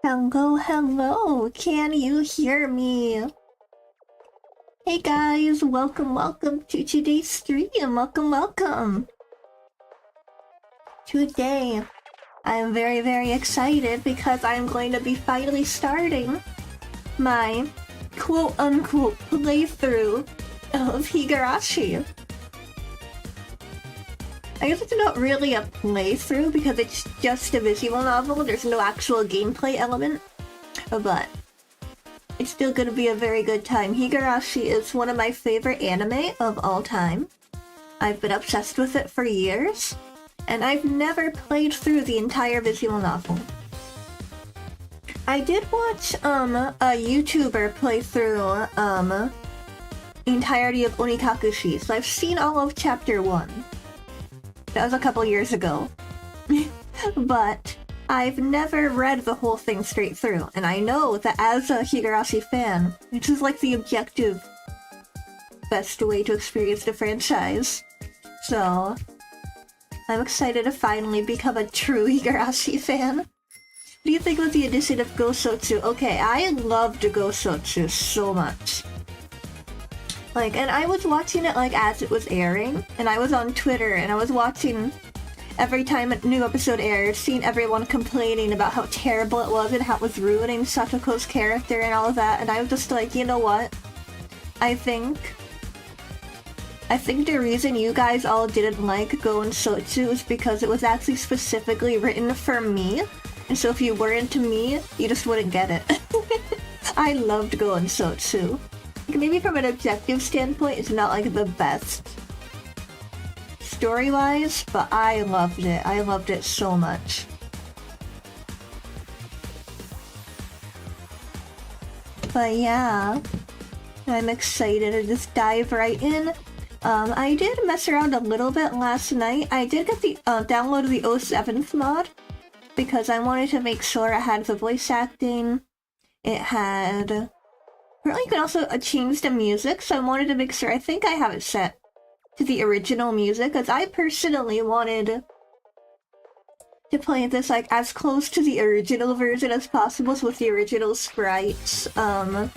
Hello, hello, can you hear me? Hey guys, welcome to today's stream, welcome. Today, I'm very excited because I'm going to be finally starting my quote-unquote playthrough of Higurashi. I guess it's not really a playthrough because it's just a visual novel, there's no actual gameplay element, but it's still gonna be a very good time. Higurashi is one of my favorite anime of all time. I've been obsessed with it for years, and I've never played through the entire visual novel. I did watch a YouTuber play through the entirety of Onikakushi, so I've seen all of chapter 1. That was a couple years ago. But I've never read the whole thing straight through, and I know that as a Higurashi fan, this is like the objective best way to experience the franchise. So I'm excited to finally become a true Higurashi fan. What do you think of the addition of Gosotsu? Okay, I loved Gosotsu so much. And I was watching it as it was airing, and I was on Twitter, and I was watching every time a new episode aired, seeing everyone complaining about how terrible it was and how it was ruining Satoko's character and all of that, and I was just like, you know what? I think the reason you guys all didn't like Go and Sotsu is because it was actually specifically written for me, and so if you were into me, you just wouldn't get it. I loved Go and Sotsu. Maybe from an objective standpoint, it's not the best story-wise, but I loved it. I loved it so much. But yeah, I'm excited to just dive right in. I did mess around a little bit last night. I did get the download the 07th mod because I wanted to make sure it had the voice acting. It had... Apparently you can also change the music, so I wanted to make sure. I think I have it set to the original music, because I personally wanted to play this as close to the original version as possible, so with the original sprites, the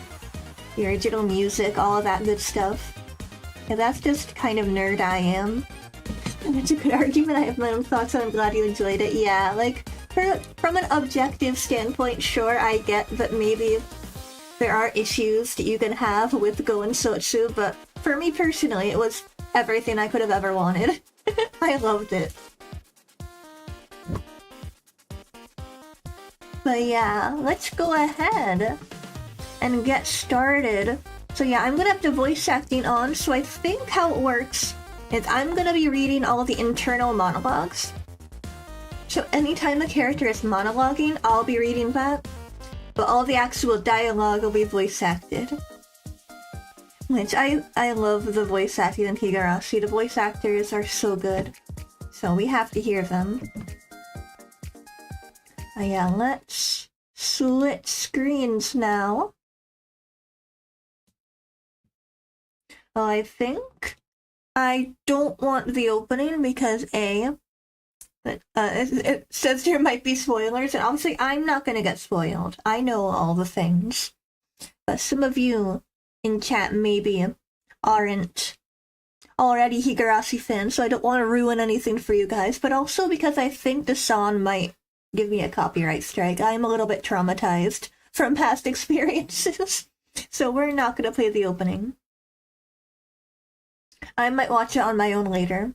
original music, all of that good stuff. And that's just kind of nerd I am. It's a good argument, I have my own thoughts, so I'm glad you enjoyed it. Yeah, from an objective standpoint, sure, I get that maybe there are issues that you can have with Go and Sotsu, but for me personally, it was everything I could have ever wanted. I loved it. But yeah, let's go ahead and get started. So yeah, I'm gonna have the voice acting on, so I think how it works is I'm gonna be reading all of the internal monologues. So anytime a character is monologuing, I'll be reading that. But all the actual dialogue will be voice acted. Which I love the voice acting in Higurashi. The voice actors are so good. So we have to hear them. But yeah, let's switch screens now. Well, I think I don't want the opening because it says there might be spoilers, and obviously I'm not gonna get spoiled. I know all the things. But some of you in chat maybe aren't already Higurashi fans, so I don't want to ruin anything for you guys. But also because I think the song might give me a copyright strike. I'm a little bit traumatized from past experiences. So we're not gonna play the opening. I might watch it on my own later.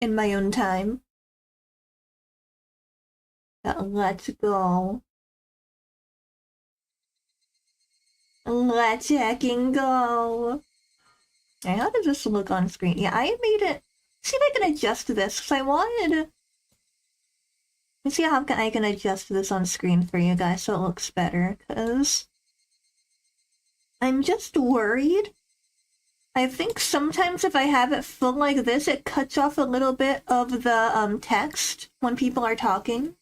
In my own time. Let's go. Let's hecking go. Okay, how does this look on screen? Yeah, I made it. See if I can adjust this, because I wanted. Let's see how I can adjust this on screen for you guys so it looks better, because I'm just worried. I think sometimes if I have it full like this, it cuts off a little bit of the text when people are talking.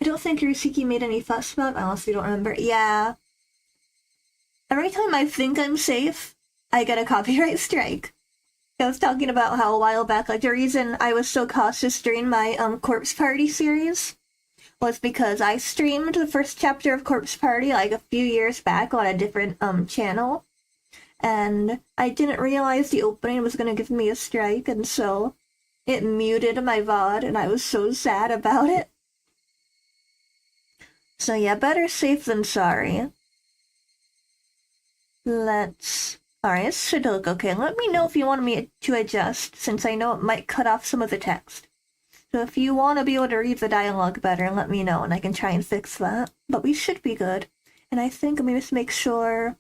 I don't think Rusiki made any fuss about it, unless you don't remember. Yeah. Every time I think I'm safe, I get a copyright strike. I was talking about how a while back, like the reason I was so cautious during my Corpse Party series was because I streamed the first chapter of Corpse Party like a few years back on a different channel, and I didn't realize the opening was gonna give me a strike, and so it muted my VOD, and I was so sad about it. So yeah, better safe than sorry. Alright, this should look okay. Let me know if you want me to adjust, since I know it might cut off some of the text. So if you want to be able to read the dialogue better, let me know, and I can try and fix that. But we should be good. And I think I'm going to just make sure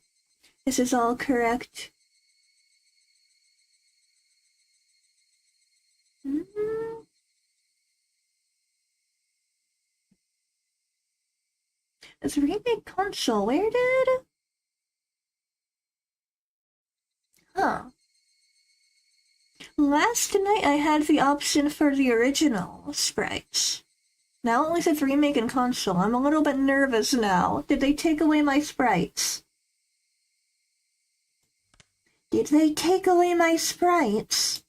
this is all correct. This remake console, where did... Huh. Last night I had the option for the original sprites. Now it only says remake and console. I'm a little bit nervous now. Did they take away my sprites? Did they take away my sprites?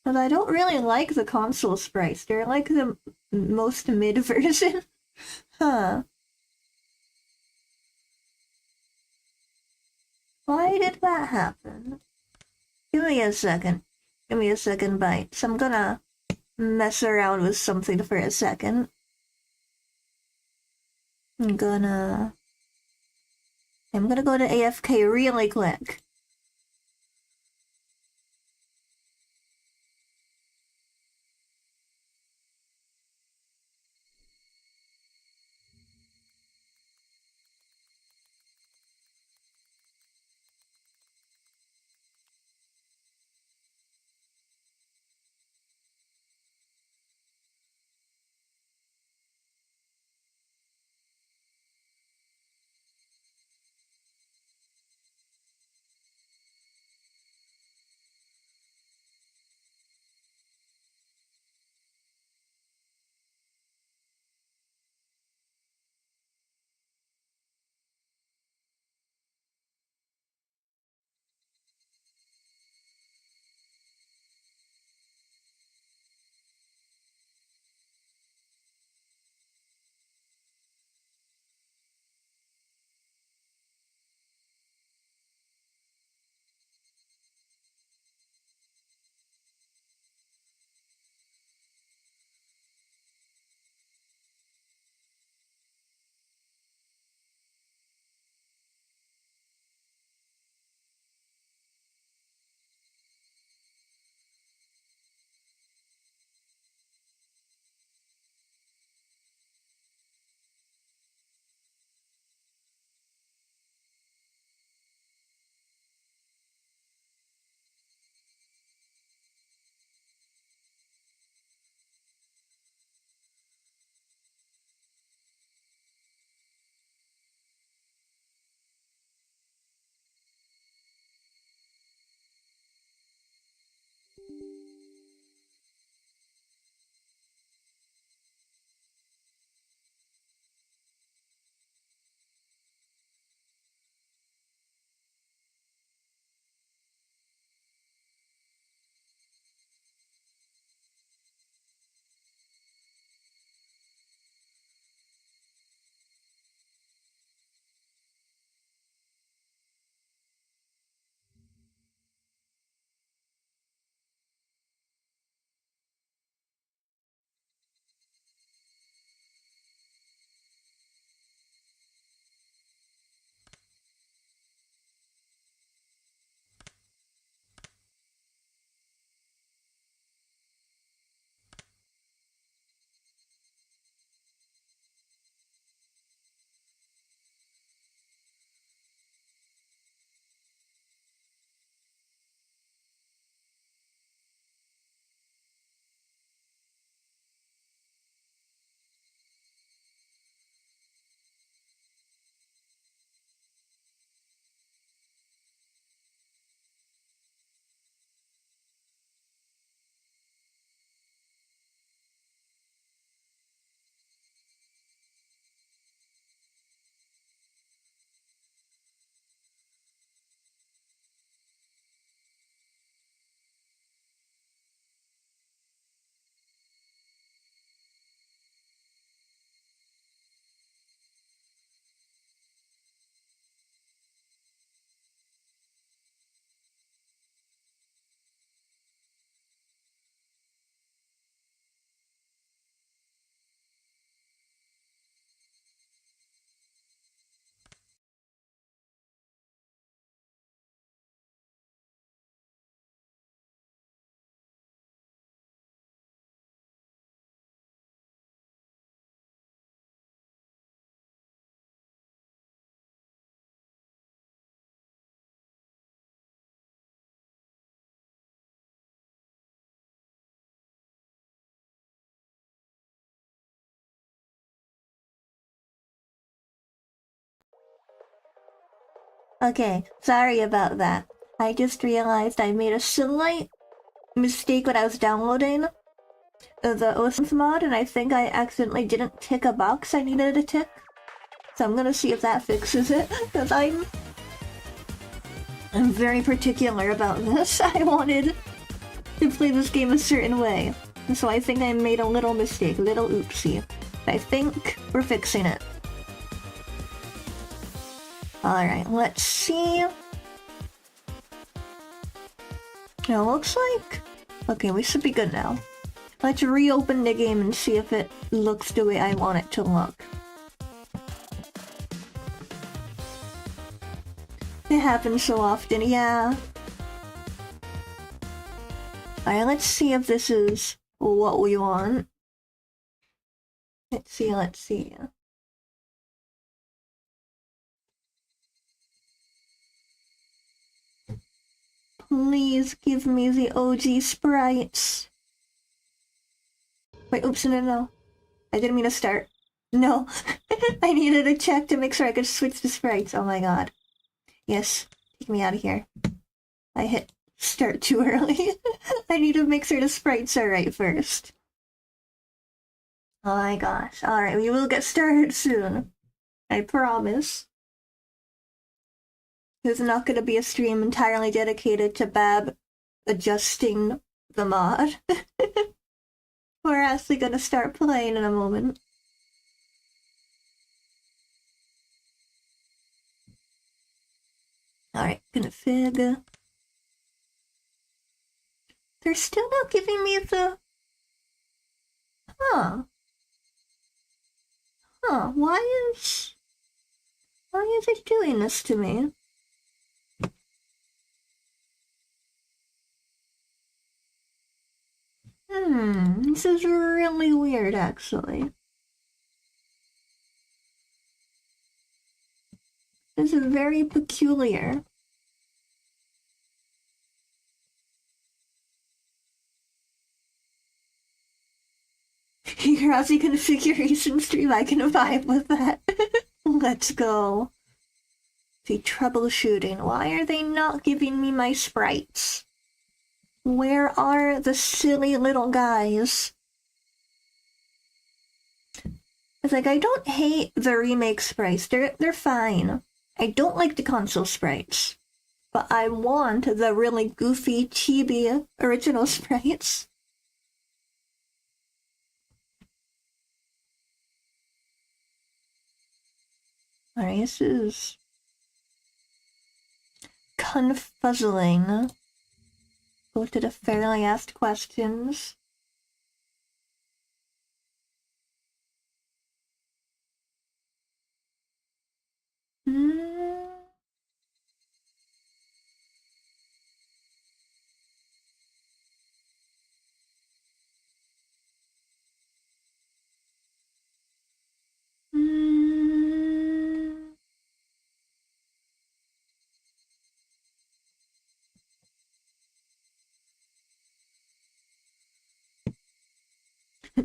But I don't really like the console sprites. They're like the most mid version. Huh. Why did that happen? Give me a second. Give me a second, Bytes. I'm gonna mess around with something for a second. I'm gonna go to AFK really quick. Okay, sorry about that. I just realized I made a slight mistake when I was downloading the OSINT mod, and I think I accidentally didn't tick a box I needed to tick. So I'm gonna see if that fixes it, because I'm very particular about this. I wanted to play this game a certain way. So I think I made a little mistake, a little oopsie. I think we're fixing it. Alright, let's see. It looks like... Okay, we should be good now. Let's reopen the game and see if it looks the way I want it to look. It happens so often, yeah. Alright, let's see if this is what we want. Let's see. Please give me the OG sprites. Wait, oops, no. I didn't mean to start. No. I needed to check to make sure I could switch the sprites. Oh my god. Yes, take me out of here. I hit start too early. I need to make sure the sprites are right first. Oh my gosh. Alright, we will get started soon. I promise. There's not gonna be a stream entirely dedicated to Bab adjusting the mod. We're actually gonna start playing in a moment. Alright, config. They're still not giving me the... Huh, why is it doing this to me? This is really weird, actually. This is very peculiar. Higurashi configuration stream, I can vibe with that. Let's go. See, troubleshooting. Why are they not giving me my sprites? Where are the silly little guys? It's like, I don't hate the remake sprites. They're fine. I don't like the console sprites. But I want the really goofy, chibi original sprites. Alright, this is... confuzzling. Go to the fairly asked questions.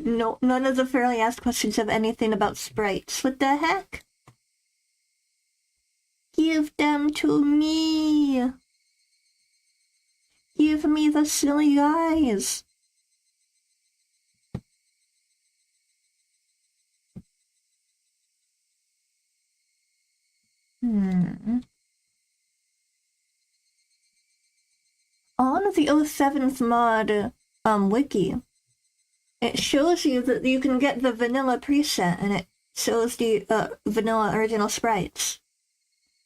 No, none of the fairly asked questions have anything about sprites. What the heck? Give them to me! Give me the silly guys! On the 07th mod wiki, it shows you that you can get the vanilla preset, and it shows the vanilla original sprites.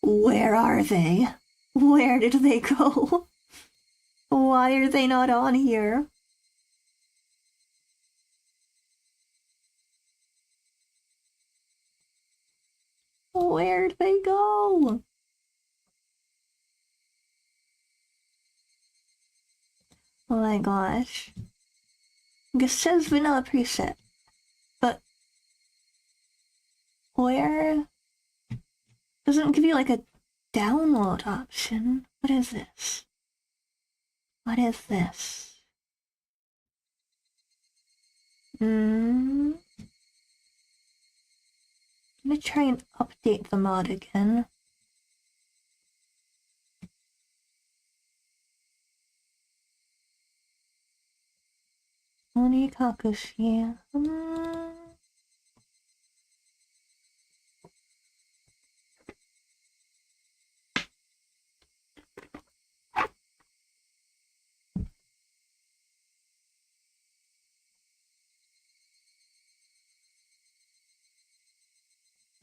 Where are they? Where did they go? Why are they not on here? Where'd they go? Oh my gosh. It says vanilla preset, but where? Doesn't give you like a download option. What is this? What is this? I'm gonna try and update the mod again. onikakushi.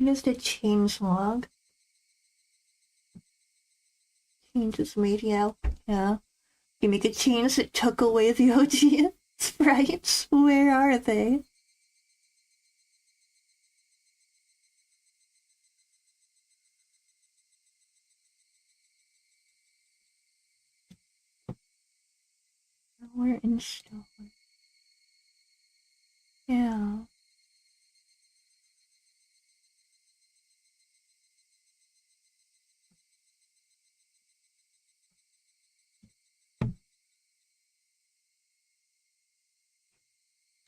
Just a changelog. Changes media. Yeah. You make a change that took away the OG sprites. Where are they? We're installed. Yeah.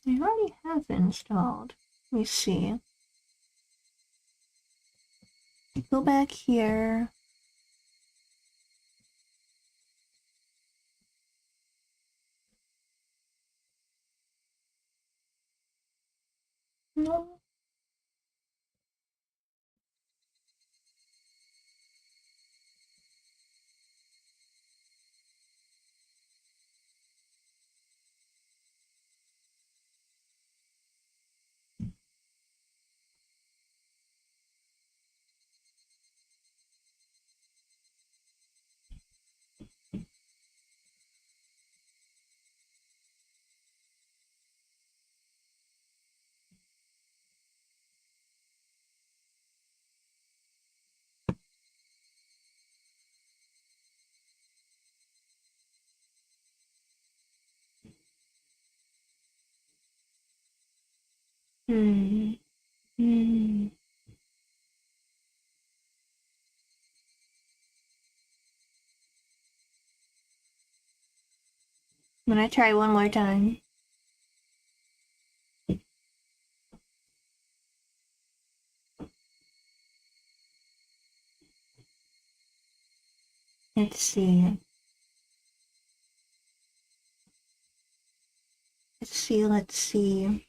I already have installed. Let me see. Go back here. No. Hmm. I'm gonna try one more time. Let's see. Let's see.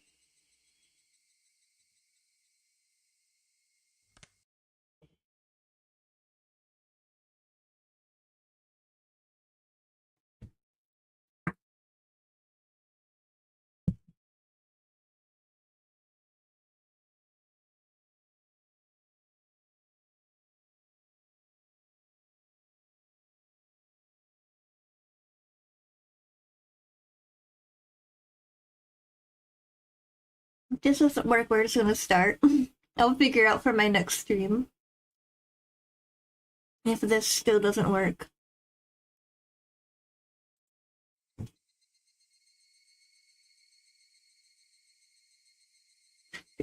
If this doesn't work, we're just gonna start. I'll figure out for my next stream. If this still doesn't work.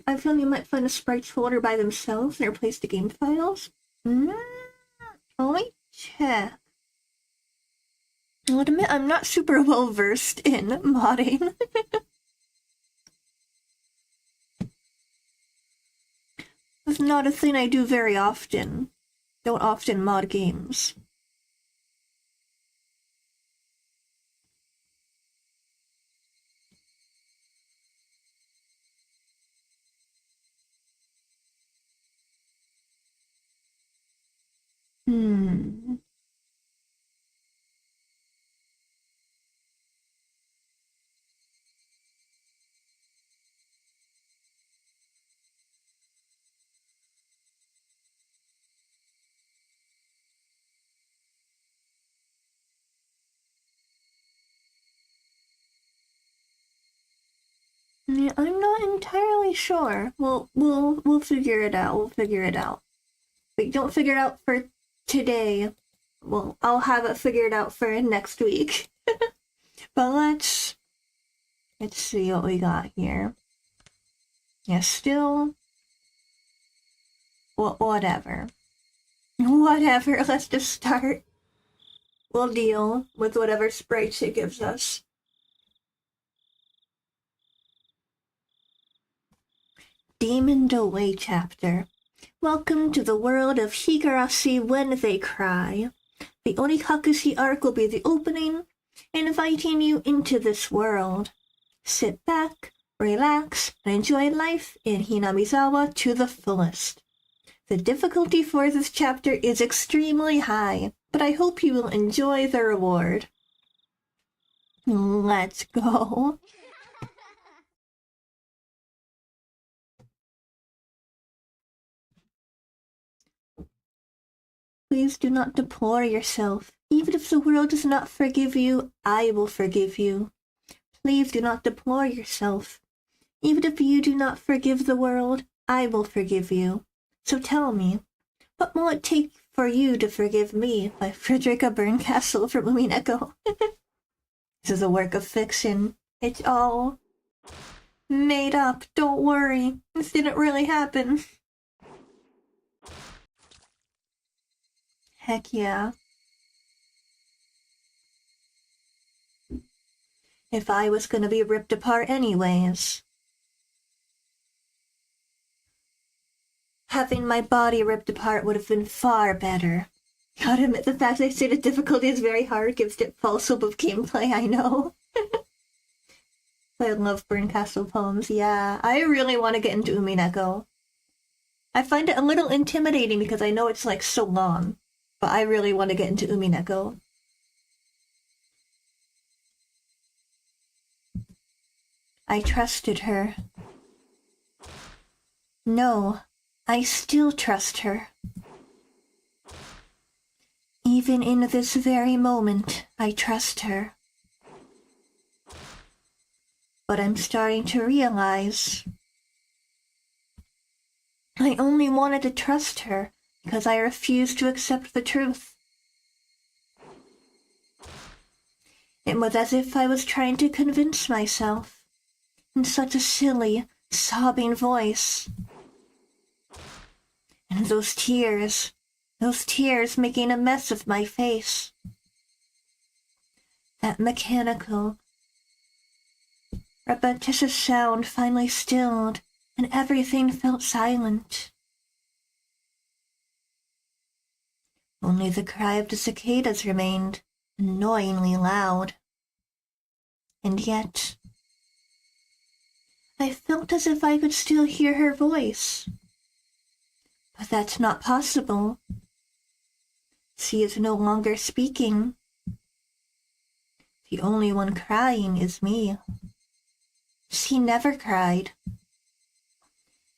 I feel you might find a sprite folder by themselves and replace the game files. Let me check. I'll admit I'm not super well versed in modding. It's not a thing I do very often. Don't often mod games. Yeah, I'm not entirely sure. We'll figure it out. We'll figure it out. But don't figure it out for today. Well, I'll have it figured out for next week. But let's see what we got here. Yeah, still. Well, whatever. Whatever. Let's just start. We'll deal with whatever sprites it gives us. Demoned Away chapter. Welcome to the world of higurashi when they cry. The onikakushi arc will be the opening, inviting you into this world. Sit back, relax, and enjoy life in Hinamizawa to the fullest. The difficulty for this chapter is extremely high, but I hope you will enjoy the reward. Let's go. Please do not deplore yourself. Even if the world does not forgive you, I will forgive you. Please do not deplore yourself. Even if you do not forgive the world, I will forgive you. So tell me, what will it take for you to forgive me? By Frederica Berncastle from Umineko. This is a work of fiction. It's all made up. Don't worry. This didn't really happen. Heck yeah. If I was gonna be ripped apart anyways. Having my body ripped apart would have been far better. Gotta admit, the fact I say the difficulty is very hard gives it false hope of gameplay, I know. I love Berncastle poems, yeah. I really want to get into Umineko. I find it a little intimidating because I know it's like so long. But I really want to get into Umineko. I trusted her. No, I still trust her. Even in this very moment, I trust her. But I'm starting to realize I only wanted to trust her because I refused to accept the truth. It was as if I was trying to convince myself, in such a silly, sobbing voice. And those tears making a mess of my face. That mechanical, repetitious sound finally stilled, and everything felt silent. Only the cry of the cicadas remained, annoyingly loud. And yet, I felt as if I could still hear her voice. But that's not possible. She is no longer speaking. The only one crying is me. She never cried.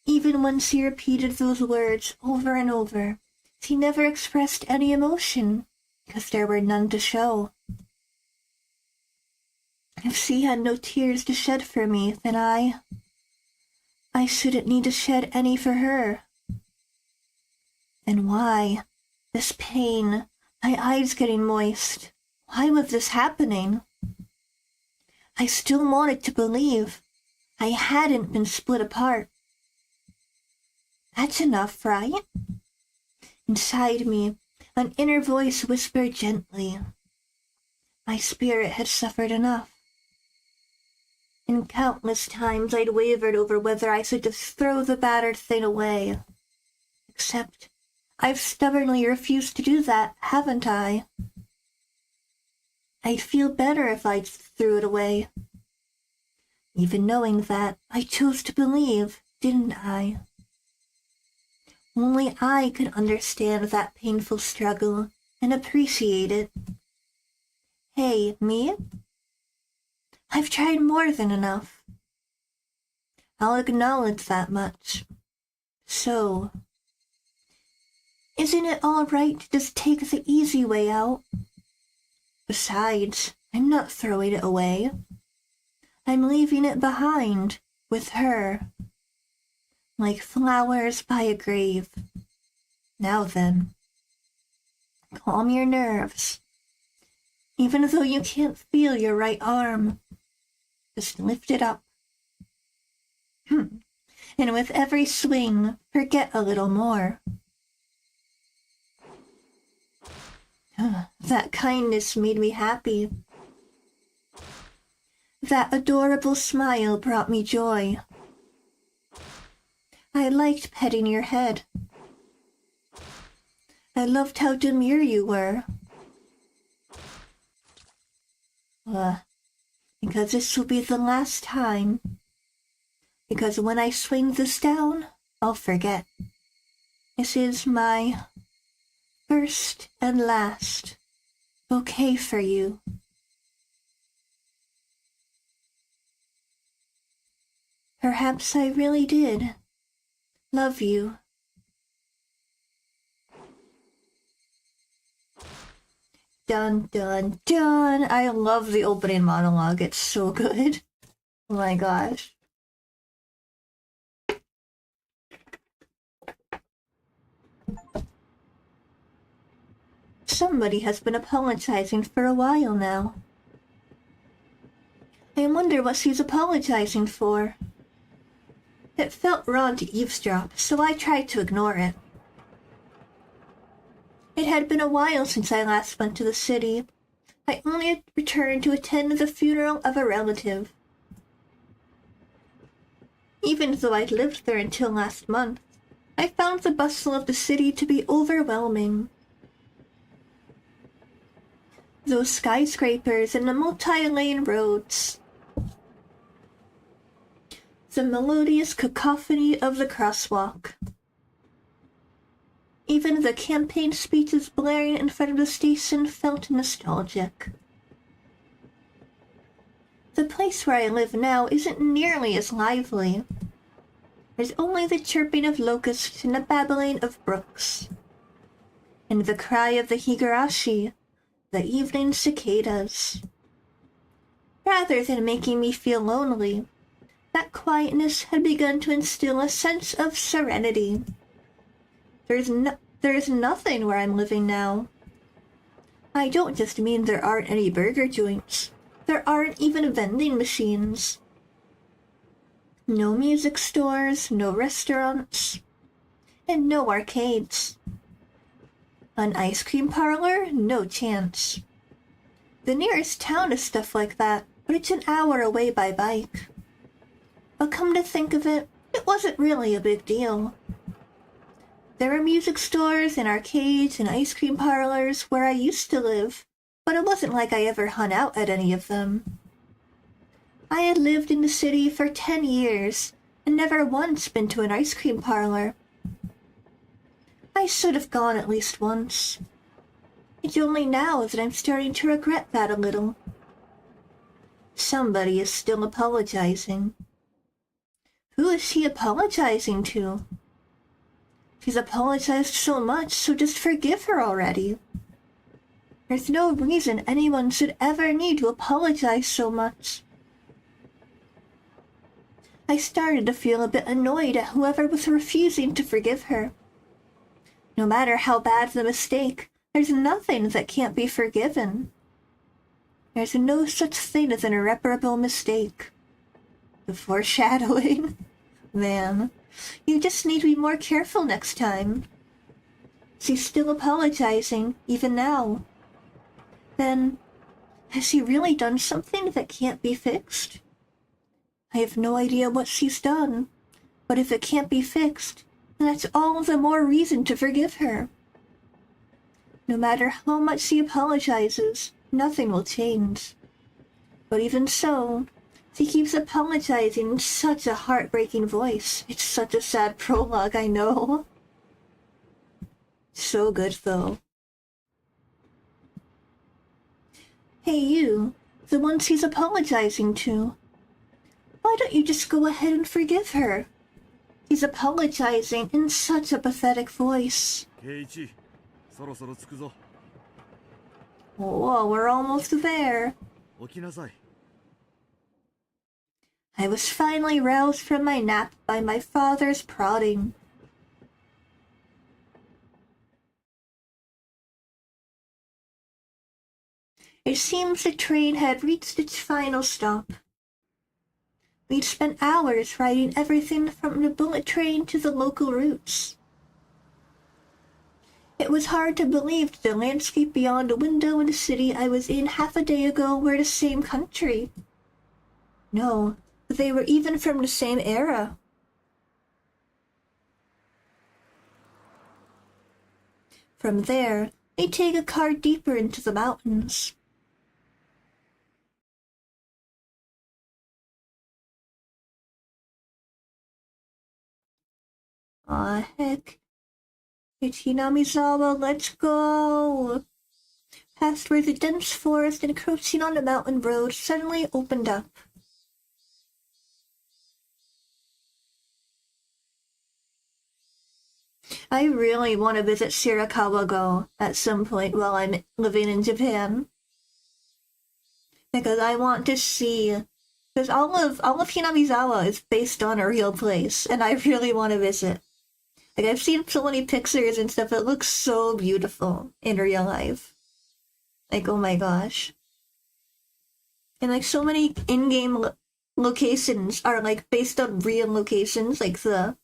Even when she repeated those words over and over, she never expressed any emotion, because there were none to show. If she had no tears to shed for me, then I shouldn't need to shed any for her. Then why? This pain, my eyes getting moist. Why was this happening? I still wanted to believe I hadn't been split apart. That's enough, right? Inside me, an inner voice whispered gently. My spirit had suffered enough. And countless times I'd wavered over whether I should just throw the battered thing away. Except I've stubbornly refused to do that, haven't I? I'd feel better if I just threw it away. Even knowing that, I chose to believe, didn't I? Only I could understand that painful struggle and appreciate it. Hey, me? I've tried more than enough. I'll acknowledge that much. So, isn't it all right to just take the easy way out? Besides, I'm not throwing it away. I'm leaving it behind, with her. Like flowers by a grave. Now then, calm your nerves. Even though you can't feel your right arm, just lift it up. And with every swing, forget a little more. That kindness made me happy. That adorable smile brought me joy. I liked petting your head. I loved how demure you were. Because this will be the last time. Because when I swing this down, I'll forget. This is my first and last bouquet for you. Perhaps I really did love you. Dun dun dun! I love the opening monologue, it's so good. Oh my gosh. Somebody has been apologizing for a while now. I wonder what she's apologizing for. It felt wrong to eavesdrop, so I tried to ignore it. It had been a while since I last went to the city. I only returned to attend the funeral of a relative. Even though I'd lived there until last month, I found the bustle of the city to be overwhelming. Those skyscrapers and the multi-lane roads. The melodious cacophony of the crosswalk. Even the campaign speeches blaring in front of the station felt nostalgic. The place where I live now isn't nearly as lively. There's only the chirping of locusts and the babbling of brooks. And the cry of the higurashi, the evening cicadas. Rather than making me feel lonely, that quietness had begun to instill a sense of serenity. There's nothing where I'm living now. I don't just mean there aren't any burger joints. There aren't even vending machines. No music stores, no restaurants, and no arcades. An ice cream parlor? No chance. The nearest town is stuff like that, but it's an hour away by bike. But come to think of it, it wasn't really a big deal. There were music stores and arcades and ice cream parlors where I used to live, but it wasn't like I ever hung out at any of them. I had lived in the city for 10 years and never once been to an ice cream parlor. I should have gone at least once. It's only now that I'm starting to regret that a little. Somebody is still apologizing. Who is she apologizing to? She's apologized so much, so just forgive her already. There's no reason anyone should ever need to apologize so much. I started to feel a bit annoyed at whoever was refusing to forgive her. No matter how bad the mistake, there's nothing that can't be forgiven. There's no such thing as an irreparable mistake. The foreshadowing. Man, you just need to be more careful next time. She's still apologizing, even now. Then, has she really done something that can't be fixed? I have no idea what she's done, but if it can't be fixed, then that's all the more reason to forgive her. No matter how much she apologizes, nothing will change. But even so, she keeps apologizing in such a heartbreaking voice. It's such a sad prologue, I know. So good, though. Hey you, the one she's apologizing to. Why don't you just go ahead and forgive her? She's apologizing in such a pathetic voice. KYUTE, そろそろ着くぞ。Whoa, we're almost there. 起きなさい。I was finally roused from my nap by my father's prodding. It seems the train had reached its final stop. We'd spent hours riding everything from the bullet train to the local routes. It was hard to believe the landscape beyond a window in the city I was in half a day ago were the same country. No, they were even from the same era. From there, they take a car deeper into the mountains. Aw, heck. It's Hinamizawa, let's go! Past where the dense forest encroaching on the mountain road suddenly opened up. I really want to visit Shirakawa-go at some point while I'm living in Japan. Because I want to see... Because all of Hinamizawa is based on a real place, and I really want to visit. Like, I've seen so many pictures and stuff, it looks so beautiful in real life. Like, oh my gosh. And like, so many in-game locations are like based on real locations, like the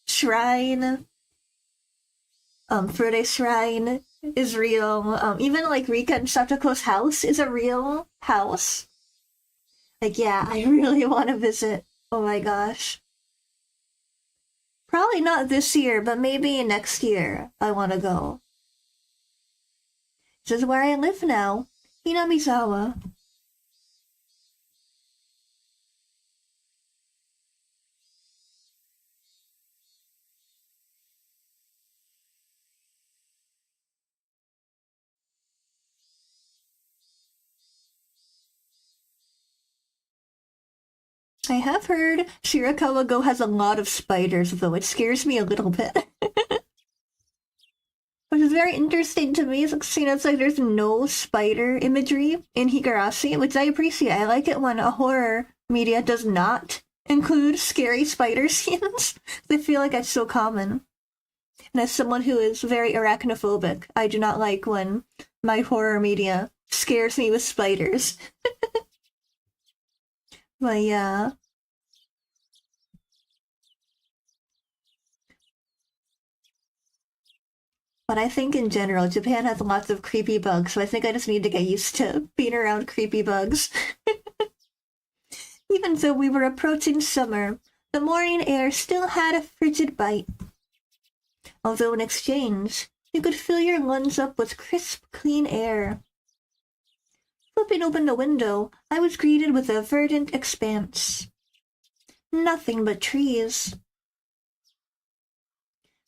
shrine, Fude Shrine is real. Even like Rika and Satoko's house is a real house. Like, yeah, I really want to visit. Oh my gosh. Probably not this year, but maybe next year I want to go. This is where I live now, Hinamizawa. I have heard Shirakawa-go has a lot of spiders, though it scares me a little bit. Which is very interesting to me, seeing it's like there's no spider imagery in Higurashi, which I appreciate. I like it when a horror media does not include scary spider scenes. I feel like that's so common. And as someone who is very arachnophobic, I do not like when my horror media scares me with spiders. But yeah. But I think in general, Japan has lots of creepy bugs, so I think I just need to get used to being around creepy bugs. Even though we were approaching summer, the morning air still had a frigid bite. Although in exchange, you could fill your lungs up with crisp, clean air. Flipping open the window, I was greeted with a verdant expanse. Nothing but trees.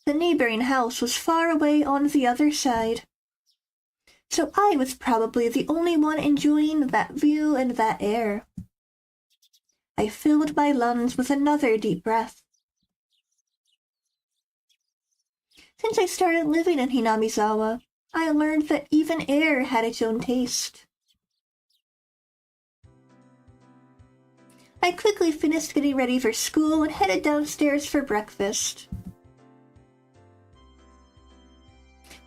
The neighboring house was far away on the other side, so I was probably the only one enjoying that view and that air. I filled my lungs with another deep breath. Since I started living in Hinamizawa, I learned that even air had its own taste. I quickly finished getting ready for school and headed downstairs for breakfast.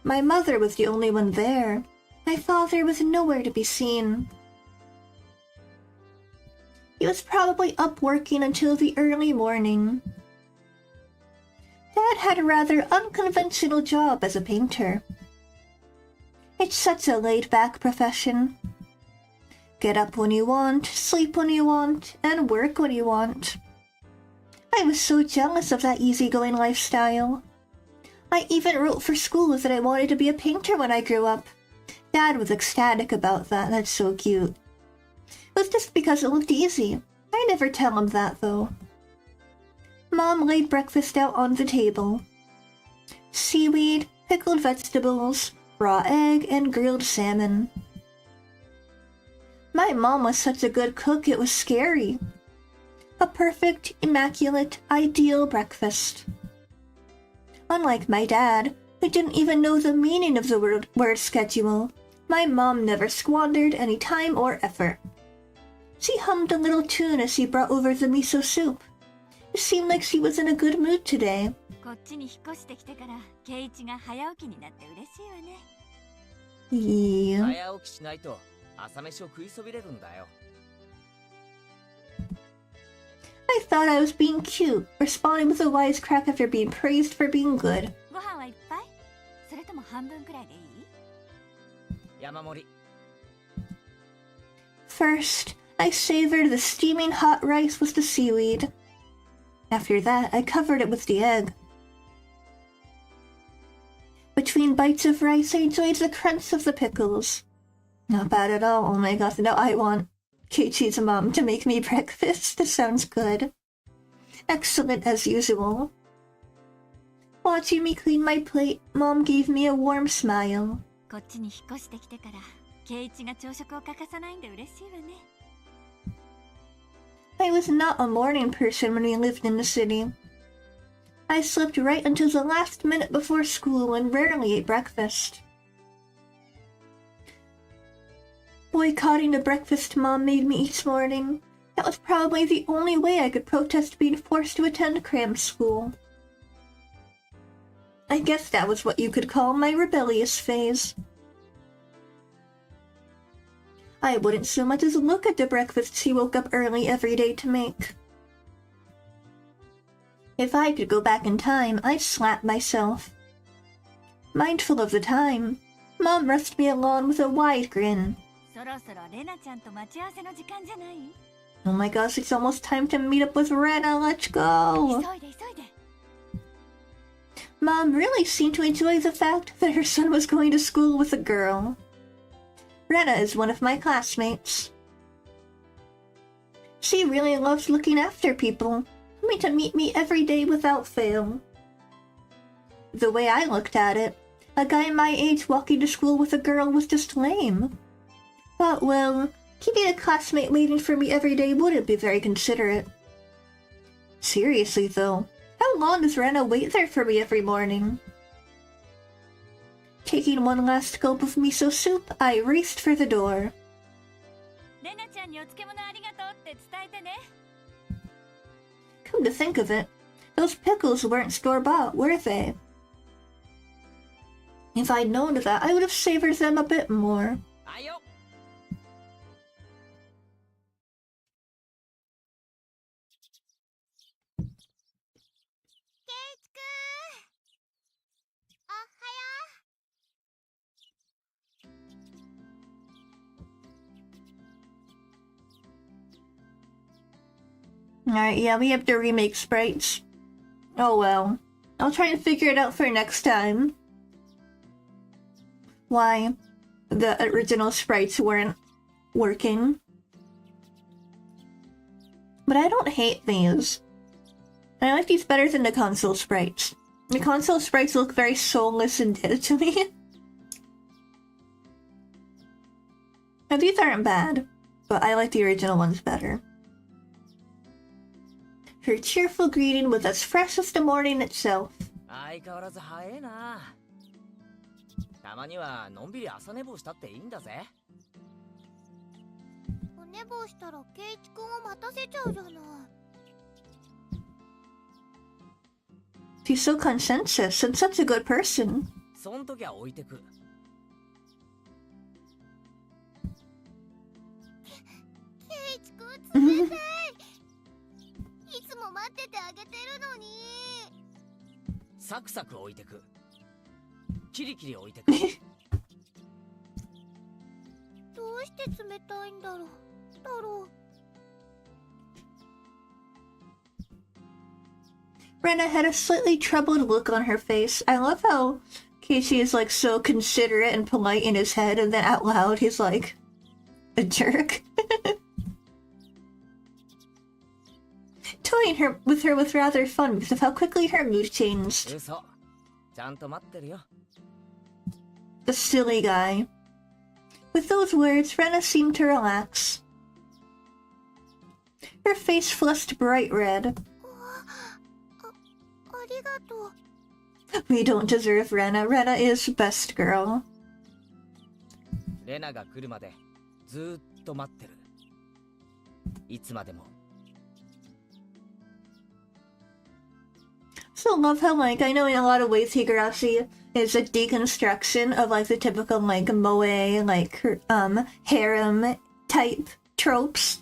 My mother was the only one there. My father was nowhere to be seen. He was probably up working until the early morning. Dad had a rather unconventional job as a painter. It's such a laid-back profession. Get up when you want, sleep when you want, and work when you want. I was so jealous of that easygoing lifestyle. I even wrote for school that I wanted to be a painter when I grew up. Dad was ecstatic about that. That's so cute. It was just because it looked easy. I never tell him that, though. Mom laid breakfast out on the table. Seaweed, pickled vegetables, raw egg, and grilled salmon. My mom was such a good cook, it was scary. A perfect, immaculate, ideal breakfast. Unlike my dad, who didn't even know the meaning of the word schedule, my mom never squandered any time or effort. She hummed a little tune as she brought over the miso soup. It seemed like she was in a good mood today. こっちに引っ越してきてから圭一が早起きになって嬉しいわね。Yeah. 早起きしないと朝飯を食いそびれるんだよ。I thought I was being cute, responding with a wisecrack after being praised for being good. ご飯はいっぱい？それとも半分くらいでいい？山盛り。First, I savored the steaming hot rice with the seaweed. After that, I covered it with the egg. Between bites of rice, I enjoyed the crunch of the pickles. Not bad at all. Oh my god, now I want Keiichi's mom to make me breakfast. This sounds good. Excellent as usual. Watching me clean my plate, Mom gave me a warm smile. こっちに引っ越してきてから圭一が朝食を欠かさないんで嬉しいわね。 I was not a morning person when we lived in the city. I slept right until the last minute before school and rarely ate breakfast. Boycotting the breakfast Mom made me each morning. That was probably the only way I could protest being forced to attend cram school. I guess that was what you could call my rebellious phase. I wouldn't so much as look at the breakfasts he woke up early every day to make. If I could go back in time, I'd slap myself. Mindful of the time, Mom rushed me along with a wide grin. そろそろレナちゃんと待ち合わせの時間じゃない？ Oh my gosh, it's almost time to meet up with Rena, let's go! 急いで急いで。 Mom really seemed to enjoy the fact that her son was going to school with a girl. Rena is one of my classmates. She really loves looking after people, coming to meet me every day without fail. The way I looked at it, a guy my age walking to school with a girl was just lame. But, well, keeping a classmate waiting for me every day wouldn't be very considerate. Seriously, though, how long does Rena wait there for me every morning? Taking one last gulp of miso soup, I raced for the door. レナちゃんにお漬物ありがとうって伝えてね。 Come to think of it, those pickles weren't store-bought, were they? If I'd known that, I would have savored them a bit more. あいよ。Alright, yeah, we have to remake sprites. Oh well. I'll try and figure it out for next time. Why the original sprites weren't working. But I don't hate these. I like these better than the console sprites. The console sprites look very soulless and dead to me. Now these aren't bad, but I like the original ones better. Her cheerful greeting was as fresh as the morning itself. 相変わらず早いな。たまにはのんびり朝寝坊したっていいんだぜ。お寝坊したらケイチ君を待たせちゃうじゃない。She's so conscientious and such a good person. そん時は置いてく。ケイチ君冷たい。いつも待っててあげてるのに。サクサク置いてく。キリキリ置いてく。どうして冷たいんだろう。Rena had a slightly troubled look on her face. I love how Keiichi is like so considerate and polite in his head, and then out loud he's like a jerk. Toying with her was rather fun because of how quickly her mood changed. 嘘。ちゃんと待ってるよ。The silly guy. With those words, Rena seemed to relax. Her face flushed bright red. ありがとう。We don't deserve Rena. Rena is best girl. レナが来るまでずーっと待ってる。いつまでも。So love how, like, I know in a lot of ways higurashi is a deconstruction of like the typical like moe, like harem type tropes.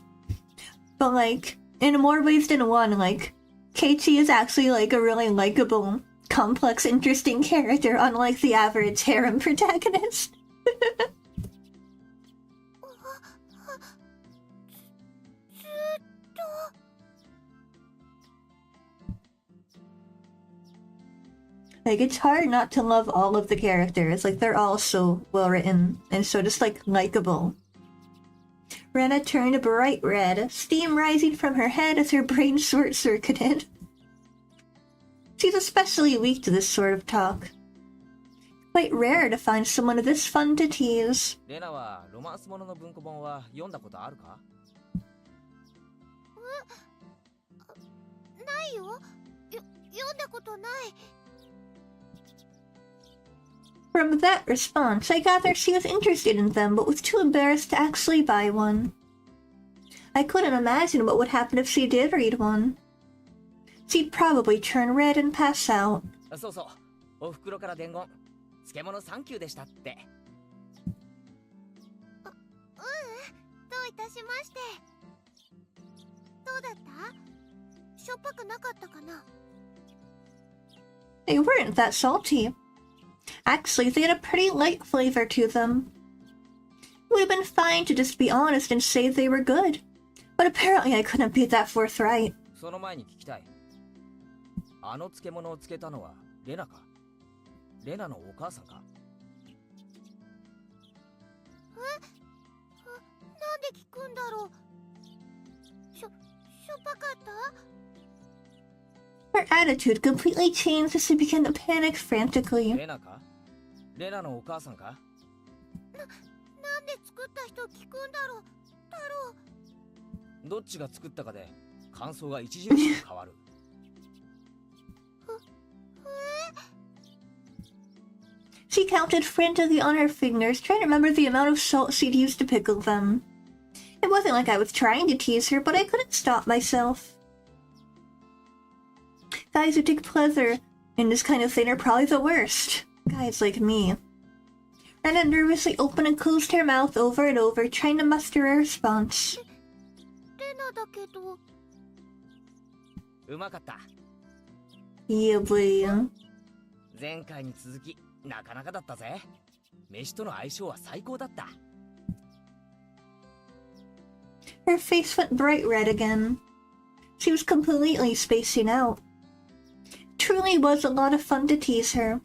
But like in more ways than one, like Keiichi is actually like a really likable, complex, interesting character, unlike the average harem protagonist. Like, it's hard not to love all of the characters. Like, they're all so well written and so just, like, likable. Rena turned bright red, steam rising from her head as her brain short-circuited. She's especially weak to this sort of talk. Quite rare to find someone this fun to tease. レナはロマンスものの文庫本は読んだことあるか？ないよ。読んだことない。From that response, I gather she was interested in them but was too embarrassed to actually buy one. I couldn't imagine what would happen if she did read one. She'd probably turn red and pass out. そうそう、お袋から伝言。漬物サンキューでしたって。どういたしまして。どうだった？しょっぱくなかったかな？ They weren't that salty. Actually, they had a pretty light flavor to them. It would have been fine to just be honest and say they were good. But apparently I couldn't be that forthright. その前に聞きたい。あの漬物を漬けたのはレナか？レナのお母さんか？なんで聞くんだろう。しょっぱかった？ Her attitude completely changed as she began to panic frantically. レナか？レナのお母さんか？なんで作った人聞くんだろう。太郎。どっちが作ったかで感想が著しく変わる。She counted frantically on her fingers, trying to remember the amount of salt she'd used to pickle them. It wasn't like I was trying to tease her, but I couldn't stop myself. Guys who take pleasure in this kind of thing are probably the worst. Guys like me. Rena nervously opened and closed her mouth over and over, trying to muster a response. レナだけど。うまかった。Yeah, boy. 前回に続きなかなかだったぜ。飯との相性は最高だった。Her face went bright red again. She was completely spacing out. Truly was a lot of fun to tease her.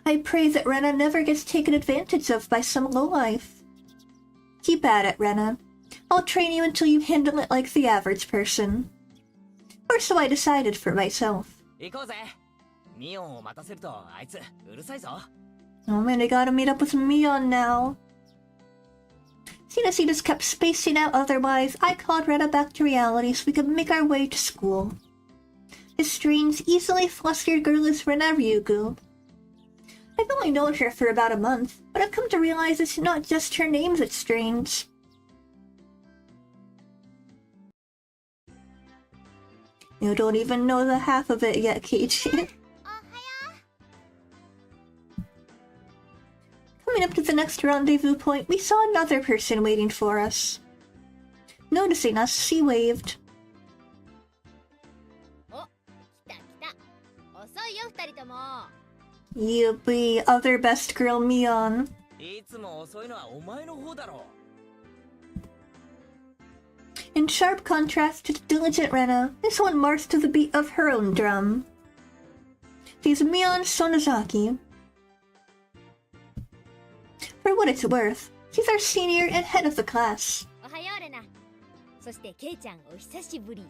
I pray that Rena never gets taken advantage of by some lowlife. Keep at it, Rena. I'll train you until you handle it like the average person. Or so I decided for myself. 行こうぜ。ミオンを待たせるとあいつうるさいぞ。Oh man, I gotta meet up with Mion now. Seeing as he just kept spacing out otherwise, I called Rena back to reality so we could make our way to school. This strange, easily flustered girl is Rena Ryugu. I've only known her for about a month, but I've come to realize it's not just her name that's strange. You don't even know the half of it yet, Keiichi. Coming up to the next rendezvous point, we saw another person waiting for us. Noticing us, she waved. お、来た来た。遅いよ二人とも。You be other best girl Mion. いつも遅いのはお前の方だろ。In sharp contrast to the diligent Rena, this one marched to the beat of her own drum. She's Mion Sonozaki. For what it's worth, she's our senior and head of the class. おはようレナ。そしてケイちゃんお久しぶり。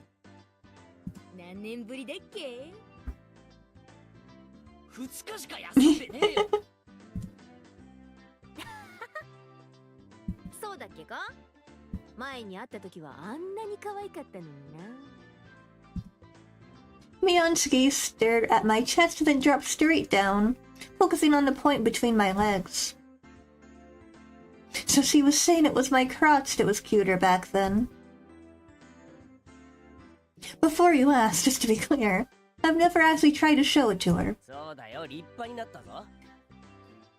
何年ぶりだっけ2日しか休んでねえよ。そうだっけか前に会った時はあんなに可愛かったのにな。Mion's gaze stared at my chest then dropped straight down, focusing on the point between my legs. So she was saying it was my crotch that was cuter back then. Before you ask, just to be clear, I've never actually tried to show it to her. そうだよ、立派になったぞ。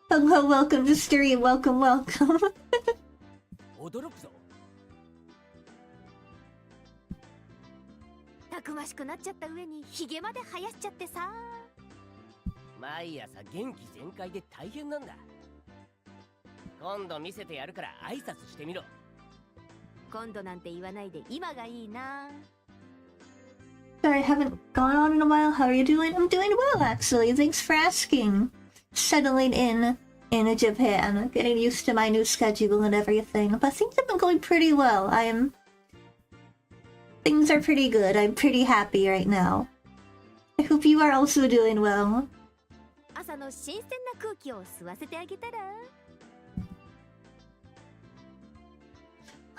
Hello, welcome to Styria, welcome, welcome. 驚くぞ。たくましくなっちゃった上にヒゲまで生やしちゃってさ。毎朝元気全開で大変なんだ。今度見せてやるから挨拶してみろ。今度なんて言わないで今がいいな。Sorry, I haven't gone on in a while. How are you doing? I'm doing well, actually. Thanks for asking. Settling in Japan, getting used to my new schedule and everything. But things have been going pretty well. Things are pretty good. I'm pretty happy right now. hope you are also doing well. 朝の新鮮な空気を吸わせてあげたら。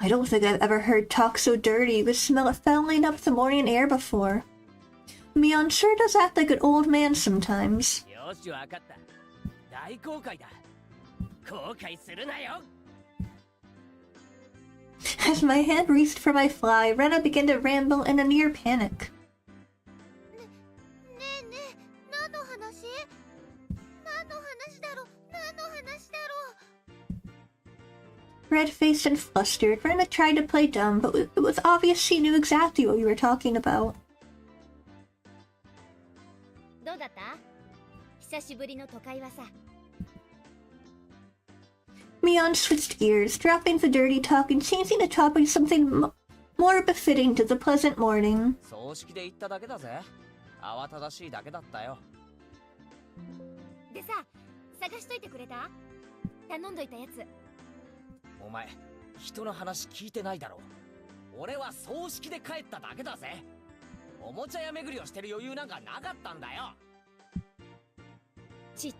I don't think I've ever heard talk so dirty you could smell it fouling up the morning air before. Mion sure does act like an old man sometimes. よしわかった。大公開だ。後悔するなよ。 As my hand reached for my fly, Rena began to ramble in a near panic. ねえねえ、何の話？何の話だろう？何の話だろう？ Red-faced and flustered, Rena tried to play dumb, but it was obvious she knew exactly what we were talking about. どうだった？久しぶりの都会はさ。 Mion switched gears, dropping the dirty talk and changing the topic to something more befitting to the pleasant morning. 葬式で行っただけだぜ。慌ただしいだけだったよ。でさ、探しといてくれた？頼んどいたやつ。お前、人の話聞いてないだろ。俺は葬式で帰っただけだぜ。おもちゃ屋巡りをしてる余裕なんかなかったんだよ。ち。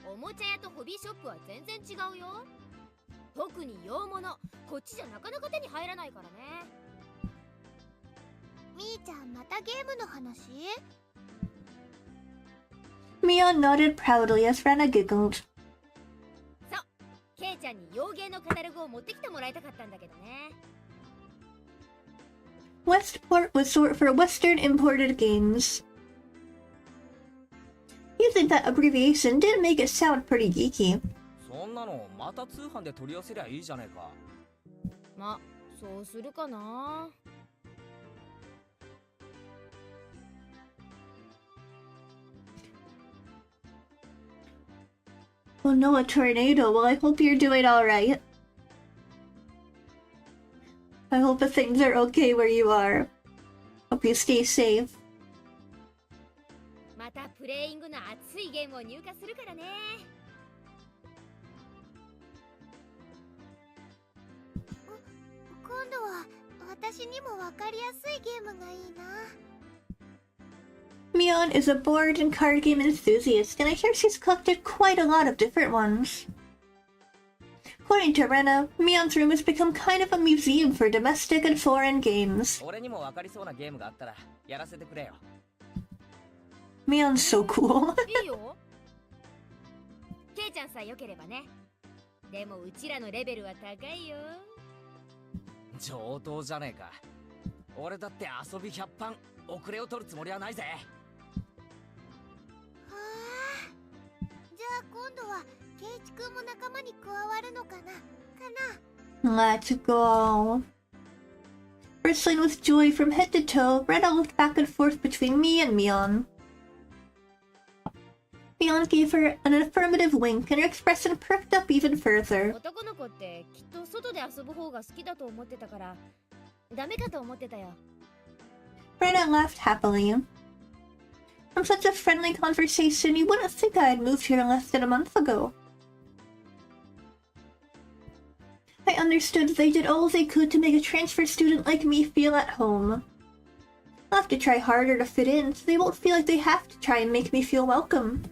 おもちゃ屋とホビーショップは全然違うよ。特に洋物、こっちじゃなかなか手に入らないからね。みーちゃんまたゲームの話？ Mion nodded proudly as Rena giggled. そう、ケイちゃんに洋芸のカタログを持ってきてもらいたかったんだけどね。Westport was short for Western Imported Games. Using that abbreviation did make it sound pretty geeky. そんなのまた通販で取り寄せりゃいいじゃねえか。ま、そうするかな。 Oh no, a tornado. Well, I hope you're doing alright. I hope that things are okay where you are. Hope you stay safe. またプレイングの熱いゲームを入荷するからね。今度は私にもわかりやすいゲームがいいな。 Mion is a board and card game enthusiast, and I hear she's collected quite a lot of different ones. According to Rena, Mion's room has become kind of a museum for domestic and foreign games. 俺にもわかりそうなゲームがあったらやらせてくれよ。 Mion's so cool. いいよ。ケイちゃんさえ良ければね。でもうちらのレベルは高いよ。上等じゃねえか。俺だって遊び100番遅れを取るつもりはないぜ。はあ、じゃあ今度はケイチくんも仲間に加わるのかな。Let's go. Bristling with joy from head to toe, Rena looked back and forth between me and Mion. Mion gave her an affirmative wink, and her expression perked up even further. 男の子ってきっと外で遊ぶ方が好きだと思ってたから、ダメかと思ってたよ。 Rena laughed happily. From such a friendly conversation, you wouldn't think I had moved here less than a month ago. I understood they did all they could to make a transfer student like me feel at home. I'll have to try harder to fit in, so they won't feel like they have to try and make me feel welcome.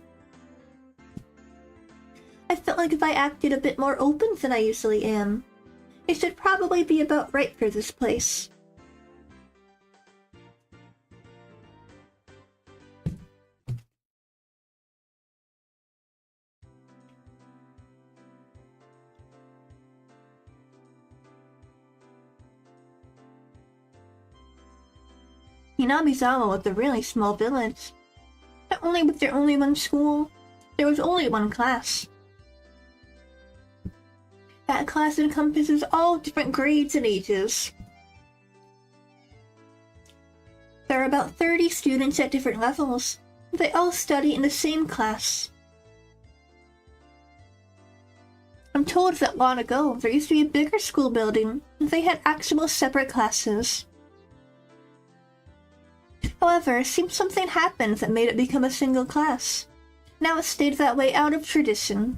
I felt like if I acted a bit more open than I usually am, I should probably be about right for this place. Hinamizawa was a really small village. Not only was there only one school, there was only one class. That class encompasses all different grades and ages. There are about 30 students at different levels. They all study in the same class. I'm told that long ago, there used to be a bigger school building, and they had actual separate classes. However, it seems something happened that made it become a single class. Now it stayed that way out of tradition.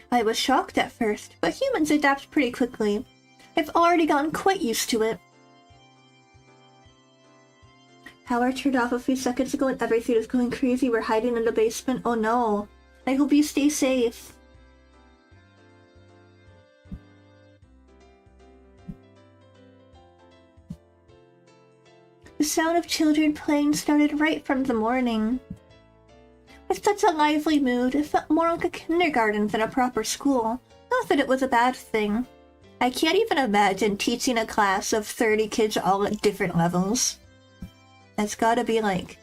I was shocked at first, but humans adapt pretty quickly. I've already gotten quite used to it. Power turned off a few seconds ago and everything is going crazy. We're hiding in the basement. Oh no. I hope you stay safe. The sound of children playing started right from the morning. With such a lively mood, it felt more like a kindergarten than a proper school. Not that it was a bad thing. I can't even imagine teaching a class of 30 kids all at different levels. That's gotta be, like,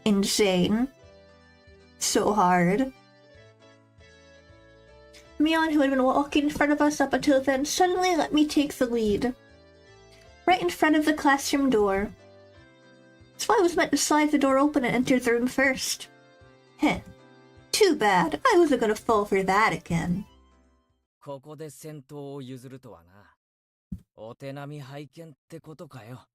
insane. So hard. Mion, who had been walking in front of us up until then, suddenly let me take the lead. Right in front of the classroom door. That's why I was meant to slide the door open and enter the room first. Heh. Too bad. I wasn't gonna fall for that again. ここで先頭を譲るとはな。お手並み拝見ってことかよ。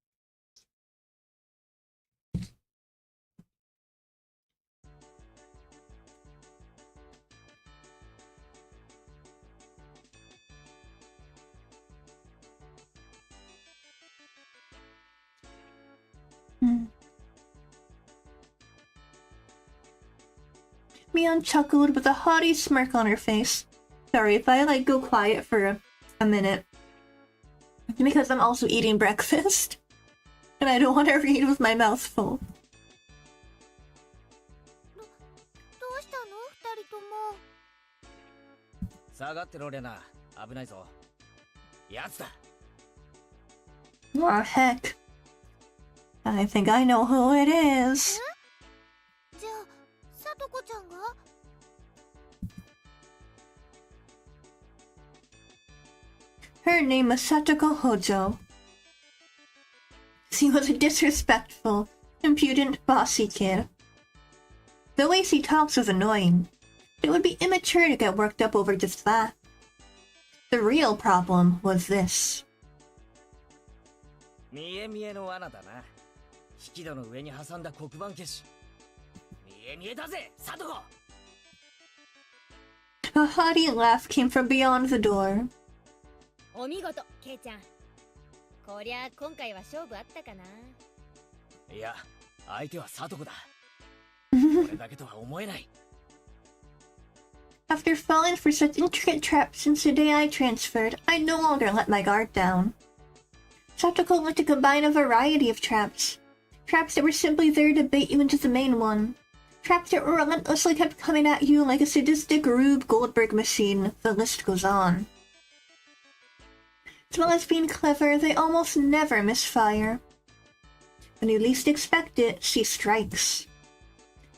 Mion chuckled with a haughty smirk on her face. Sorry if I, like, go quiet for a minute. Because I'm also eating breakfast. And I don't want to read with my mouth full. どうしたの二人とも。下がってろレナ。危ないぞ。やつだ。Oh, heck. I think I know who it is. じゃあ、さとこちゃんが？ Her name was Satoko Hojo. She was a disrespectful, impudent, bossy kid. The way she talks was annoying. It would be immature to get worked up over just that. The real problem was this. 見え見えの罠だな。引き戸の上に挟んだ黒板消し。見え見えだぜ、サトコ。A haughty laugh came from beyond the door. お見事、ケイちゃん。こりゃ今回は勝負あったかな。いや、相手はサトコだ。俺だけとは思えない。After falling for such intricate traps since the day I transferred, I no longer let my guard down. Satoko liked to combine a variety of traps. Traps that were simply there to bait you into the main one. Traps that relentlessly kept coming at you like a sadistic Rube Goldberg machine. The list goes on. As well as being clever, they almost never misfire. When you least expect it, she strikes.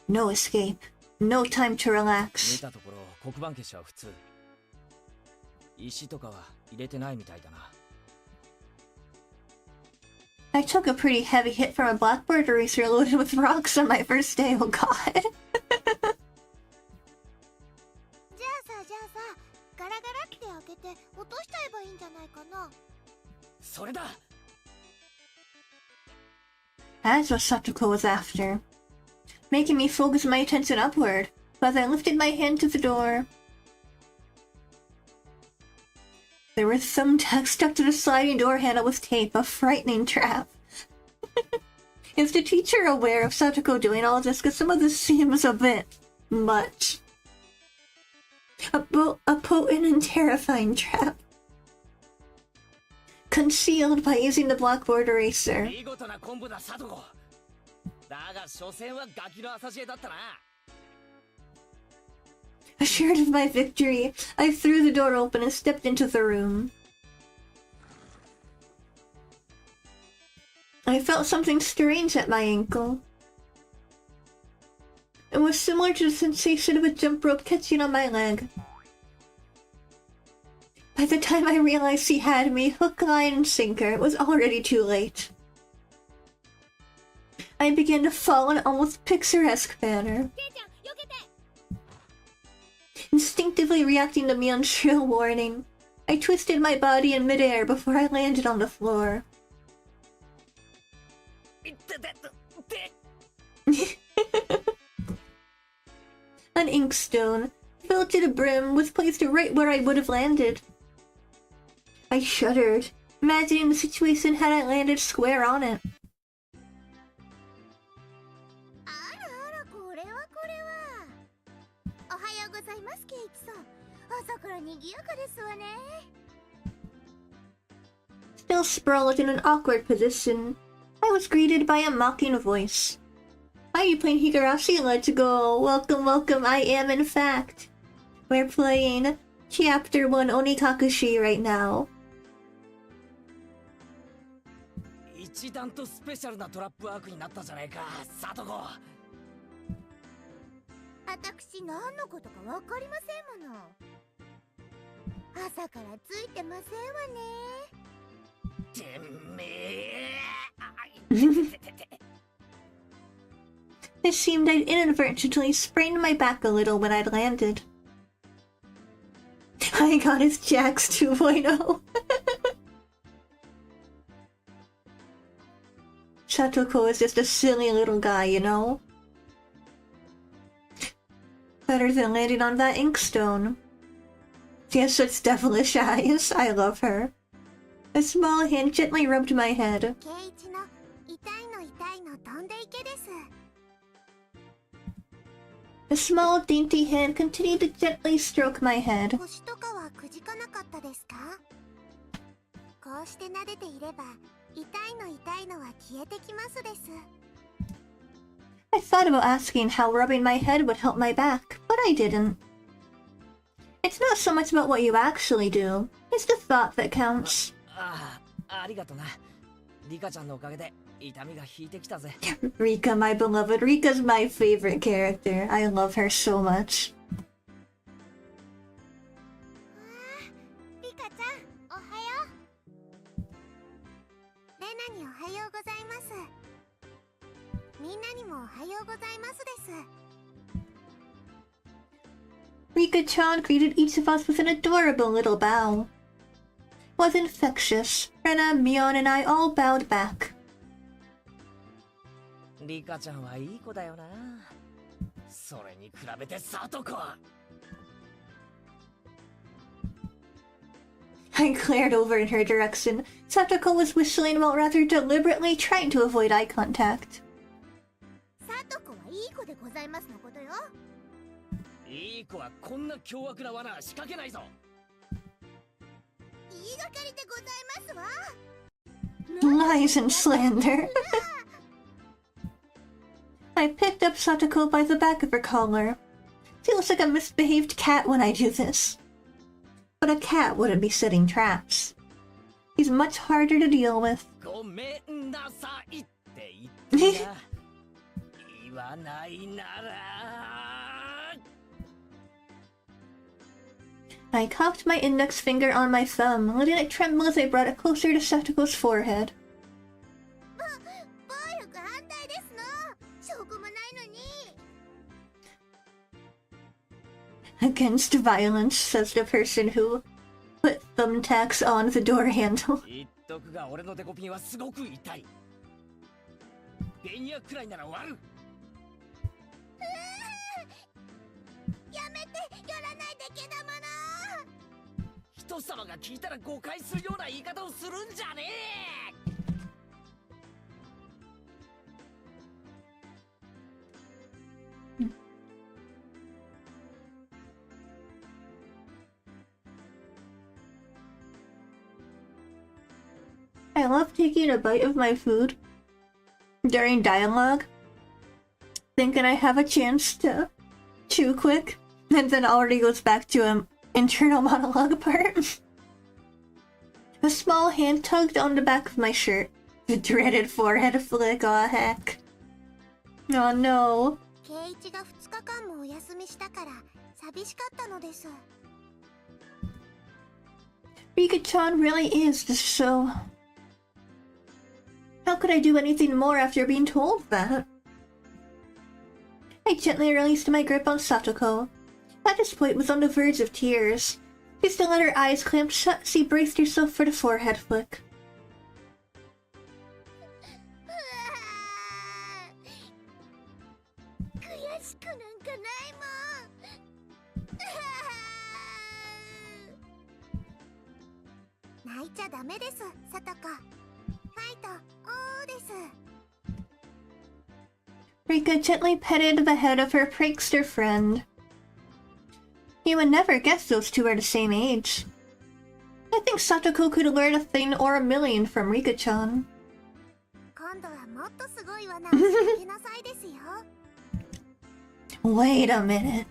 No escape. No time to 見 relax. たところ黒板消しは普通。石とかは入れてないみたいだな。I took a pretty heavy hit from a blackboard eraser loaded with rocks on my first day, oh god. じゃあさ、ガラガラって開けて落としちゃえばいいんじゃないかな。それだ。As what Satoko was after. Making me focus my attention upward, as I lifted my hand to the door. There was some text stuck to the sliding door handle with tape, a frightening trap. Is the teacher aware of Satoko doing all this? Because some of this seems a bit much. A potent and terrifying trap. Concealed by using the blackboard eraser. 見事なコンボだ、サトコ。だが所詮はガキの浅知恵だったな。Assured of my victory, I threw the door open and stepped into the room. I felt something strange at my ankle. It was similar to the sensation of a jump rope catching on my leg. By the time I realized he had me, hook, line, and sinker, it was already too late. I began to fall in an almost picturesque manner. ケイちゃん、避けて。 Instinctively reacting to Mion's shrill warning, I twisted my body in midair before I landed on the floor. いっててて。 An inkstone, filled to the brim, was placed right where I would have landed. I shuddered, imagining the situation had I landed square on it. 朝から賑やかですわね。 Still sprawled in an awkward position, I was greeted by a mocking voice. Are you playing Higurashi? Let's go! Welcome, welcome, I am in fact. We're playing Chapter 1 Onikakushi right now. 一段とスペシャルなトラップワークになったじゃないか、サトコ。私何のことかわかりませんもの。朝からついてませんわね。てめえ。It seemed I'd inadvertently sprained my back a little when I'd landed. I got his Jax 2.0. Satoko is just a silly little guy, you know? Better than landing on that inkstone. She has such devilish eyes. I love her. A small hand gently rubbed my head. ケイイチの痛いの痛いの飛んでいけです。 A small dainty hand continued to gently stroke my head. 腰とかはくじかなかったですか？こうして撫でていれば痛いの痛いのは消えてきますです。 I thought about asking how rubbing my head would help my back, but I didn't. It's not so much about what you actually do, it's the thought that counts. ありがとな。リカちゃんのおかげで痛みが引いてきたぜ。Rika, my beloved. Rika's my favorite character. I love her so much. リカちゃん、おはよう。レナにおはようございます。みんなにもおはようございますです。 Rika-chan greeted each of us with an adorable little bow. Was infectious. Rena, Mion, and I all bowed back. リカちゃんはいい子だよな。それに比べてサトコは。I glared over in her direction. Satoko was whistling while rather deliberately trying to avoid eye contact. サトコはいい子でございますのことよ。いい子はこんな凶悪な罠は仕掛けないぞ。言いがかりでございますわ。 Lies and slander. I picked up Satoko by the back of her collar. Feels like a misbehaved cat when I do this. But a cat wouldn't be setting traps. He's much harder to deal with. ごめんなさいって言ってな。言わないなら。I cupped my index finger on my thumb, letting it tremble as I brought it closer to Satoko's forehead. 暴力反対ですの。証拠もないのに。 Against violence, says the person who put thumbtacks on the door handle. 言っとくが俺のデコピンはすごく痛い。ベニヤくらいなら割る。やめて、寄らないでけだもの。人様が聞いたら誤解するような言い方をするんじゃねえ。I love taking a bite of my food during dialogue, thinking I have a chance to chew quick, and then already goes back to an internal monologue part. A small hand tugged on the back of my shirt. The dreaded forehead flick, aw heck. Oh no. ケイイチが2日間もお休みしたから寂しかったのです。 Rika-chan really is just so... How could I do anything more after being told that? I gently released my grip on Satoko. At this point was on the verge of tears. She still had her eyes clamped shut as she braced herself for the forehead flick. 悔しくなんかないもん。泣いちゃダメです、サトコ。ファイト、おーです。 Rika gently petted the head of her prankster friend. You would never guess those two are the same age. I think Satoko could learn a thing or a million from Rika-chan. 今度はもっとすごい罠を仕掛けなさいですよ。 Wait a minute.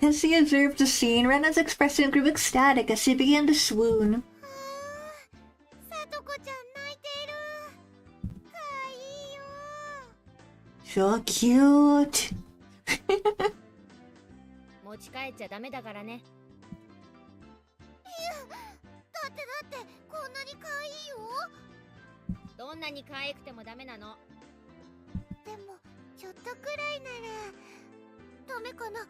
As he observed the scene, Rena's expression grew ecstatic as she began to swoon. さとこちゃん泣いてる。かわいいよ。 So cute. 持ち帰っちゃダメだからね。だってこんなにかわいいよ。どんなに可愛くてもダメなの。でもちょっとくらいならダメかな。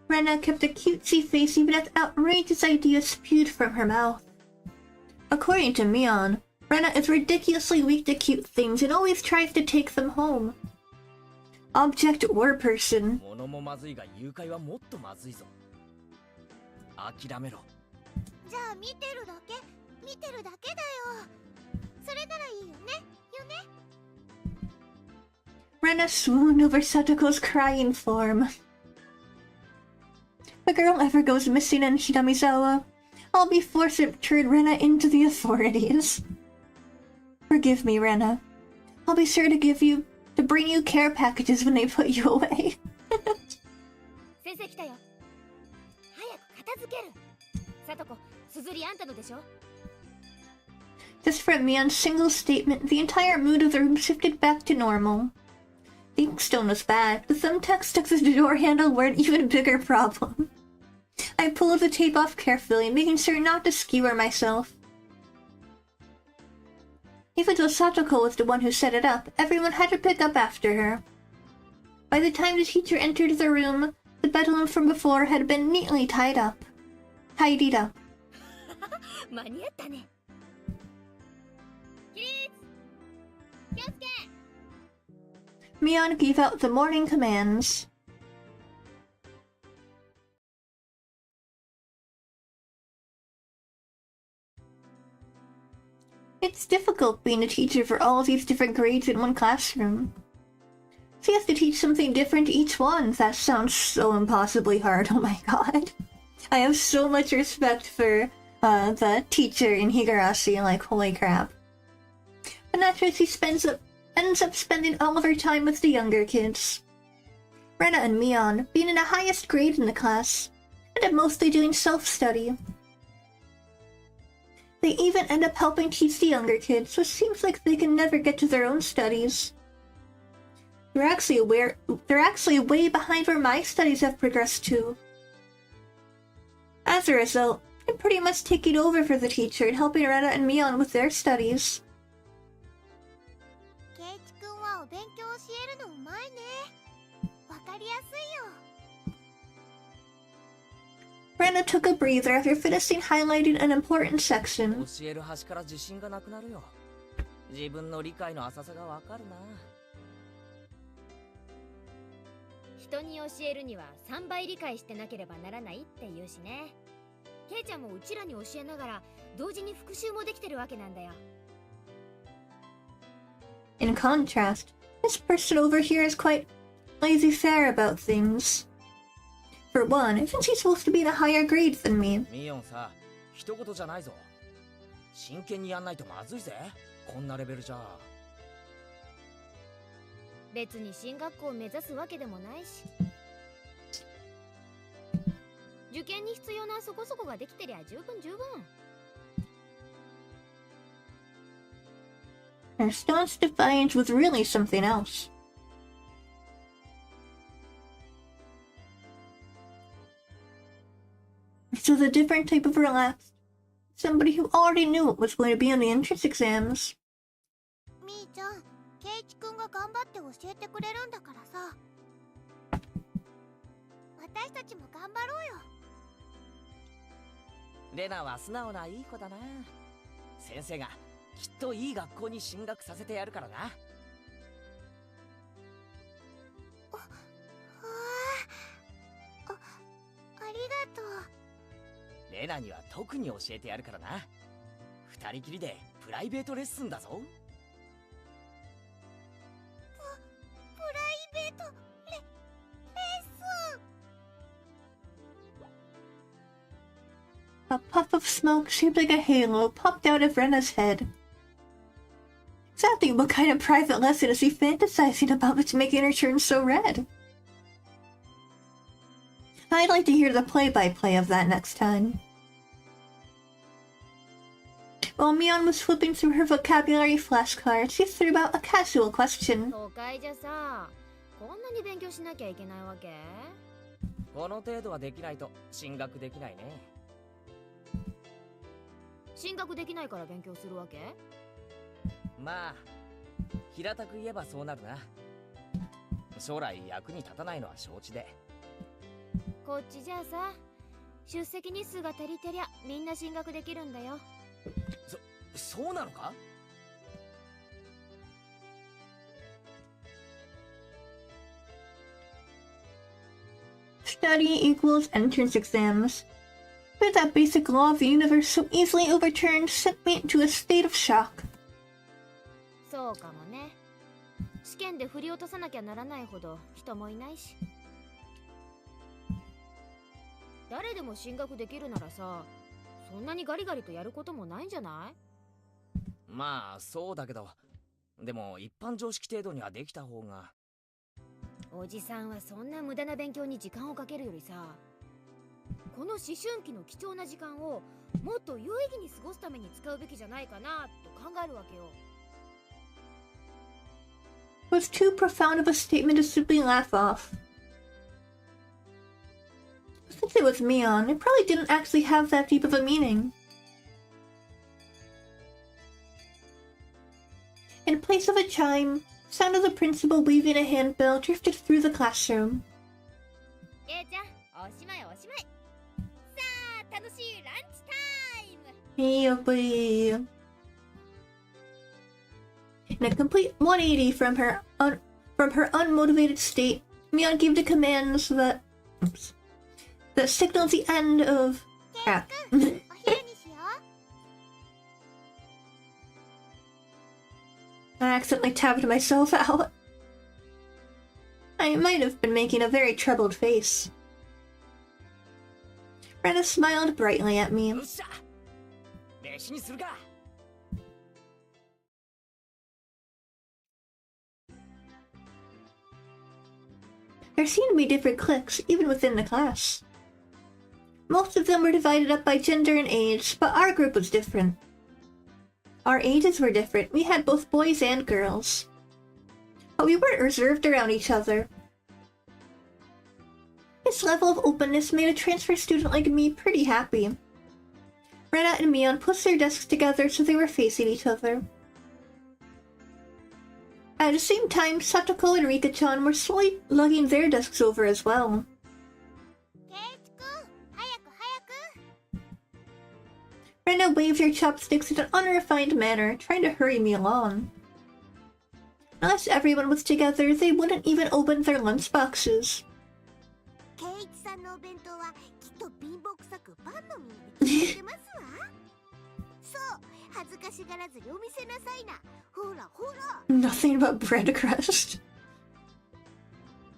Rena kept a cutesy face even as outrageous ideas spewed from her mouth. According to Mion, Rena is ridiculously weak to cute things and always tries to take them home. Object or person. 物もまずいが誘拐はもっとまずいぞ。諦めろ。じゃあ見てるだけだよ。それならいいよね。 Rena swooned over Satoko's crying form. If a girl ever goes missing in Hinamizawa, I'll be forced to turn Rena into the authorities. Forgive me, Rena. I'll be sure to bring you care packages when they put you away. 先生来たよ。早く片付ける。さとこ、すずりあんたのでしょ。 Just from Mion's single statement, the entire mood of the room shifted back to normal. The inkstone was bad, but the thumbtacks stuck to the door handle were an even bigger problem. I pulled the tape off carefully, making sure not to skewer myself. Even though Satoko was the one who set it up, everyone had to pick up after her. By the time the teacher entered the room, the bedroom from before had been neatly tidied up. 間に合ったね。起立。気をつけ。 Mion gave out the morning commands. It's difficult being a teacher for all these different grades in one classroom. She has to teach something different to each one. That sounds so impossibly hard, oh my god. I have so much respect for the teacher in Higurashi, like holy crap. But naturally she ends up spending all of her time with the younger kids. Rena and Mion being in the highest grade in the class, and mostly doing self-study. They even end up helping teach the younger kids, which seems like they can never get to their own studies. They're actually way behind where my studies have progressed to. As a result, I'm pretty much taking over for the teacher and helping Rena and Mion with their studies. ケイチ君はお勉強教えるのうまいね。わかりやすいよ。 Rena took a breather after finishing highlighting an important section. 教える端から自信がなくなるよ。自分の理解の浅さがわかるな。人に教えるには3倍理解してなければならないって言うしね。ケイちゃんもうちらに教えながら同時に復習もできてるわけなんだよ。 In contrast, this person over here is quite laissez-faire about things. For one, isn't he supposed to be in a higher grade than me? ミヨンさ、一言じゃないぞ。真剣にやんないとまずいぜ。こんなレベルじゃ。別に進学校を目指すわけでもないし。受験に必要なそこそこができてりゃ十分。 Her staunch defiance was really something else. This was a different type of relapse. Somebody who already knew what was going to be on the entrance exams. みーちゃん、ケイチ君が頑張って教えてくれるんだからさ。私たちも頑張ろうよ。レナは素直ないい子だな。先生がきっといい学校に進学させてやるからな。ありがとう。レナには特に教えてやるからな。二人きりでプライベートレッスンだぞ。of smoke shaped like a halo popped out of Rena's head. Exactly what kind of private lesson is he fantasizing about that's making her turn so red? I'd like to hear the play-by-play of that next time. While Mion was flipping through her vocabulary flashcards, she threw out a casual question. 都会じゃさ、こんなに勉強しなきゃいけないわけ？この程度はできないと進学できないね。進学できないから勉強するわけ？まあ平たく言えばそうなるな。将来役に立たないのは承知で。こっちじゃあさ、出席日数が足りてりゃみんな進学できるんだよ。そうなのか？Study equals entrance exams. But that basic law of the universe so easily overturned sent me into a state of shock. そうかもね。試験で振り落とさなきゃならないほど人もいないし。誰でも進学できるならさ、そんなにガリガリとやることもないんじゃない？まあそうだけど、でも一般常識程度にはできた方が。おじさんはそんな無駄な勉強に時間をかけるよりさ、この思春期の貴重な時間をもっと有意義に過ごすために使うべきじゃないかなと考えるわけよ。It was too profound of a statement to simply laugh off. Since it was Mion, it probably didn't actually have that deep of a meaning. In place of a chime, the sound of the principal waving a handbell drifted through the classroom. ちゃん、おしまいおしまい。さあ、楽しいランチタイム。Hey, boy. In a complete 180 from her unmotivated state, Mion gave the commands that signaled the end of crap. I accidentally tabbed myself out. I might have been making a very troubled face. Rena smiled brightly at me. よっしゃ、飯にするか。There seemed to be different cliques, even within the class. Most of them were divided up by gender and age, but our group was different. Our ages were different. We had both boys and girls. But we weren't reserved around each other. This level of openness made a transfer student like me pretty happy. Rena and Mion pushed their desks together so they were facing each other. At the same time, Satoko and Rika-chan were slowly lugging their desks over as well. Rena waved her chopsticks in an unrefined manner, trying to hurry me along. Unless everyone was together, they wouldn't even open their lunchboxes. Nothing but bread crust.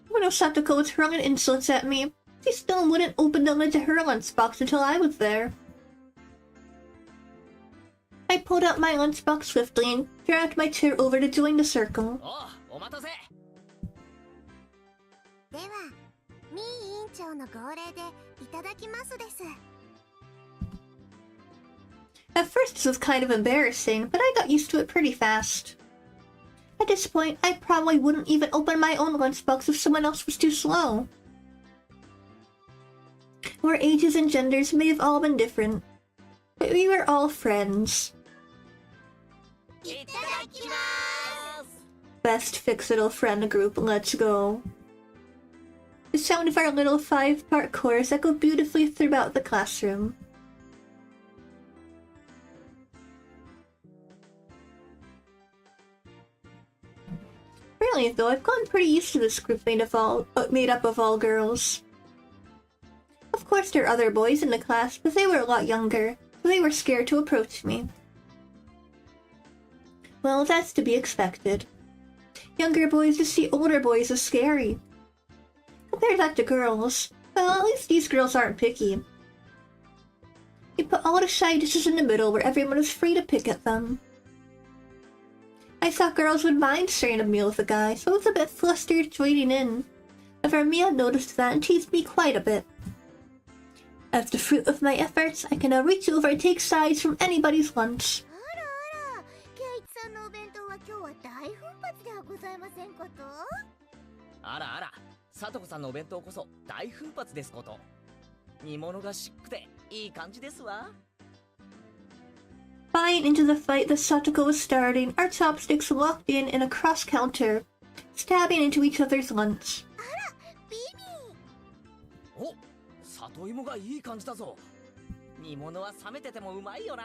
When Satoko was hurling insults at me, she still wouldn't open the lid to her lunchbox until I was there. I pulled out my lunchbox swiftly and dragged my chair over to join the circle. At first this was kind of embarrassing, but I got used to it pretty fast. At this point, I probably wouldn't even open my own lunchbox if someone else was too slow. Our ages and genders may have all been different, but we were all friends. Best fix-it'll friend group, let's go. The sound of our little 5-part chorus echoed beautifully throughout the classroom. Really though, I've gotten pretty used to this group made up of all girls. Of course there are other boys in the class, but they were a lot younger, so they were scared to approach me. Well, that's to be expected. Younger boys just see older boys as scary. Compare that to girls. Well, at least these girls aren't picky. He put all the side dishes in the middle where everyone was free to pick at them. I thought girls would mind sharing a meal with a guy, so I was a bit flustered joining in. However, Mia noticed that and teased me quite a bit. As the fruit of my efforts, I can now reach over and take sides from anybody's lunch. あらあら、ケイチさんのお弁当は今日は大奮発ではございませんこと。あらあら、さとこさんのお弁当こそ大奮発ですこと。煮物がしっくていい感じですわ。Buying into the fight that Satoko was starting, our chopsticks walked in a cross counter, stabbing into each other's lunch. ビビお、里芋がいい感じだぞ。煮物は冷めててもうまいよな。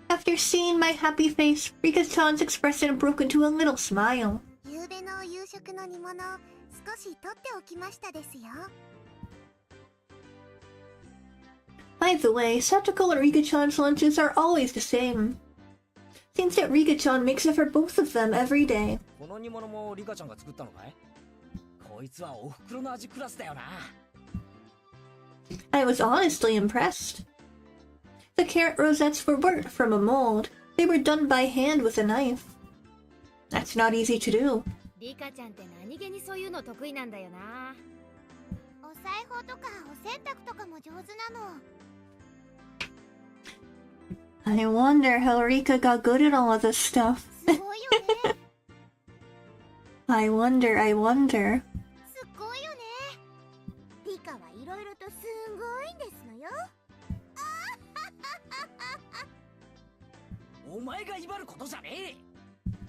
After seeing my happy face, Rika-chan's expression broke into a little smile. 夕べの夕食の煮物少し取っておきましたですよ。 By the way, Satoko and Rika-chan's lunches are always the same. Seems that Rika-chan makes it for both of them every day. この煮物もリカちゃんが作ったのかい？こいつはお袋の味クラスだよな。I was honestly impressed. The carrot rosettes were worked from a mold. They were done by hand with a knife. That's not easy to do. リカちゃんって何気にそういうの得意なんだよな。お裁縫とかお洗濯とかも上手なの。 I wonder how Rika got good at all of this stuff. すごいよね。I wonder. すごいよね。リカはいろいろとすごいんですのよ。お前が威張ることじゃねえ。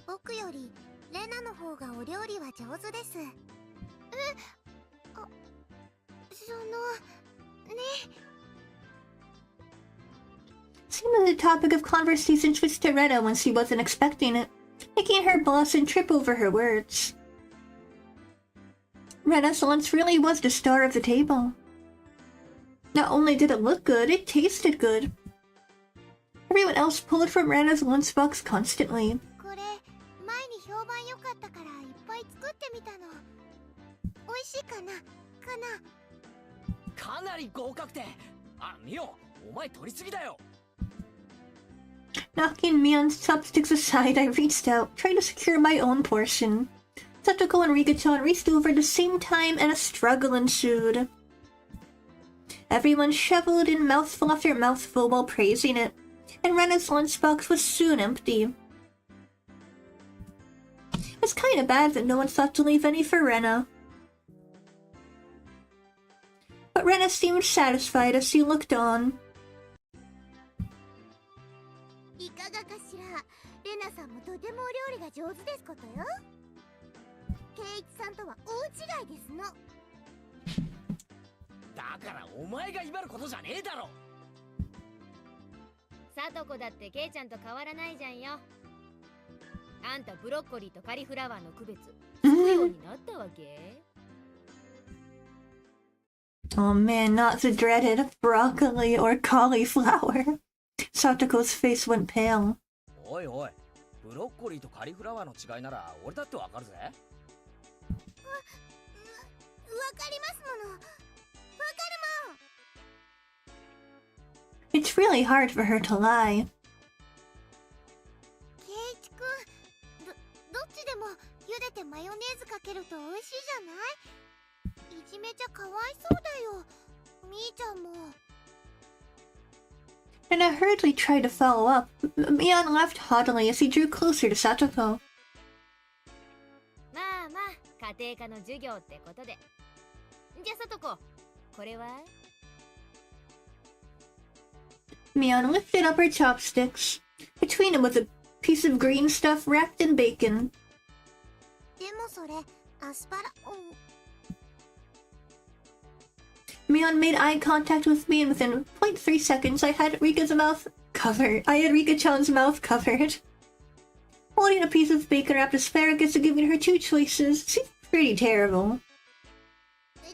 僕よりレナの方がお料理は上手です。そのね。 Seemed the topic of conversation switched to Rena when she wasn't expecting it, making her boss and trip over her words. Rena's lunch really was the star of the table. Not only did it look good, it tasted good. Everyone else pulled from Rena's lunchbox constantly. これ前に評判良かったからいっぱい作ってみたの。美味しいかな？かなり合格点。あ、ミオ、お前取りすぎだよ。 Knocking Mion's chopsticks aside, I reached out, trying to secure my own portion. Satoko and Rika-chan reached over at the same time and a struggle ensued. Everyone shoveled in mouthful after mouthful while praising it, and Rena's lunchbox was soon empty. It's kinda bad that no one thought to leave any for Rena. But Rena seemed satisfied as she looked on. いかがかしら。レナさんもとてもお料理が上手ですことよ。ケイチさんとは大違いですの。だからお前が威張ることじゃねえだろ。さとこだってケイちゃんと変わらないじゃんよ。あんたブロッコリーとカリフラワーの区別つくようになったわけ？ Oh man, not the dreaded broccoli or cauliflower. Satoko's face went pale. おいおい、ブロッコリーとカリフラワーの違いなら俺だってわかるぜ。わかりますもの。わかるもん。 It's really hard for her to lie. ケイチくん、どっちでも茹でてマヨネーズかけると美味しいじゃない？いじめちゃかわいそうだよ。みーちゃんも。 And I hurriedly tried to follow up. Mion laughed haughtily as he drew closer to Satoko. まあまあ家庭科の授業ってことで。じゃあさとこ、これは？ Mion lifted up her chopsticks. Between them was a piece of green stuff wrapped in bacon. でもそれアスパラ。Mion made eye contact with me, and within 0.3 seconds, I had Rika's mouth covered. I had Rika-chan's mouth covered. Holding a piece of bacon-wrapped asparagus and giving her two choices seemed pretty terrible. そ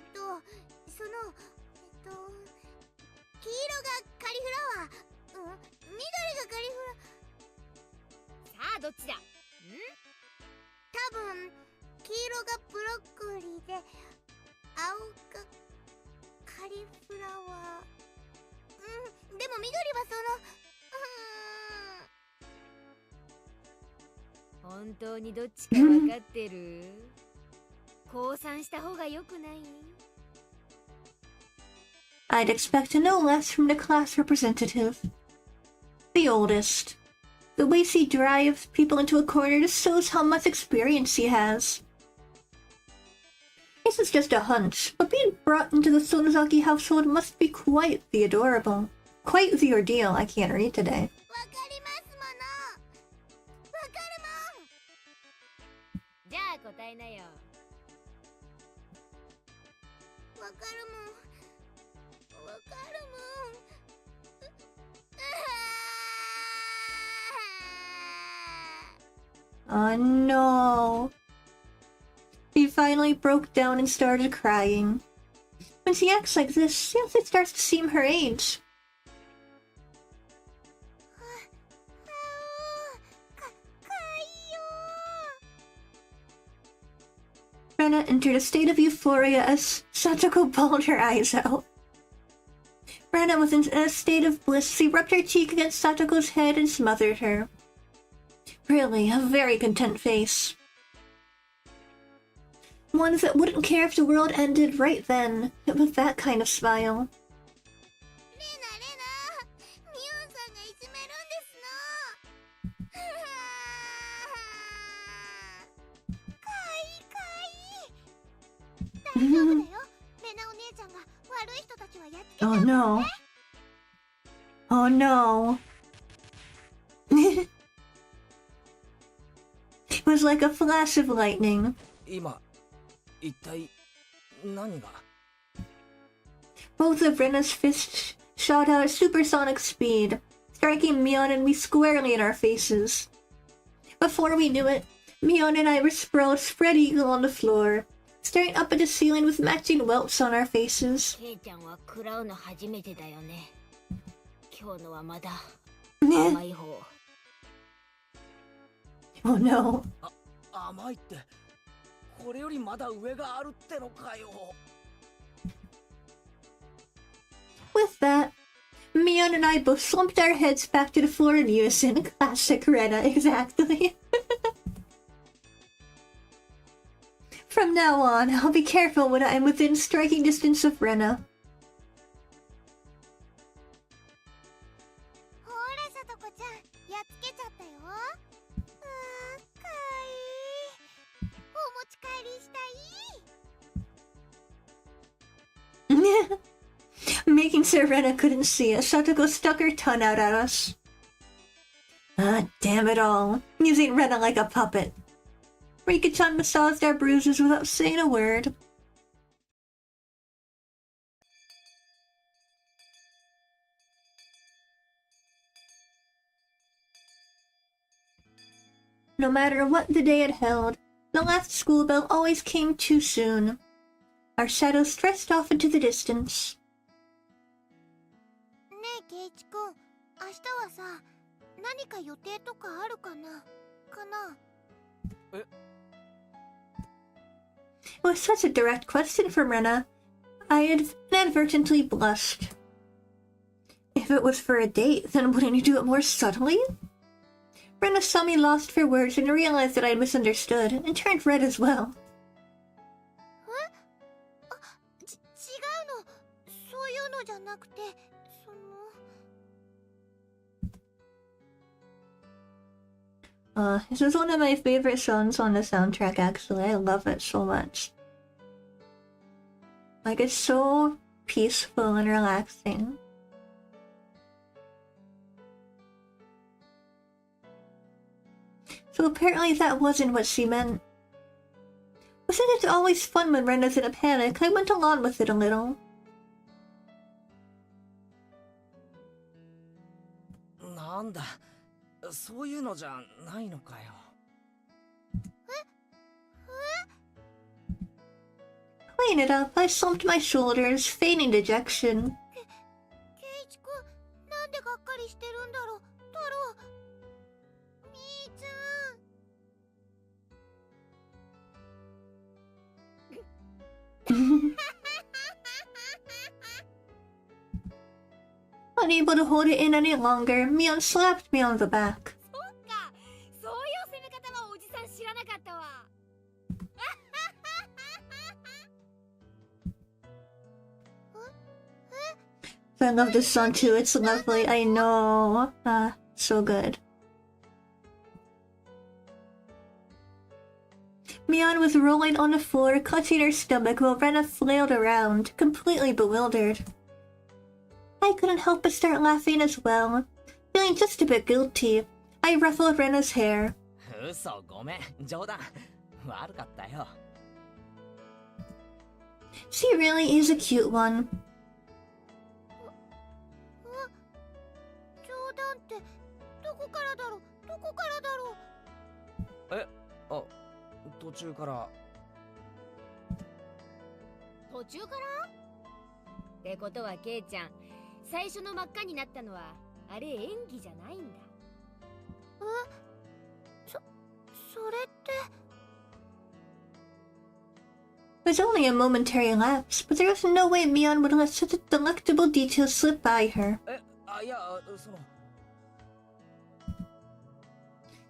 の黄色がカリフラワー、緑がカリフラ。さあどっちだ？ん？多分黄色がブロッコリーで青がカリフラワー。も緑は本当にどっちか分かってる？降参した方が良くない？ I'd expect no less from the class representative. The oldest. The way he drives people into a corner just shows how much experience he has. This is just a hunch, but being brought into the Sonozaki household must be quite the adorable. Quite the ordeal. I can't read today. わかりますもの。わかるもん。じゃあ答えなよ。わかるもん。わかるもん。Oh no. She finally broke down and started crying. When she acts like this, it starts to seem her age. Rena entered a state of euphoria as Satoko bawled her eyes out. Rena was in a state of bliss. She rubbed her cheek against Satoko's head and smothered her. Really, a very content face. One that wouldn't care if the world ended right then. It was that kind of smile. レナ、ミオンさんがいじめるんですの。かいい。大丈夫だよ。レナお姉ちゃんが悪い人たちはやっつけちゃう Oh からね。 no. Oh no. It was like a flash of lightning. 今一体何が？ Both of Rena's fists shot out at supersonic speed, striking Mion and me squarely in our faces. Before we knew it, Mion and I were sprawled spread eagle on the floor, staring up at the ceiling with matching welts on our faces. ケイちゃんは食らうの初めてだよね。今日のはまだ Oh 甘い方。no. 甘いってこれよりまだ上があるってのかよ。 With that, Mion and I both slumped our heads back to the floor in unison. Classic Rena, exactly. From now on, I'll be careful when I'm within striking distance of Rena. ほらさとこちゃん、やっつけちゃったよ。かわいい。お持ち帰りしたい。Making sure Rena couldn't see us, Satoko stuck her tongue out at us. Ah, damn it all. Using Rena like a puppet. Rika-chan massaged our bruises without saying a word. No matter what the day had held, the last school bell always came too soon. Our shadows stretched off into the distance. ねえケイチくん、明日はさ、何か予定とかあるかな？ It was such a direct question from Rena. I had inadvertently blushed. If it was for a date, then wouldn't you do it more subtly? Rena saw me lost for words and realized that I had misunderstood, and turned red as well. 違うの。そういうのじゃなくて、This is one of my favorite songs on the soundtrack, actually. I love it so much. Like, it's so peaceful and relaxing. So apparently that wasn't what she meant. But since it's always fun when Rena's in a panic, I went along with it a little. なんだ、そういうのじゃないのかよ。Playing it up, I slumped my shoulders, feigning dejection. ケイチくん、なんでがっかりしてるんだろう、太郎。みーちゃん。Unable to hold it in any longer, Mion slapped me on the back. そっか、そういう攻め方はおじさん知らなかったわ。I love this song too, it's lovely, I know. So good. Mion was rolling on the floor, clutching her stomach while Rena flailed around, completely bewildered. I couldn't help but start laughing as well. Feeling just a bit guilty, I ruffled Rena's hair. 嘘、ごめん、冗談。悪かったよ。She really is a cute one. 冗談ってどこからだろう、どこからだろう。え、あ、途中から。途中からってことはケイちゃん、最初の真っ赤になったのはあれ演技じゃないんだ。それって。 It was only a momentary lapse, but there was no way Mion would let such a delectable detail slip by her. いや、その。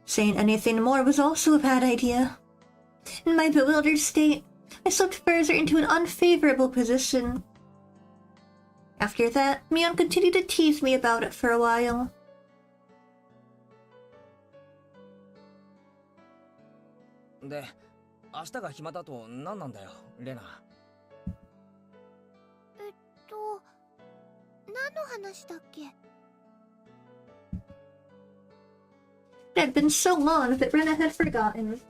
Saying anything more was also a bad idea. In my bewildered state, I slipped further into an unfavorable position. After that, Mion continued to tease me about it for a while. で、明日が暇だと何なんだよ、レナ。何の話だっけ。 It had been so long that Rena had forgotten.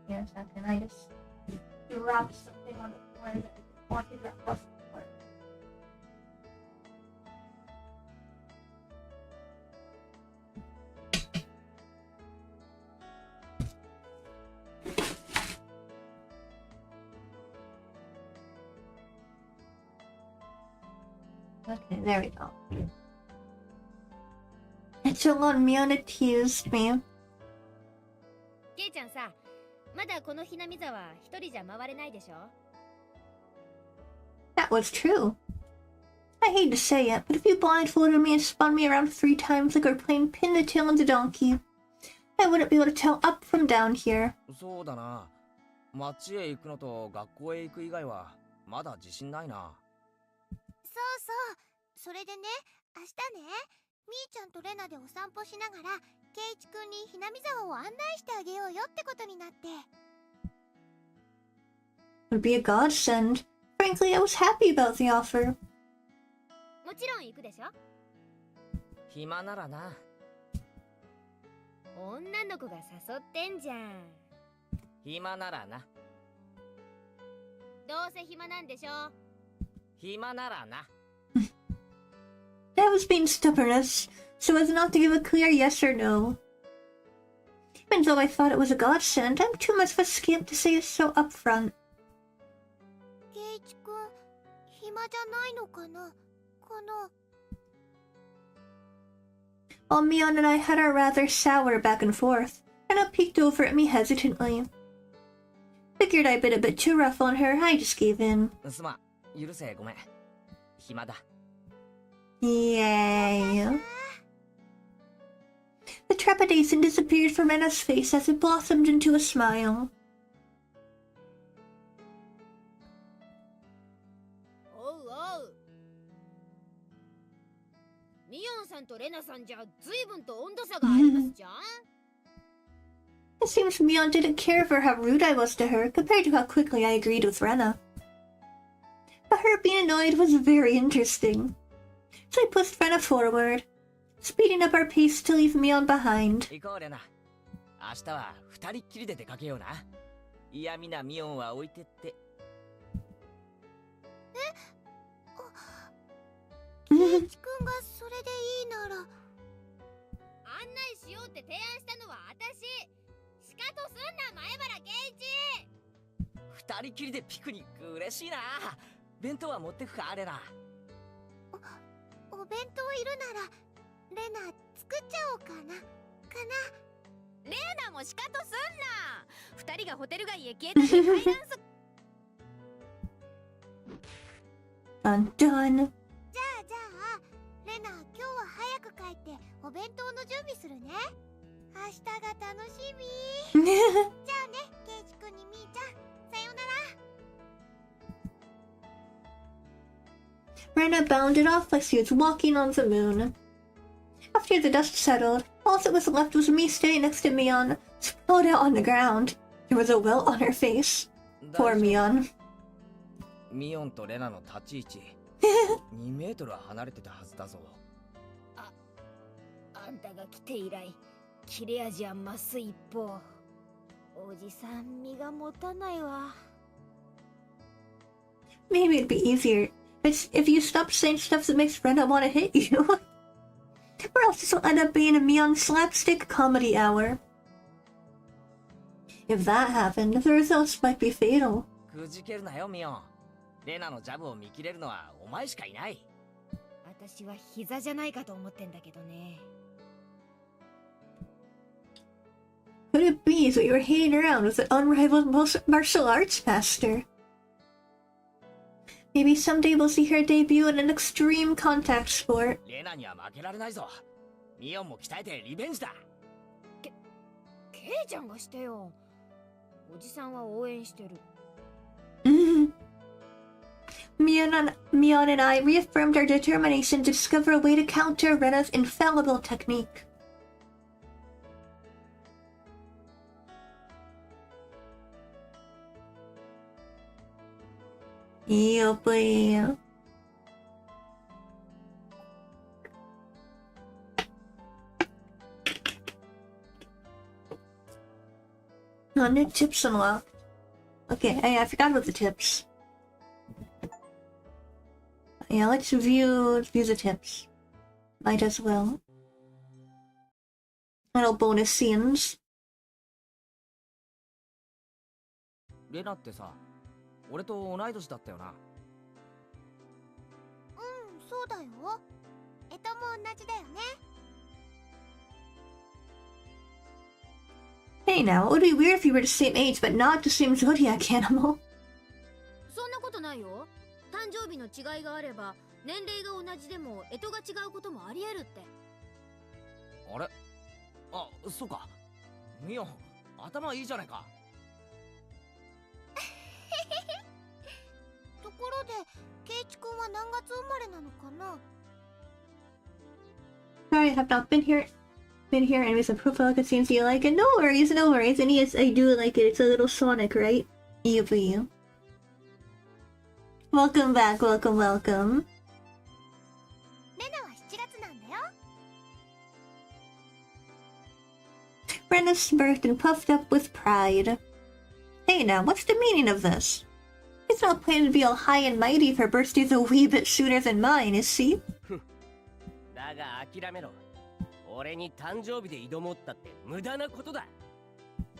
Yeah, a second, I just dropped something on the floor that I wanted to across the floor. Okay, there we go. It's so long, Miona teased me. ケイちゃんさ、まだこのひなみ沢一人じゃ回れないでしょ。 That was true. I hate to say it, but if you blindfolded me and spun me around 3 times like we were playing pin the tail on the donkey, I wouldn't be able to tell up from down here. そうだな。町へ行くのと学校へ行く以外はまだ自信ないな。そうそう、それでね、明日ね、みーちゃんとレナでお散歩しながらケイチくんにひなみ沢を案内してあげようよってことになって。 It would be a godsend. Frankly, I was happy about the offer. もちろん行くでしょ。暇ならな。女の子が誘ってんじゃん。暇ならな。どうせ暇なんでしょ。暇ならな。I was being stubbornous, so as not to give a clear yes or no. Even though I thought it was a godsend, I'm too much of a scamp to say it so upfront. ケイチくん、暇じゃないのかな、この。 While Mion and I had our rather sour back and forth, Anna peeked over at me hesitantly. Figured I'd been a bit too rough on her, I just gave in. すまん、許せ、ごめん。暇だ。Yay. The trepidation disappeared from Anna's face as it blossomed into a smile. おうおう。ミヨンさんとレナさんじゃ随分と温度差がありますじゃん。It seems Mion didn't care for how rude I was to her compared to how quickly I agreed with Rena. But her being annoyed was very interesting. So I pushed Rena forward, speeding up our pace to leave Mion behind. 行こう、レナ。明日は二人っきりで出かけような。嫌味なミオンは置いてって。ケイチくんがそれでいいなら。案内しようって提案したのは私。しかとすんな、前原圭一。二人きりでピクニック嬉しいな。弁当は持ってくか、レナ。お弁当いるならレナ作っちゃおうかな。レナもしかとすんな。二人がホテル街へ消えたって回覧す。Dun dun. じゃあレナ、今日は早く帰ってお弁当の準備するね。明日が楽しみ。じゃあね、ケイチ君にみーちゃん、さようなら。 Rena bounded off like she was walking on the moon. After the dust settled, all that was left was me standing next to Mion, sprawled out on the ground. There was a welt on her face. Poor Mion. ミオンとレナの立ち位置2メートルは離れてたはずだぞ。あんたが来て以来切れ味は増す一方。おじさん身が持たないわ。 Maybe it'd be easier if you stopped saying stuff that makes Rena want to hit you. Or else this will end up being a Mion slapstick comedy hour. If that happened, the results might be fatal. くじけるなよミオン。レナのジャブを見切れるのはお前しかいない。私は膝じゃないかと思ってんだけどね。 Could it be that you were hanging around with an unrivaled martial arts master? Maybe someday we'll see her debut in an extreme contact sport. レナには負けられないぞ。ミオンも鍛えてリベンジだ。ケイちゃんがしてよ。おじさんは応援してる。Mion and I reaffirmed our determination to discover a way to counter Rena's infallible technique. Yuppie. Oh, new tips unlocked. Okay, I forgot about the tips. Yeah, let's view the tips. Might as well. Little bonus scenes. レナってさ、俺と同い年だったよな。そうだよ。も同じだよね。 Hey now, it would be weird if you were the same age but not the same zodiac animal. そんなことないよ。誕生日の違いがあれば年齢が同じでも干支が違うこともありえるって。あれ、あ、そうか。ミオン、頭いいじゃないか。ところで、ケイチ君は何月生まれなのかな？ Sorry, I have not been here and with a profile that seems you like it. No worries, no worries. And yes, I do like it. It's a little Sonic, right? You. Welcome back, welcome. レナは7月なんだよ。 Rena smirked and puffed up with pride. Hey now, what's the meaning of this? He's not planning to be all high and mighty if her birthday's a wee bit sooner than mine, is she? だが諦めろ。俺に誕生日で挑もうったって無駄なことだ。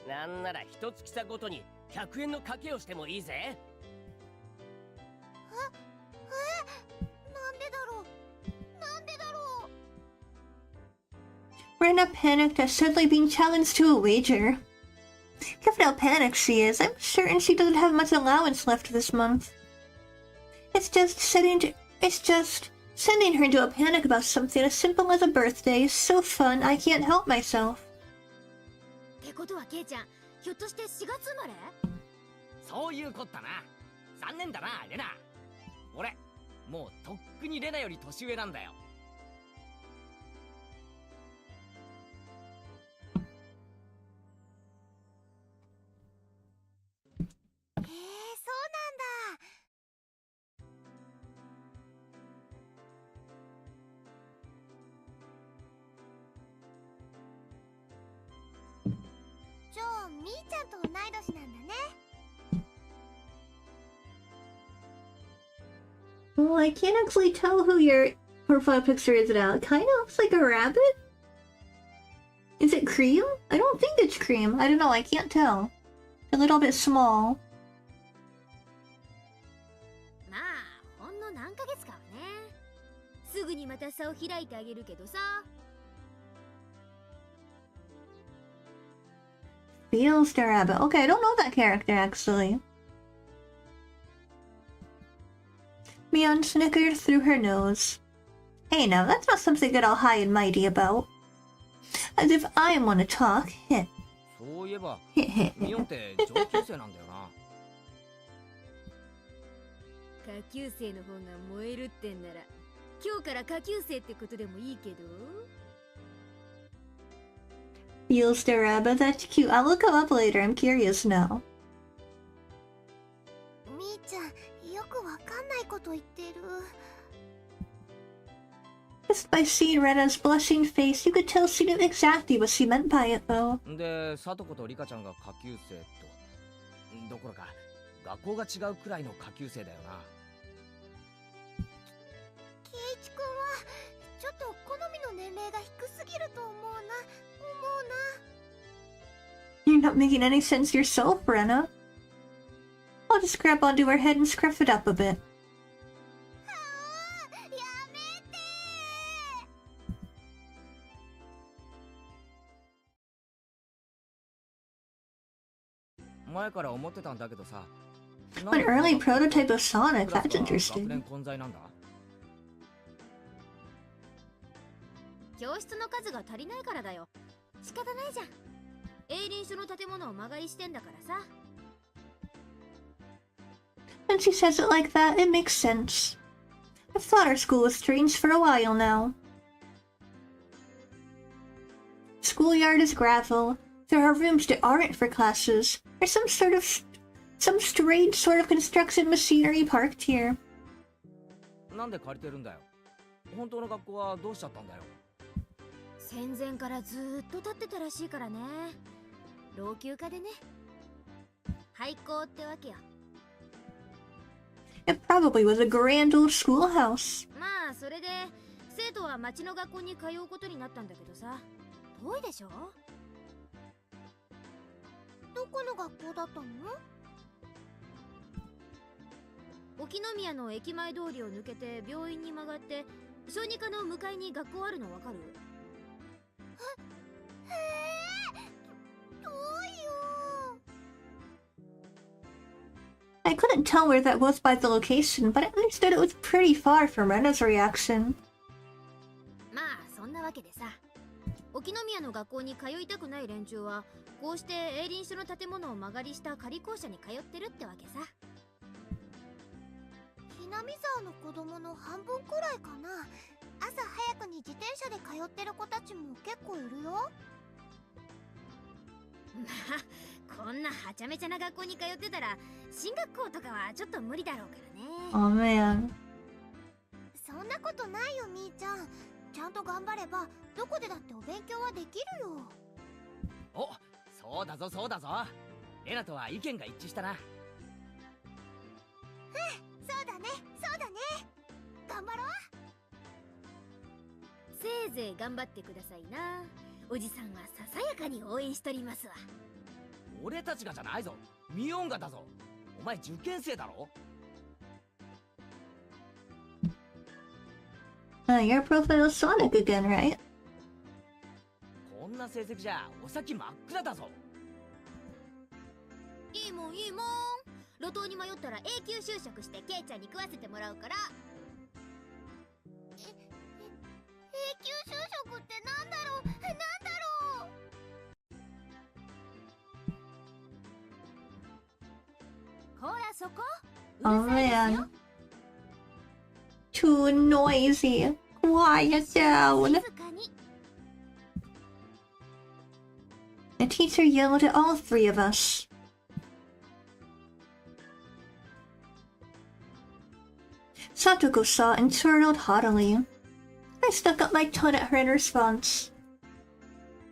なんなら一月差ごとに100円の賭けをしてもいいぜ。なんでだろう。 Rena panicked at suddenly being challenged to a wager. Given how panicked she is, I'm certain she doesn't have much allowance left this month. It's just sending her into a panic about something as simple as a birthday is so fun I can't help myself. ってことはケイちゃん、ひょっとして4月生まれ？そういうこったな。残念だな、レナ。俺、もうとっくにレナより年上なんだよ。そうなんだ。じゃあみーちゃんと同い年なんだね。 Well, I can't actually tell who your profile picture is now. It kind of looks like a rabbit? Is it Cream? I don't think it's Cream. I don't know, I can't tell. A little bit small. まあほんの何ヶ月かはね。すぐにまた差を開いてあげるけどさ。 Feels the rabbit. Okay, I don't know that character actually. Mion snickered through her nose. Hey now, that's not something get all high and mighty about. As if I want to talk. Heh. そういえば、Heh heh ミ heh. オンって上級生なんだよな。下級生の方が燃えるってんなら今日から下級生ってことでもいいけど。 Feels Daraba, that's cute. I'll look him up later, I'm curious now. みーちゃん、よくわかんないこと言ってる。 Just by seeing Rena's blushing face, you could tell she knew exactly what she meant by it, though. で、サトコとリカちゃんが下級生と。どころか、学校が違うくらいの下級生だよな。ケイチ君はちょっと好みの年齢が低すぎると思うな。 You're not making any sense yourself, Rena. I'll just grab onto her head and scruff it up a bit. やめて。前から思ってたんだけどさ。 An early prototype of Sonic, that's 学 interesting. 年混在なんだ。教室の数が足りないからだよ。仕方ないじゃん。営林署の建物を間借りしてんだからさ。 When she says it like that, it makes sense. I've thought our school was strange for a while now. Schoolyard is gravel. There are rooms that aren't for classes. There's some strange sort of construction machinery parked here. なんで借りてるんだよ。本当の学校はどうしちゃったんだよ。戦前からずーっと立ってたらしいからね。老朽化でね。廃校ってわけよ。 It probably was a grand old schoolhouse. まあそれで生徒は町の学校に通うことになったんだけどさ。遠いでしょ。どこの学校だったの？沖宮の駅前通りを抜けて病院に曲がって小児科の向かいに学校あるのわかる？へえ、遠いよ。 I couldn't tell where that was by the location, but I understood it was pretty far from Rena's reaction. まあそんなわけでさ、沖宮の学校に通いたくない連中はこうして営林署の建物を間借りした仮校舎に通ってるってわけさ。ひなみ沢の子供の半分くらいかな。朝早くに自転車で通ってる子たちも結構いるよ。まあこんなはちゃめちゃな学校に通ってたら進学校とかはちょっと無理だろうからね。 Oh man. そんなことないよみーちゃん。ちゃんと頑張ればどこでだってお勉強はできるよ。お、そうだぞそうだぞ。レナとは意見が一致したな。そうだね、そうだね。頑張ろう。せいぜい頑張ってくださいな。おじさんはささやかに応援しとりますわ。俺たちがじゃないぞ。ミオンがだぞ。お前受験生だろ。 Your profile is Sonic again, right? こんな成績じゃお先真っ暗だぞ。いいもんいいもん。路頭に迷ったら永久就職してケイちゃんに食わせてもらうから。永久就職ってなんだろう、なんだろう。ほらそこ。 Oh man. Too noisy. Quiet down. 静かに。 The teacher yelled at all three of us. Satoko saw and twirled haughtily. I stuck up my tongue at her in response.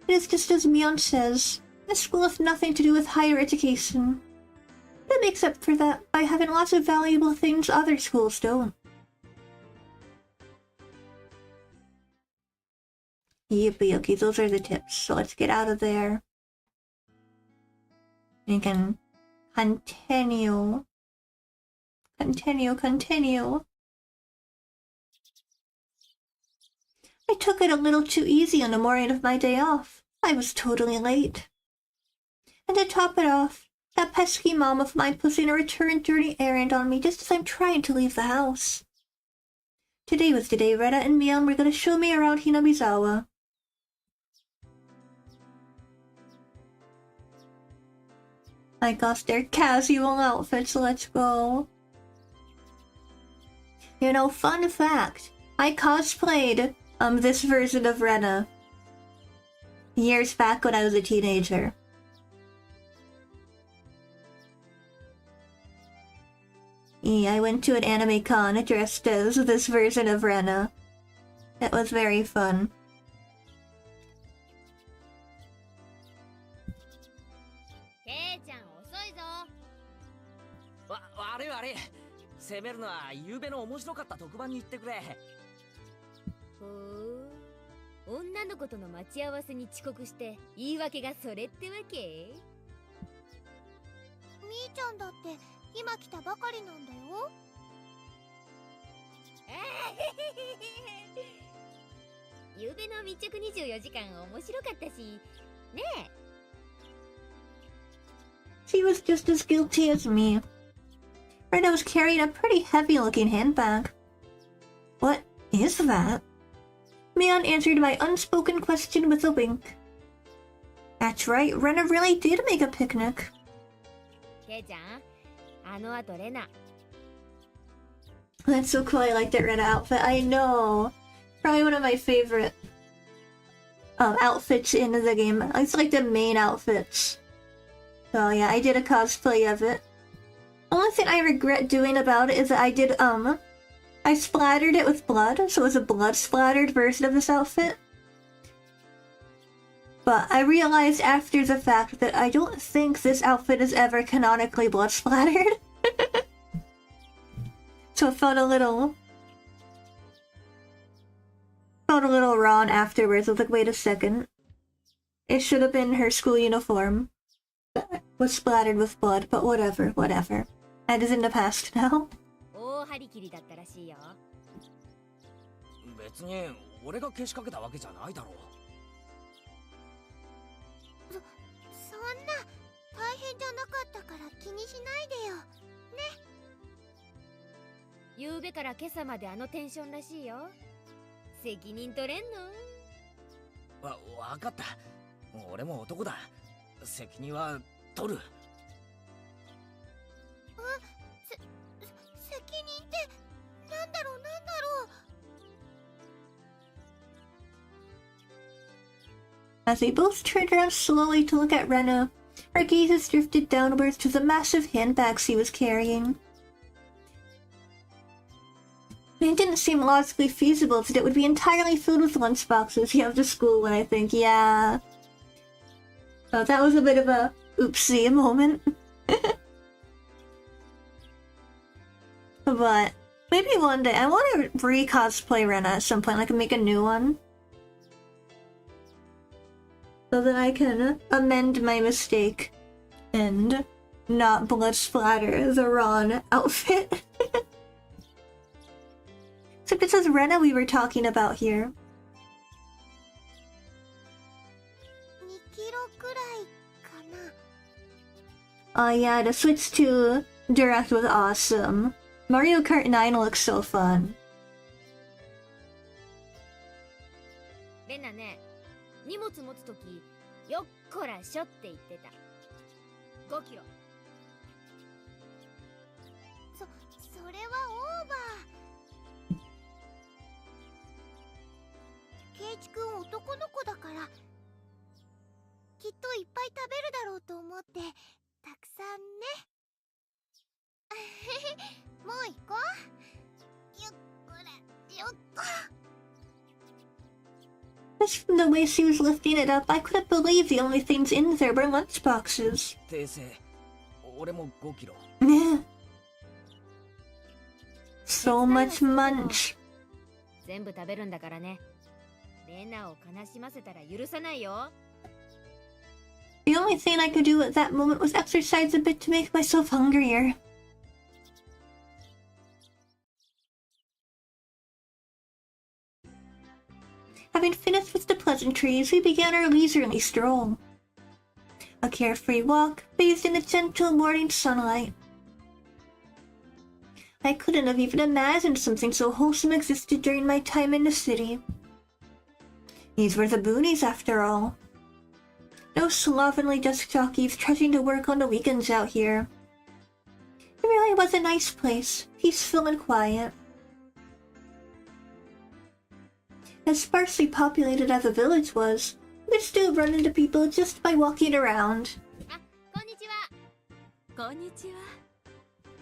It is just as Mion says, this school has nothing to do with higher education. It makes up for that by having lots of valuable things other schools don't. Yippee, okay, those are the tips, so let's get out of there. We can continue. Continue. I took it a little too easy on the morning of my day off. I was totally late. And to top it off, that pesky mom of mine puts in a return journey errand on me just as I'm trying to leave the house. Today was the day Rena and Mion were gonna show me around Hinamizawa. My gosh, they're casual outfits, let's go. You know, fun fact, I cosplayed this version of Rena years back when I was a teenager. Yeah, I went to an anime con dressed as this version of Rena. It was very fun. ケイちゃん遅いぞ。悪い悪い。責めるのは夕べの面白かった特番に言ってくれ。ほう。女の子との待ち合わせに遅刻して言い訳がそれってわけ？みーちゃんだって今来たばかりなんだよ。夕べの密着24時間面白かったしねえ。 She was just as guilty as me. Rena was carrying a pretty heavy-looking handbag. What is that? Mion answered my unspoken question with a wink. That's right, Rena really did make a picnic. ケイちゃん、あの後レナ。 That's so cool, I like that Rena outfit. I know. Probably one of my favorite outfits in the game. It's like the main outfits. So yeah, I did a cosplay of it. Only thing I regret doing about it is that I splattered it with blood, so it was a blood-splattered version of this outfit. But I realized after the fact that I don't think this outfit is ever canonically blood-splattered. So it felt a little wrong afterwards. I was like, wait a second. It should have been her school uniform. Was splattered with blood, but whatever. That is in the past now. 大張り切りだったらしいよ。別に俺がけしかけたわけじゃないだろう。そんな大変じゃなかったから気にしないでよ。夕べから今朝まであのテンションらしいよ。責任取れんの？わかった。俺も男だ。責任は取る。責任ってなんだろう。 As they both turned around slowly to look at Rena, her gazes drifted downwards to the massive handbags he was carrying. It didn't seem logically feasible that it would be entirely filled with lunchboxes. You have the school one, I think, yeah. So that was a bit of a oopsie moment. But maybe one day I want to re-cosplay Rena at some point, like make a new one. So that I can amend my mistake and not blood splatter the Ron outfit. Except it says Rena we were talking about here. 2キロくらいかな。 Oh yeah, the switch to direct was awesome. Mario Kart 9 looks so fun. レナね、荷物持つとき、よっこらしょって言ってた。5キロ。それはオーバー。ケイチくん男の子だから、きっといっぱい食べるだろうと思って、たくさんね。もう行こう。よっこらよっこ。 Just from the way she was lifting it up, I couldn't believe the only things in there were lunchboxes. 訂正。俺も5キロ。Yeah. So much munch. 全部食べるんだからね。レナを悲しませたら許さないよ。 The only thing I could do at that moment was exercise a bit to make myself hungrier. Having finished with the pleasantries, we began our leisurely stroll. A carefree walk, bathed in the gentle morning sunlight. I couldn't have even imagined something so wholesome existed during my time in the city. These were the boonies, after all. No slovenly desk jockeys trudging to work on the weekends out here. It really was a nice place, peaceful and quiet. As sparsely populated as the village was, you could still run into people just by walking around. あ、こんにちは。こんにちは。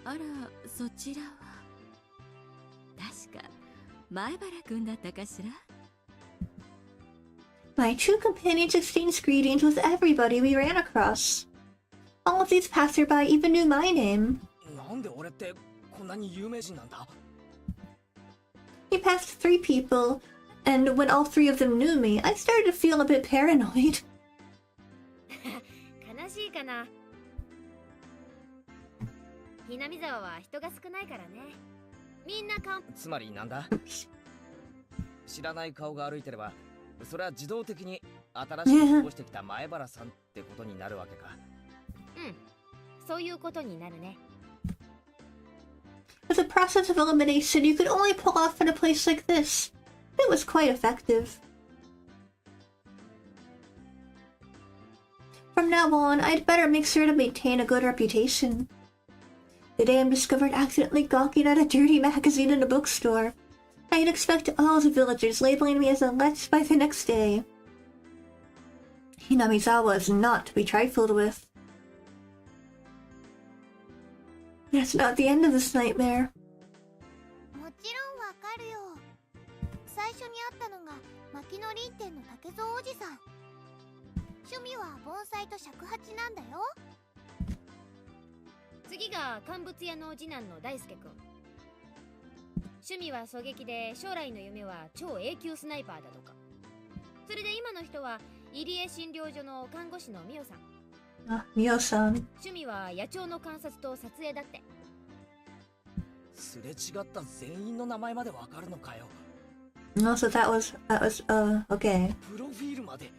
あら、そちらは。確か、前原くんだったかしら。My two companions exchanged greetings with everybody we ran across. All of these passerby even knew my name. なんで俺ってこんなに有名人なんだ？ We passed 3 people, and when all 3 of them knew me, I started to feel a bit paranoid. 悲しいかな。ひなみ沢は人が少ないからね。みんなつまりなんだ？知らない顔が歩いてれば、それは自動的に新しく引っ越してきた前原さんってことになるわけか。うん、そういうことになるね。With the process of elimination you could only pull off in a place like this. It was quite effective. From now on, I'd better make sure to maintain a good reputation. The day I'm discovered accidentally gawking at a dirty magazine in a bookstore, I'd expect all the villagers labeling me as a lech by the next day. Hinamizawa is not to be trifled with. That's not the end of this nightmare. もちろんわかるよ。最初に会ったのが牧野林店の竹蔵おじさん。趣味は盆栽と尺八なんだよ。次が乾物屋の次男の大輔くん。趣味は狙撃で、将来の夢は超永久スナイパーだとか。それで今の人は入江診療所の看護師のミオさん。Ah, Mio-san. 趣味は野鳥の観察と撮影だって。すれ違った全員の名前までわかるのかよ。No, so that was, okay. プロフィールまで。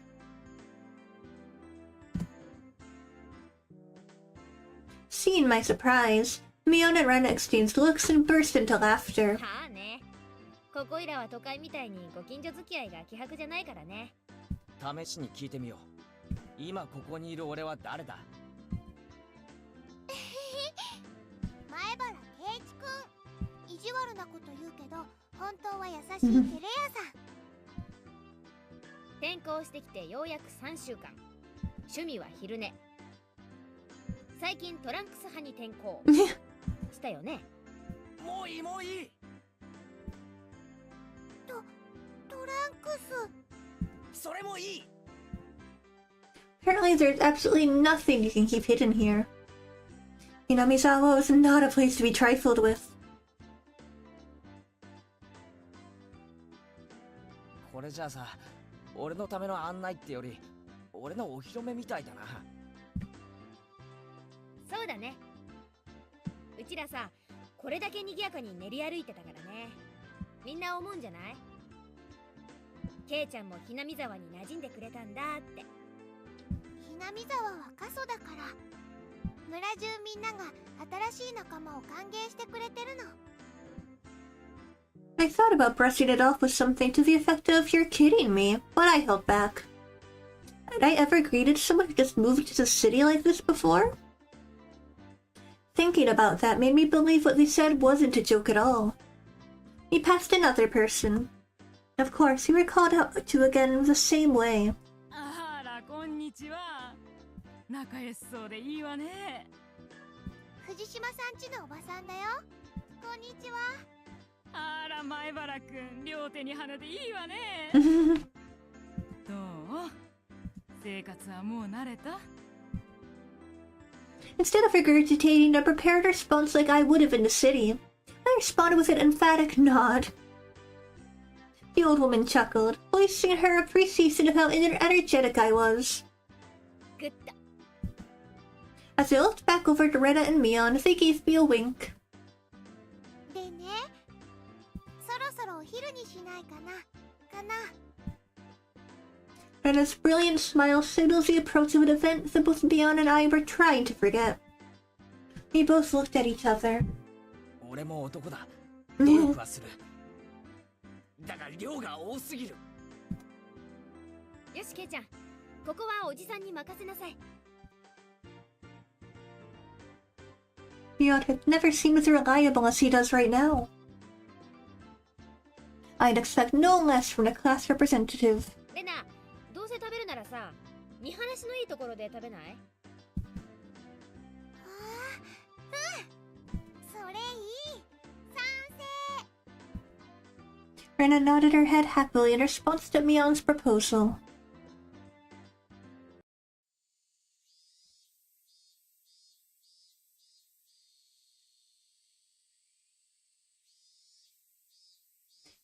Seeing my surprise, Mion and Ren exchanged looks and burst into laughter. はあね。ここいらは都会みたいにご近所付き合いが希薄じゃないからね。試しに聞いてみよう。今ここにいる俺は誰だ？前原圭一くん。意地悪なこと言うけど、本当は優しいテレ屋さん。転校してきてようやく3週間。趣味は昼寝。最近トランクス派に転校したよね。もういいもういい。トランクス。それもいい。Apparently there's absolutely nothing you can keep hidden here. Hinamizawa is not a place to be trifled with. これじゃあさ、俺のための案内ってより、俺のお披露目みたいだな。そうだね。うちらさ、これだけ賑やかに練り歩いてたからね。みんな思うんじゃない？ケイちゃんもひなみ沢に馴染んでくれたんだって。ひなみ沢は過疎だから、村中みんなが新しい仲間を歓迎してくれてるの。I thought about brushing it off with something to the effect of "You're kidding me," but I held back. Had I ever greeted someone who just moved to the city like this before? Thinking about that made me believe what they said wasn't a joke at all. We passed another person. Of course, we were called out to again the same way. あら、こんにちは。仲良しそうでいいわね。藤島さんちのおばさんだよ。こんにちは。あら、前原くん、両手に花でいいわね。どう？生活はもう慣れた？ Instead of regurgitating a prepared response like I would have in the city, I responded with an emphatic nod. The old woman chuckled, voicing her appreciation of how energetic I was. グッド。 As I looked back over to Rena and Mion, they gave me a wink. でね、そろそろお昼にしないかな。Rena's brilliant smile signals the approach of an event that both Mion and I were trying to forget. We both looked at each other. 俺も男だ。努力はする。だが量が多すぎる。よしケイちゃん、ここはおじさんに任せなさい。 Beyond had never seemed as reliable as he does right now. I'd expect no less from a class representative. レナ、どうせ食べるならさ、見晴らしのいいところで食べない？それいい。賛 Rena nodded her head happily in response to Mion's proposal.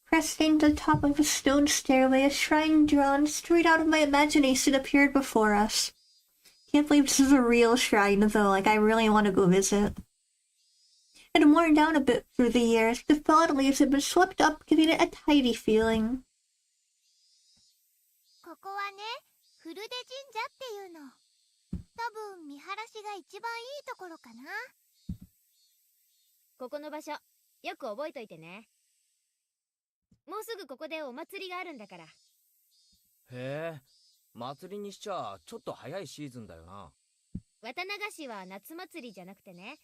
Cresting to the top of a stone stairway, a shrine drawn straight out of my imagination appeared before us. Can't believe this is a real shrine though, like I really want to go visit. It had worn down a bit through the years, the fallen leaves had been swept up, giving it a tidy feeling. ここはね、古出神社っていうの。多分見晴らしが一番いいところかな。ここの場所、よく覚えといてね。もうすぐここでお祭りがあるんだから。へえ、祭りにしちゃちょっと早いシーズンだよな。綿流しは夏祭りじゃなくてね、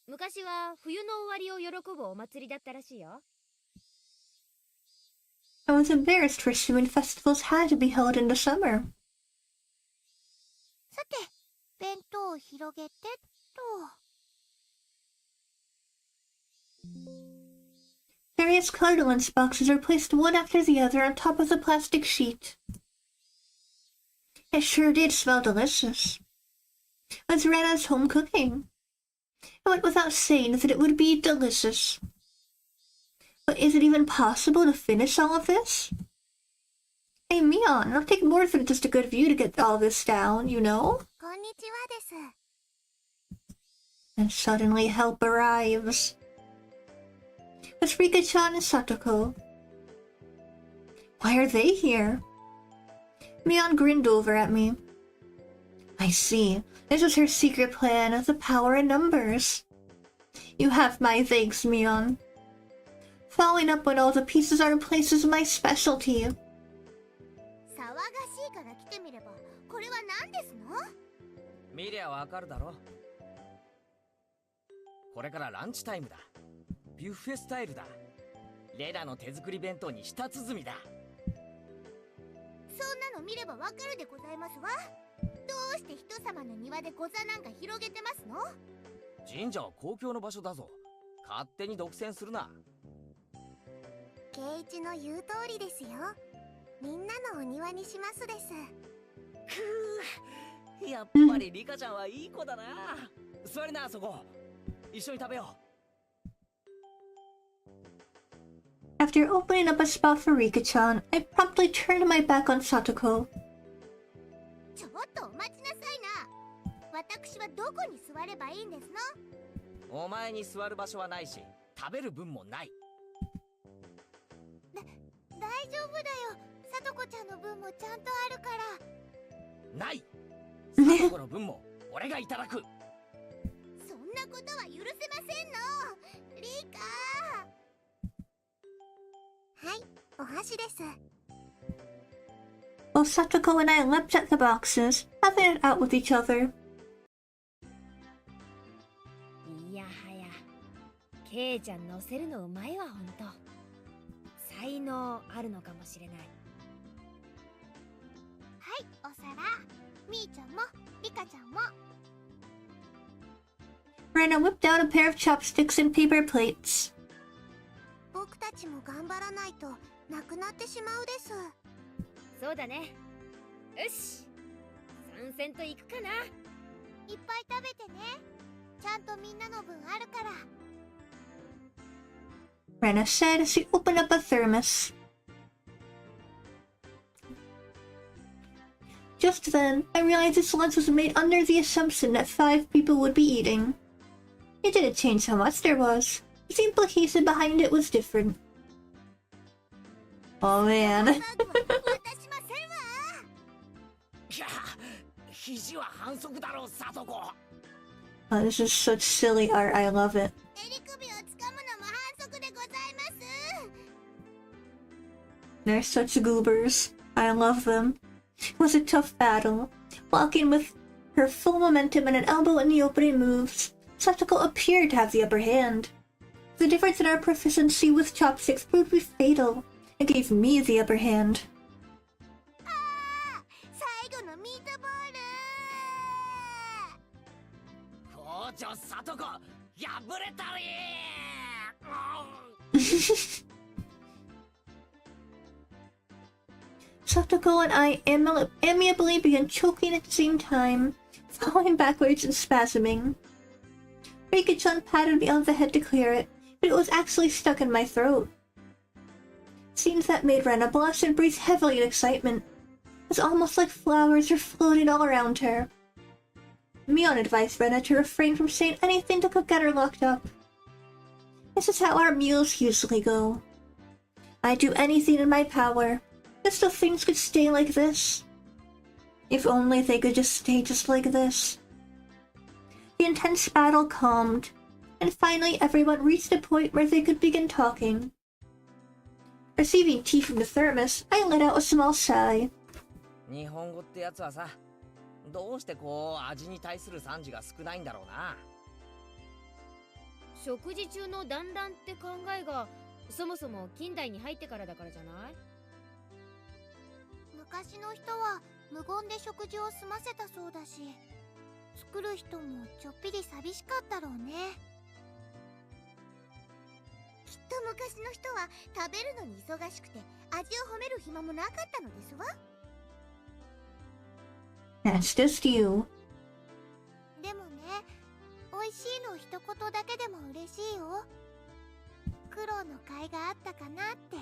昔は冬の終わりを喜ぶお祭りだったらしいよ。I was embarrassed for assuming festivals had to be held in the summer. さて、弁当を広げてっと。Various condolence boxes are placed one after the other on top of the plastic sheet. It sure did smell delicious. It was Rena's home cooking. It went without saying that it would be delicious. But is it even possible to finish all of this? Hey, Mion, it'll take more than just a good view to get all this down, you know? こんにちはです。 And suddenly help arrives. With Rika-chan and Satoko. Why are they here? Mion grinned over at me. I see. This was her secret plan of the power in numbers. You have my thanks, Mion. Following up when all the pieces are in place is my specialty. 騒がしいから来てみれば、これは何ですの？見りゃわかるだろ。これからランチタイムだ。ビュッフェスタイルだ。レナの手作り弁当に舌鼓だ。そんなの見ればわかるでございますわ。どうして人様の庭でご座なんか広げてますの？神社は公共の場所だぞ。勝手に独占するな。圭一の言う通りですよ。みんなのお庭にしますです。くー、やっぱりリカちゃんはいい子だな。座りな、そこ。一緒に食べよう。After opening up a spot for Rika-chan, I promptly turned my back on Satoko. ちょっとお待ちなさいな。私はどこに座ればいいんですの？お前に座る場所はないし、食べる分もない。大丈夫だよ。さとこちゃんの分もちゃんとあるから。ない。さとこの分も俺がいただく。そんなことは許せませんの。リカ。はい、お箸です。 While Satoko and I leapt at the boxes, having it out with each other. いやはや、ケイちゃん乗せるのうまいわ、ほんと。才能あるのかもしれない。はい、お皿。みーちゃんも、リカちゃんも。 Rena whipped out a pair of chopsticks and paper plates. 僕たちも頑張らないとなくなってしまうです。そうだね。よし、参戦と行くかな。いっぱい食べてね。ちゃんとみんなの分あるから。 Rena said as she opened up a thermos. Just then, I realized this lunch was made under the assumption that 5 people would be eating. It didn't change how much there was. The implication behind it was different. Oh man. 渡しませんわ。いや、肘は反則だろう、さとこ。Oh, this is such silly art. I love it. 襟首をつかむの They're such goobers. I love them. It was a tough battle. Walking with her full momentum and an elbow in the opening moves, Satoko appeared to have the upper hand. The difference in our proficiency with chopsticks proved to be fatal and gave me the upper hand. 最後のミートボール。校長サトコ破れたりSatoko and I amiably began choking at the same time, falling backwards and spasming. Rika-chan patted me on the head to clear it, but it was actually stuck in my throat. Scenes that made Rena blush and breathe heavily in excitement. It was almost like flowers were floating all around her. Mion advised Rena to refrain from saying anything to get her locked up. This is how our meals usually go. I'd do anything in my power, just so things could stay like this. If only they could just stay just like this. The intense battle calmed, and finally everyone reached a point where they could begin talking. Receiving tea from the thermos, I let out a small sigh. 日本語ってやつはさ、どうしてこう味に対する賛辞が少ないんだろうな。食事中の団らんって考えがそもそも近代に入ってからだからじゃない？昔の人は無言で食事を済ませたそうだし、作る人もちょっぴり寂しかったろうね。きっと昔の人は食べるのに忙しくて味を褒める暇もなかったのですわ。That's just you. でもね、美味しいの一言だけでも嬉しいよ。苦労の甲斐があったかなって。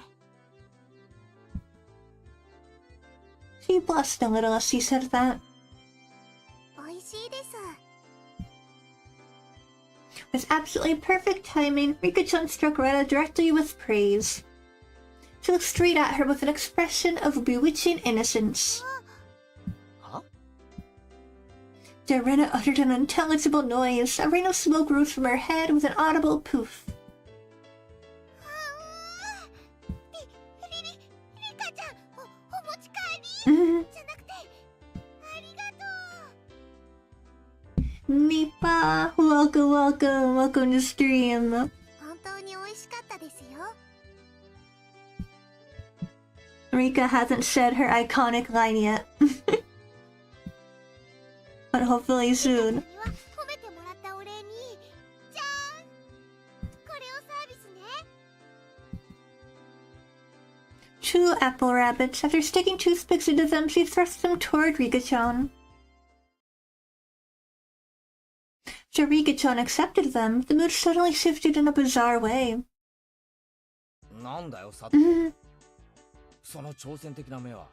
She blushed a little as she said that. 美味しいです。 With absolutely perfect timing, Rika-chan struck Rena directly with praise. She looked straight at her with an expression of bewitching innocence. Huh? Rena uttered an unintelligible noise. A rain of smoke rose from her head with an audible poof. リカちゃん、お持ち帰りじゃなくて、ありがとう。Nipa, welcome to stream. 本当に美味しかったですよ。 Rika hasn't said her iconic line yet. But hopefully soon. 褒めてもらったお礼に、じゃーん。これをサービスね。 Two apple rabbits. After sticking toothpicks into them, she thrust them toward Rika-chan. After Rika-chan accepted them, the mood suddenly shifted in a bizarre way. なんだよ、サト。その挑戦的な目は。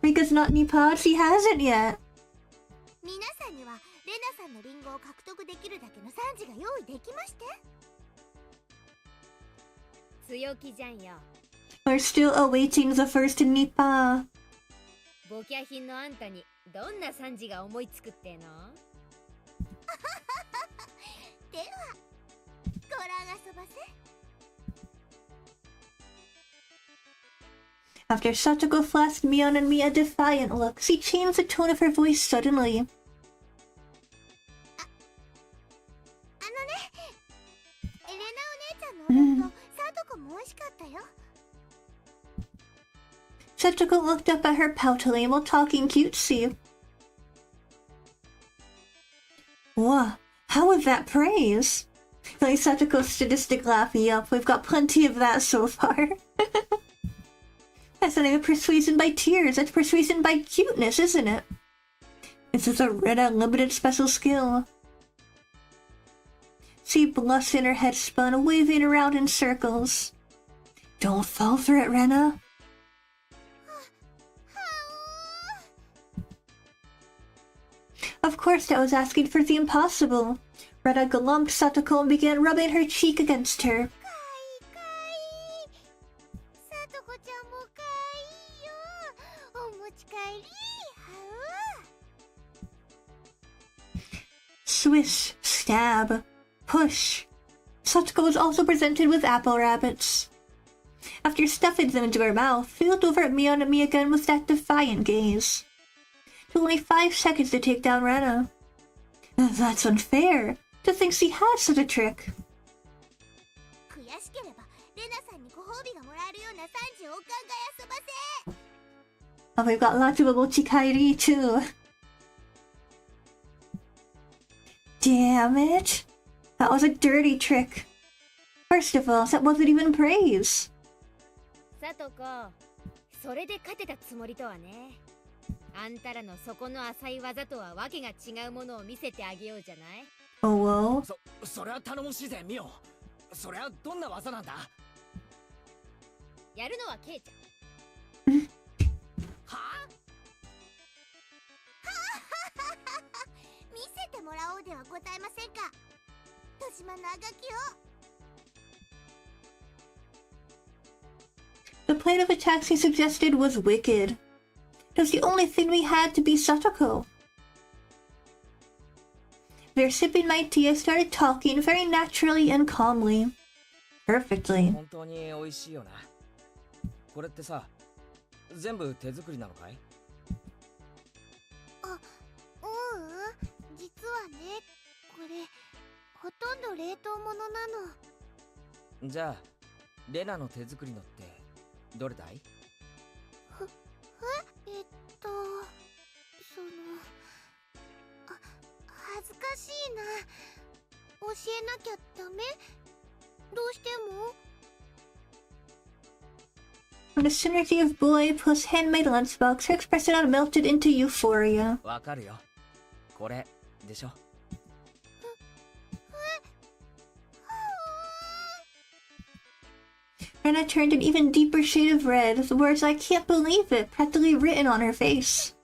Rika's not Nipa, she hasn't yet. 皆さんにはレナさんのリンゴを獲得できるだけの賛辞が用意できまして。強気じゃんよ。We're still awaiting the first Nipa. ボキャ品のあんたにどんな賛辞が思いつくっての？では、ご覧あそばせ。 After Satoko flashed Mion and me a defiant look, she changed the tone of her voice suddenly. エレナお姉ちゃんのお弁当、サトコも美味しかったよ。 Satoko looked up at her poutily while talking cutesy. Whoa, how was that praise? Like Satoko's sadistic laugh. Yup, we've got plenty of that so far. That's not even persuasion by tears, that's persuasion by cuteness, isn't it? This is a Rena limited special skill. She blushed and her head spun, waving around in circles. Don't fall for it, Rena. Of course, I was asking for the impossible. Rena glumped Satoko and began rubbing her cheek against her. サトコちゃんもかいよ。お持ち帰り。Swish, stab, push. Satoko was also presented with apple rabbits. After stuffing them into her mouth, she looked over at me and at me again with that defiant gaze. It took only 5 seconds to take down Rena. That's unfair. To think she had such a trick. 悔しければレナさんにご褒美がもらえるような30億円が遊ばせ。 Oh, we've got lots of Omochikairi too. Damn it. That was a dirty trick. First of all, that wasn't even praise. さとこ、それで勝てたつもりとはね。あんたらの底の浅い技とはわけが違うものを見せてあげようじゃない。 Oh, well. それは頼もしいぜミオ。それはどんな技なんだ。やるのはケイちゃん。はあ。見せてもらおうではございませんか。戸島のあがきを。 The plan of attacks he suggested was wicked. It was the only thing we had to beat Satoko. They're sipping my tea. I started talking very naturally and calmly. Perfectly. 本当に美味しいよな。これってさ、全部手作りなのかい？実はね、これほとんど冷凍物なの。じゃあ、レナの手作りのってどれだい？恥ずかしいな。教えなきゃダメ？どうしても？ From the synergy of boy plus handmade lunchbox, her expression had melted into euphoria. わかるよ。これでしょ。Rena turned an even deeper shade of red, the words "I can't believe it" practically written on her face.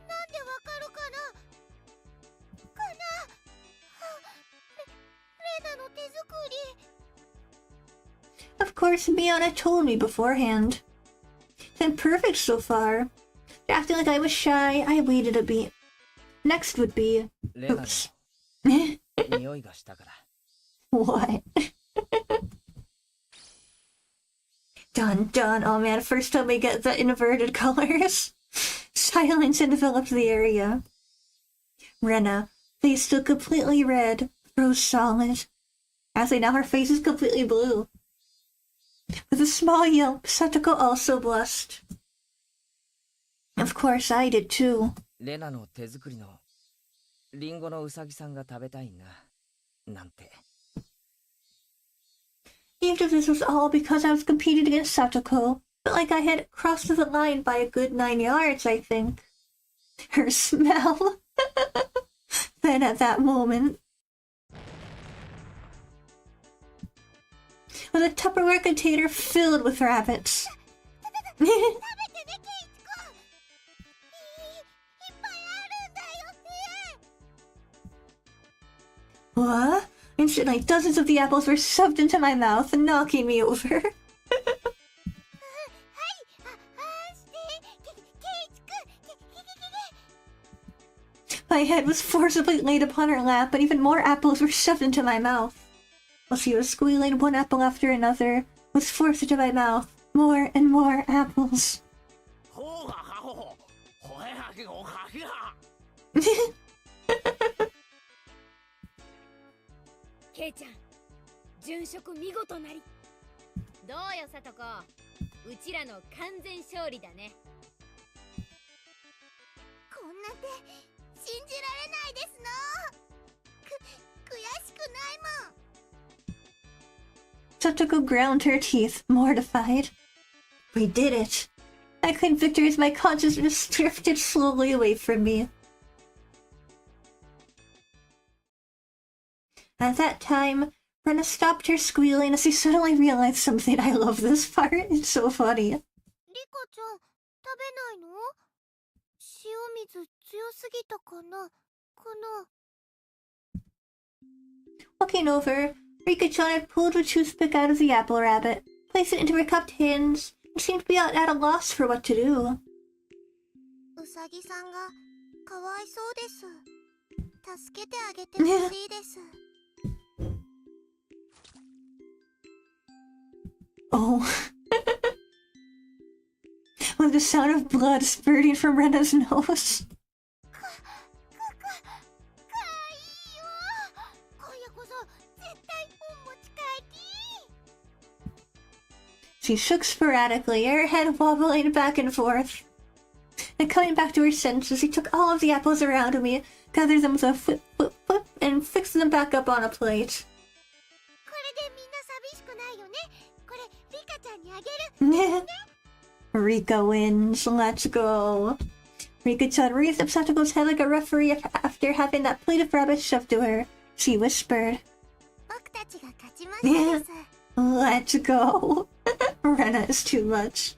なんでわかるかな？レナの手作り。 Of course, Miana told me beforehand. It's been perfect so far. Acting like I was shy, I waited a beat. Next would be... レナ Oops. の匂いがしたから。What? Dun dun. Oh man, first time we get the inverted colors. Silence envelops the area. Rena, face still completely red, froze solid. Actually, now her face is completely blue. With a small yelp, Satoko also blushed. Of course, I did too. レナの手作りのリンゴのウサギさんが食べたいな、なんて。Even if this was all because I was competing against Satoko, but like I had crossed the line by a good 9 yards, I think. Her smell. Then at that moment, was a Tupperware container filled with rabbits. 食べてね、ケイチ君。いっぱいあるんだよね。 What? Instantly, dozens of the apples were shoved into my mouth, knocking me over. はい、して、ケイチ君。 My head was forcibly laid upon her lap, and even more apples were shoved into my mouth. While she was squealing, one apple after another was forced into my mouth. More and more apples. ほうははほほ。ほへはけほはけは。ケイちゃん、殉職見事なり。どうよ、さとこ。うちらの完全勝利だね。こんな手信じられないですの。悔しくないもん。 Satoko ground her teeth, mortified. We did it. I claimed victory as my consciousness drifted slowly away from me. At that time, Rena stopped her squealing as she suddenly realized something. I love this part. It's so funny. リカちゃん、食べないの？塩水強すぎたかな？Looking over, Rika-chan had pulled a toothpick out of the apple rabbit, placed it into her cupped hands, and seemed to be at a loss for what to do. うさぎさんがかわいそうです。助けてあげてほしいです。Oh. the sound of blood spurting from Rena's nose. かいいよ。今夜こそ絶対お持ち帰り。 She shook sporadically, her head wobbling back and forth. And coming back to her senses, she took all of the apples around me, gathered them with a whip, whip, whip, and fixed them back up on a plate. これでみんな寂しくないよね。これリカちゃんにあげる。 Rika wins. Let's go. Rika-chan raised up Satoko's head like a referee after having that plate of rabbit shoved to her. She whispered, 僕たちが勝ちましたです。 Let's go. Rena is too much.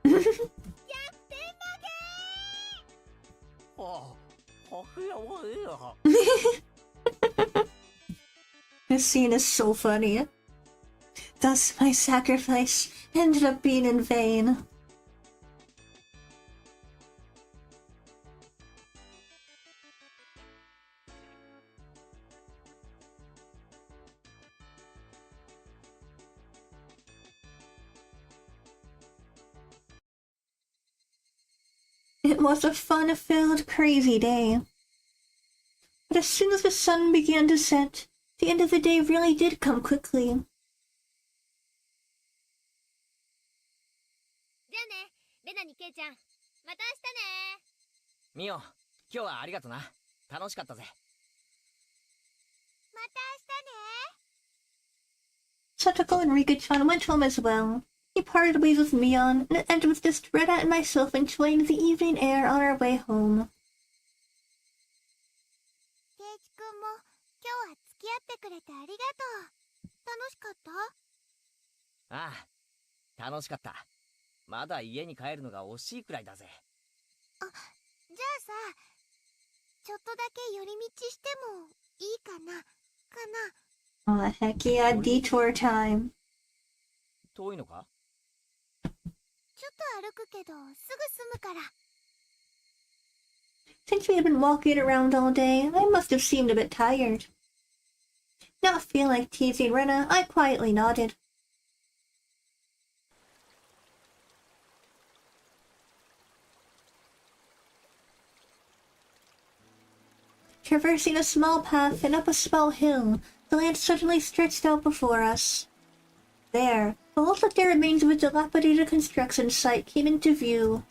逆転負け。 This scene is so funny. Thus, my sacrifice ended up being in vain. It was a fun-filled, crazy day. But as soon as the sun began to set, the end of the day really did come quickly. じゃあね、レナにケイちゃん。また明日ね。ミオ、今日はありがとな。楽しかったぜ。また明日ね。 Satoko and Rika-chan went home as well. He parted ways with Mion, and it was just Rena and myself enjoying the evening air on our way home. ケイチくんも今日は付き合ってくれてありがとう。楽しかった？ああ、楽しかった。まだ家に帰るのが惜しいくらいだぜ。じゃあさ、ちょっとだけ寄り道してもいいかな？ Aw, heck yeah, detour time. 遠いのか？ちょっと歩くけどすぐ済むから。 Since we had been walking around all day, I must have seemed a bit tired. Not feeling like teasing Rena, I quietly nodded. Traversing a small path and up a small hill, the land suddenly stretched out before us. There, what looked like the remains of a dilapidated construction site came into view.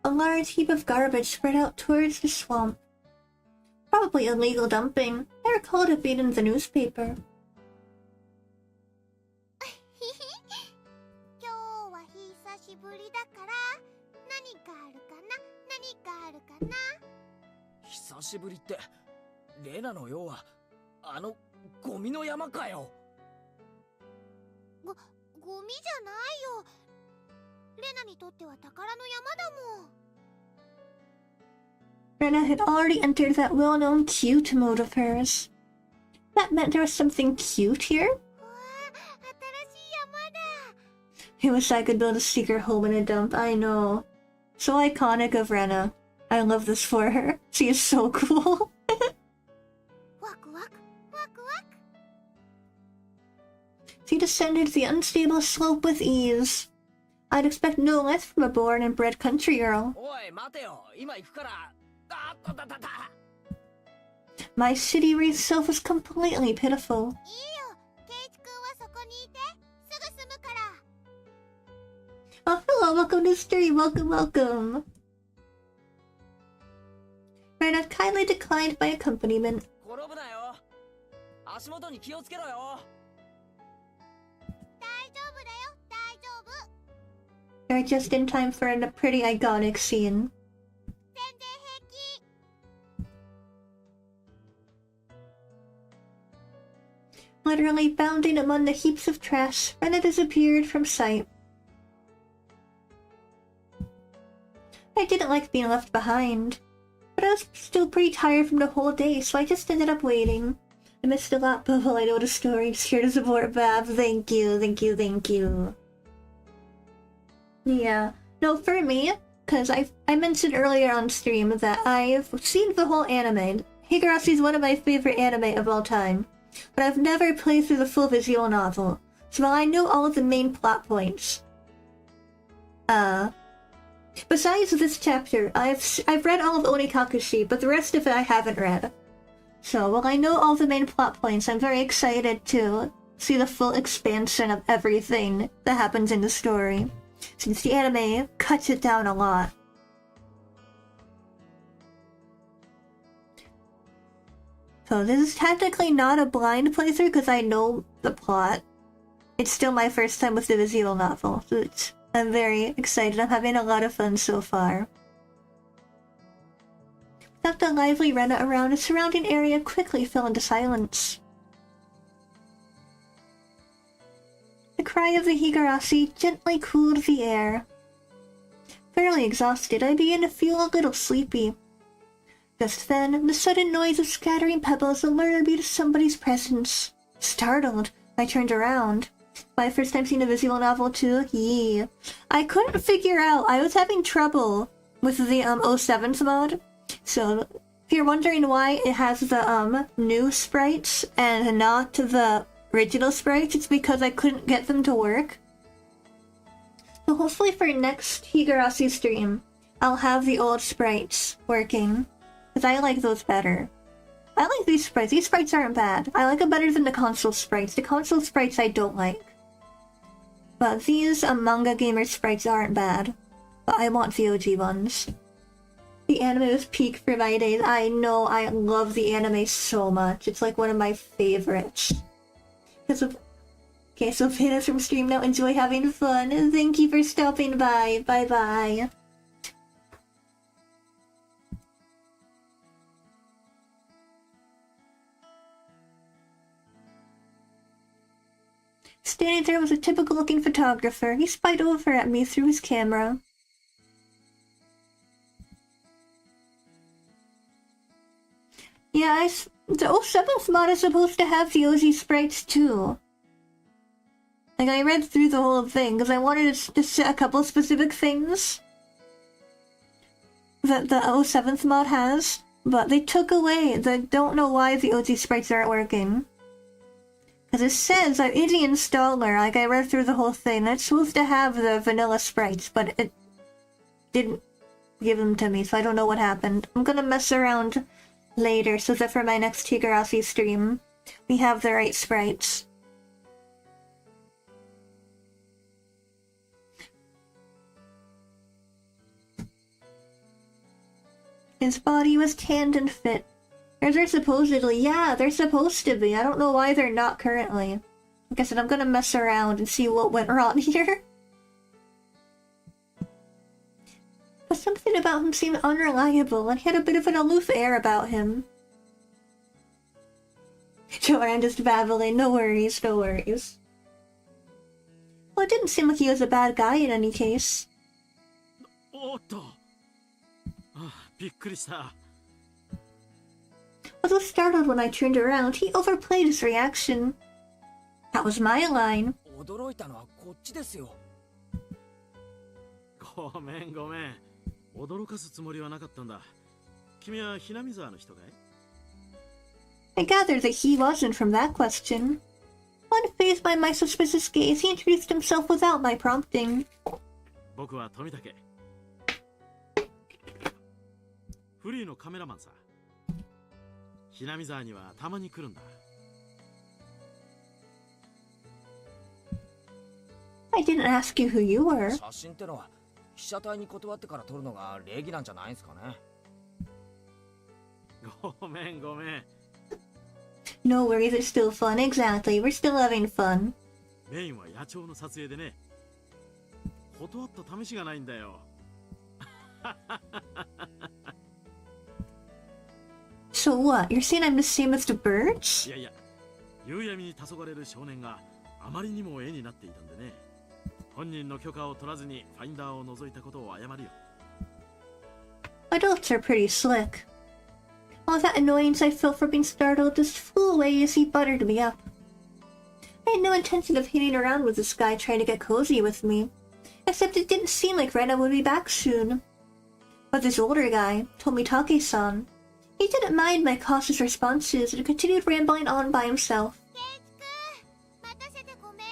A large heap of garbage spread out towards the swamp. Probably illegal dumping. I recalled it being in the newspaper. 今日は久しぶりだから何かあるかな？何かあるかな？久しぶりって、レナのようは、あのゴミの山かよ。ゴミじゃないよ。レナにとっては宝の山だもん。 Rena had already entered that well-known cute mode of hers. That meant there was something cute here? わあ、新しい山だ。 I wish I could build a secret home in a dump, I know. So iconic of Rena. I love this for her. She is so cool. ワクワク、ワクワク。 She descended the unstable slope with ease. I'd expect no less from a born and bred country girl. おい、待てよ。今行くから。あったたたた。 My city-raised self was completely pitiful. いいよ。ケイチくんはそこにいて。すぐ済むから。 Oh, hello, welcome to the stream. Welcome, welcome. Rena kindly declined my accompaniment. 転ぶなよ。足元に気をつけろよ。大丈夫だよ。大丈夫。 We're just in time for a pretty iconic scene. 全然平気。 Literally bounding among the heaps of trash, Rena disappeared from sight. I didn't like being left behind, but I was still pretty tired from the whole day, so I just ended up waiting. I missed a lot, but while I know the story, just here to support Bab. Thank you, thank you, thank you. Yeah, no, for me, because I mentioned earlier on stream that I've seen the whole anime. Higurashi is one of my favorite anime of all time, but I've never played through the full visual novel, so while I know all of the main plot points, besides this chapter, I've read all of onikakushi, but the rest of it I haven't read. So while I know all the main plot points, I'm very excited to see the full expansion of everything that happens in the story, since the anime cuts it down a lot. So this is technically not a blind playthrough because I know the plot. It's still my first time with the visual novel, so I'm very excited. I'm having a lot of fun so far. Without the lively Rena around, the surrounding area quickly fell into silence. The cry of the higurashi gently cooled the air. Fairly exhausted, I began to feel a little sleepy. Just then, the sudden noise of scattering pebbles alerted me to somebody's presence. Startled, I turned around. My first time seeing a visual novel too? Yee. I couldn't figure out, I was having trouble with the 07th mod. So, if you're wondering why it has the new sprites and not the original sprites, it's because I couldn't get them to work. So hopefully for next Higurashi stream, I'll have the old sprites working. Because I like those better. I like these sprites. These sprites aren't bad. I like them better than the console sprites. The console sprites I don't like. But these manga gamer sprites aren't bad. But I want the OG ones. The anime was peak for my days. I know, I love the anime so much. It's like one of my favorites. Okay, so fans from stream now, enjoy having fun. And thank you for stopping by. Bye bye. Standing there was a typical-looking photographer. He spied over at me through his camera. Yeah, the 07th mod is supposed to have the OG sprites too. Like, I read through the whole thing because I wanted to set a couple specific things that the 07th mod has, but they took away. They don't know why the OG sprites aren't working. Because it says that in the installer, like I read through the whole thing, that's supposed to have the vanilla sprites, but it didn't give them to me, so I don't know what happened. I'm gonna mess around later so that for my next Higurashi stream, we have the right sprites. His body was tanned and fit. Or they're supposedly, yeah, they're supposed to be. I don't know why they're not currently. Like I said, I'm gonna mess around and see what went wrong here. But something about him seemed unreliable, and he had a bit of an aloof air about him. Don't worry, I'm just babbling. No worries, no worries. Well, it didn't seem like he was a bad guy in any case. Oh,びっくりした。I was startled when I turned around. He overplayed his reaction. That was my line. 驚いたのはこっちですよ。ごめんごめん。驚かすつもりはなかったんだ。君はひなみ沢の人かい？ I gathered that he wasn't from that question. Unfazed by my suspicious gaze, he introduced himself without my prompting. 僕は富武。フリーのカメラマンさ。ひなみ沢にはたまに来るんだ。I didn't ask you who you were. 写真ってのは被写体に断ってから撮るのが礼儀なんじゃないんすかね。ごめんごめん。No worries, it's still fun. Exactly, we're still having fun. メインは野鳥の撮影でね。断った試しがないんだよ。So what? You're saying I'm the same as the birds? いやいや、夕闇に黄昏る少年があまりにも絵になっていたんでね。本人の許可を取らずにファインダーを覗いたことを謝るよ。Adults are pretty slick. All that annoyance I felt for being startled just flew away as he buttered me up. I had no intention of hanging around with this guy trying to get cozy with me, except it didn't seem like Rena would be back soon. But this older guy, Tomitake-san, He didn't mind my cautious responses and continued rambling on by himself. ケイチくん待たせてごめんね。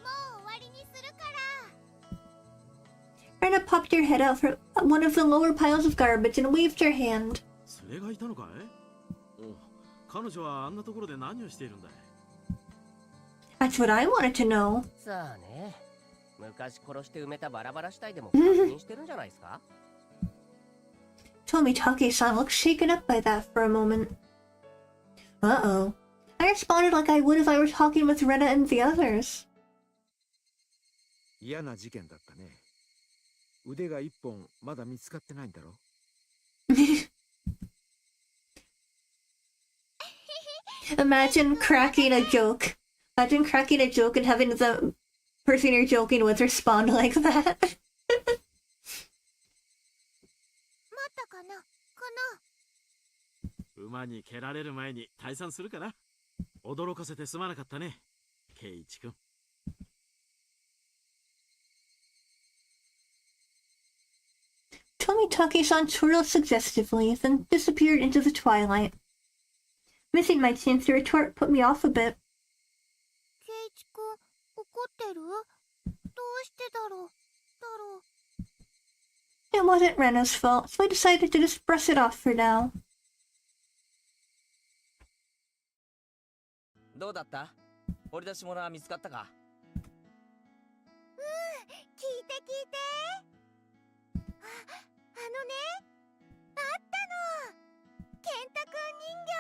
もう終わりにするから。 Rena popped her head out from one of the lower piles of garbage and waved her hand. 連れがいたのかい？お、彼女はあんなところで何をしているんだい？ That's what I wanted to know. さあね、昔殺して埋めたバラバラ死体でも確認してるんじゃないですか？ Tomitake-san looked shaken up by that for a moment. Uh-oh. I responded like I would if I were talking with Rena and the others. 嫌な事件だったね。腕が一本まだ見つかってないんだろ。Imagine cracking a joke. Imagine cracking a joke and having the person you're joking with respond like that. 待ったかな馬に蹴られる前に退散するかな。驚かせてすまなかったね、ケイイチ君。Tomitake-san twirled suggestively, then disappeared into the twilight. Missing my chance to retort put me off a bit. ケイチくん怒ってる？どうしてだろう。 It wasn't Rena's fault, so I decided to just brush it off for now. どうだった？掘り出し物は見つかったか？聞いて聞いて。あのね、あったの。ケンタくん人形。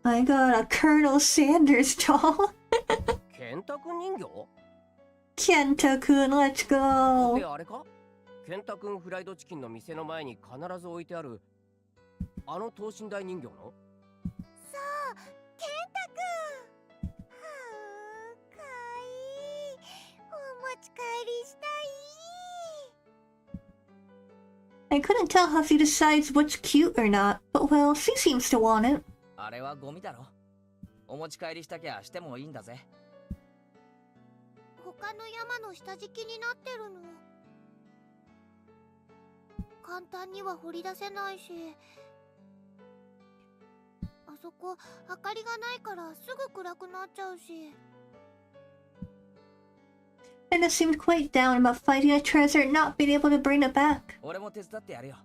I got a Colonel Sanders doll. ケンタ君人形？ Kenta-kun, let's go. であれか？ケンタ君フライドチキンの店の前に必ず置いてあるあの等身大人形の？そう、ケンタくん。はあ、かわいい。お持ち帰りしたい。 I couldn't tell how she decides what's cute or not, but well, she seems to want it. あれはゴミだろ。お持ち帰りしたきゃしてもいいんだぜ。他の山の下敷きになってるの。簡単には掘り出せないし、あそこ明かりがないからすぐ暗くなっちゃうし。 Rena seemed quite down about finding a treasure and not being able to bring it back. 俺も手伝ってやるよ。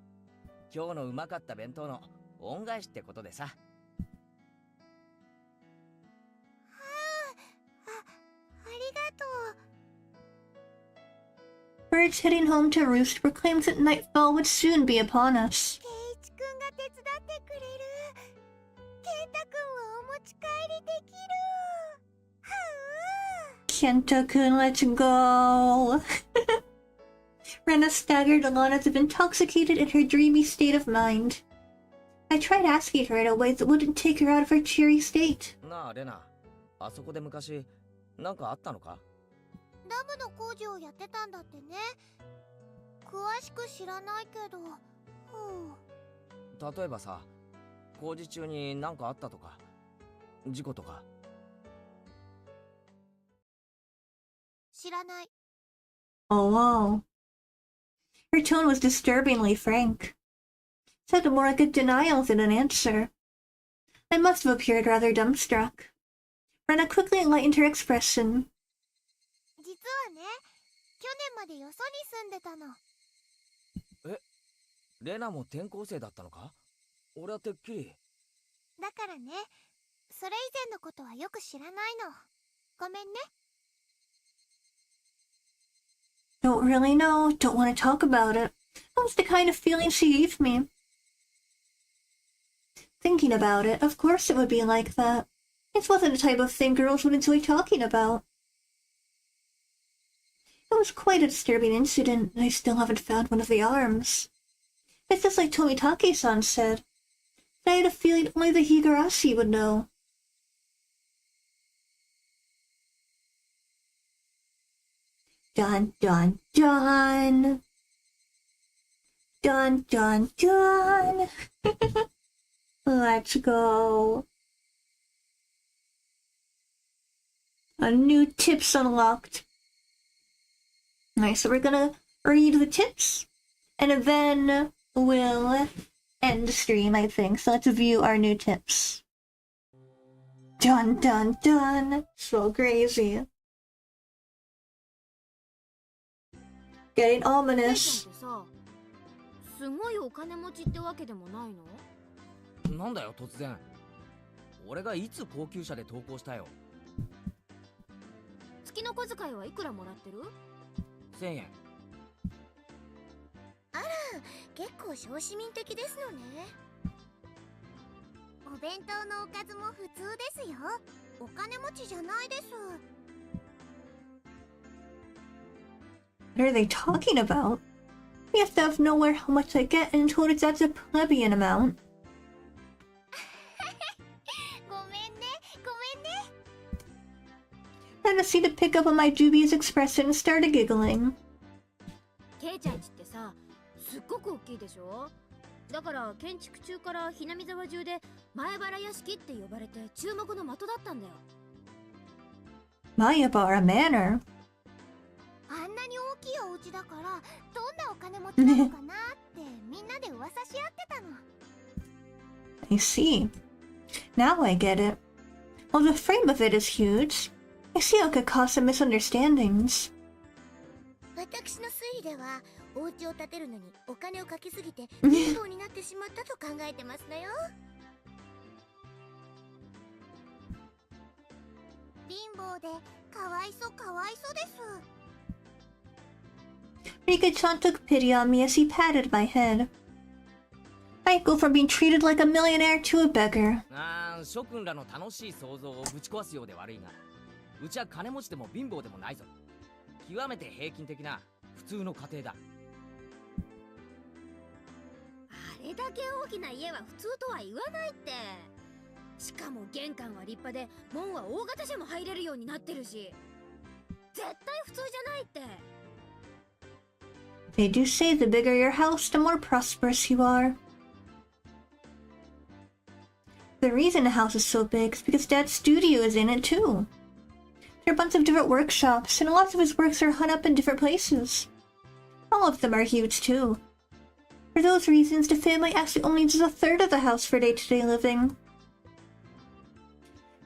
今日のうまかった弁当の恩返しってことでさ。ありがとう。 Birds heading home to roost proclaimed that nightfall would soon be upon us. ケイチくんが手伝ってくれる。ケンタくんはお持ち帰りできる。はあ。 Kenta-kun, let's go. Rena staggered along as if intoxicated in her dreamy state of mind. I tried asking her in a way that wouldn't take her out of her cheery state. なあレナ、あそこで昔なんかあったのか？ダムの工事をやってたんだってね。詳しく知らないけど。例えばさ、工事中になんかあったとか、事故とか。知らない。 Oh, wow. Her tone was disturbingly frank. Sounded more like a denial than an answer. I must have appeared rather dumbstruck. Rena quickly enlightened her expression. 実はね、去年までよそに住んでたの。レナも転校生だったのか？俺はてっきり。だからね、それ以前のことはよく知らないの。ごめんね。 Don't really know, don't want to talk about it. That was the kind of feeling she gave me. Thinking about it, of course it would be like that. It wasn't the type of thing girls would enjoy talking about. It was quite a disturbing incident, and I still haven't found one of the arms. It's just like Tomitake-san said. I had a feeling only the higurashi would know. Dun dun dun. Dun dun dun. Let's go. A new tips unlocked. Alright, so we're gonna read the tips, and then we'll end stream, I think. So let's view our new tips. Dun dun dun! So crazy. Getting ケイちゃん ominous. ってさ、すごいお金持ちってわけでもないの？なんだよ突然。俺がいつ高級車で投稿したよ。月の小遣いはいくらもらってる1000円。結構小市民的ですのね。お弁当のおかずも普通ですよ。お金持ちじゃないです。 What are they talking about? We have to have nowhere how much I get and told it's that's a plebeian amount. ごめんね、ごめんね。 Then to see to pick up on my dubious expression and started giggling. ケイちゃんちってさ、すっごく大きいでしょ？だから建築中からひなみ沢中で前原屋敷って呼ばれて注目の的だったんだよ。 Mayabara Manor. あんなに大きいお家だから、どんなお金持ちなのかなってみんなで噂し合ってたの。 I see. Now I get it. While the frame of it is huge, I see how it could cause some misunderstandings. 私の推理では、お家を建てるのにお金をかけすぎて貧乏になってしまったと考えてますのよ。貧乏でかわいそうかわいそうです。 Rika-chan took pity on me as he patted my head. I go from being treated like a millionaire to a beggar. 諸君らの楽しい想像をぶち壊すようで悪いが、うちは金持ちでも貧乏でもないぞ。極めて平均的な普通の家庭だ。あれだけ大きな家は普通とは言わないって。しかも玄関は立派で門は大型車も入れるようになってるし、絶対普通じゃないって。 They do say the bigger your house, the more prosperous you are. The reason a house is so big is because Dad's studio is in it too. There are a bunch of different workshops, and lots of his works are hung up in different places. All of them are huge too. For those reasons, the family actually only uses a third of the house for day-to-day living.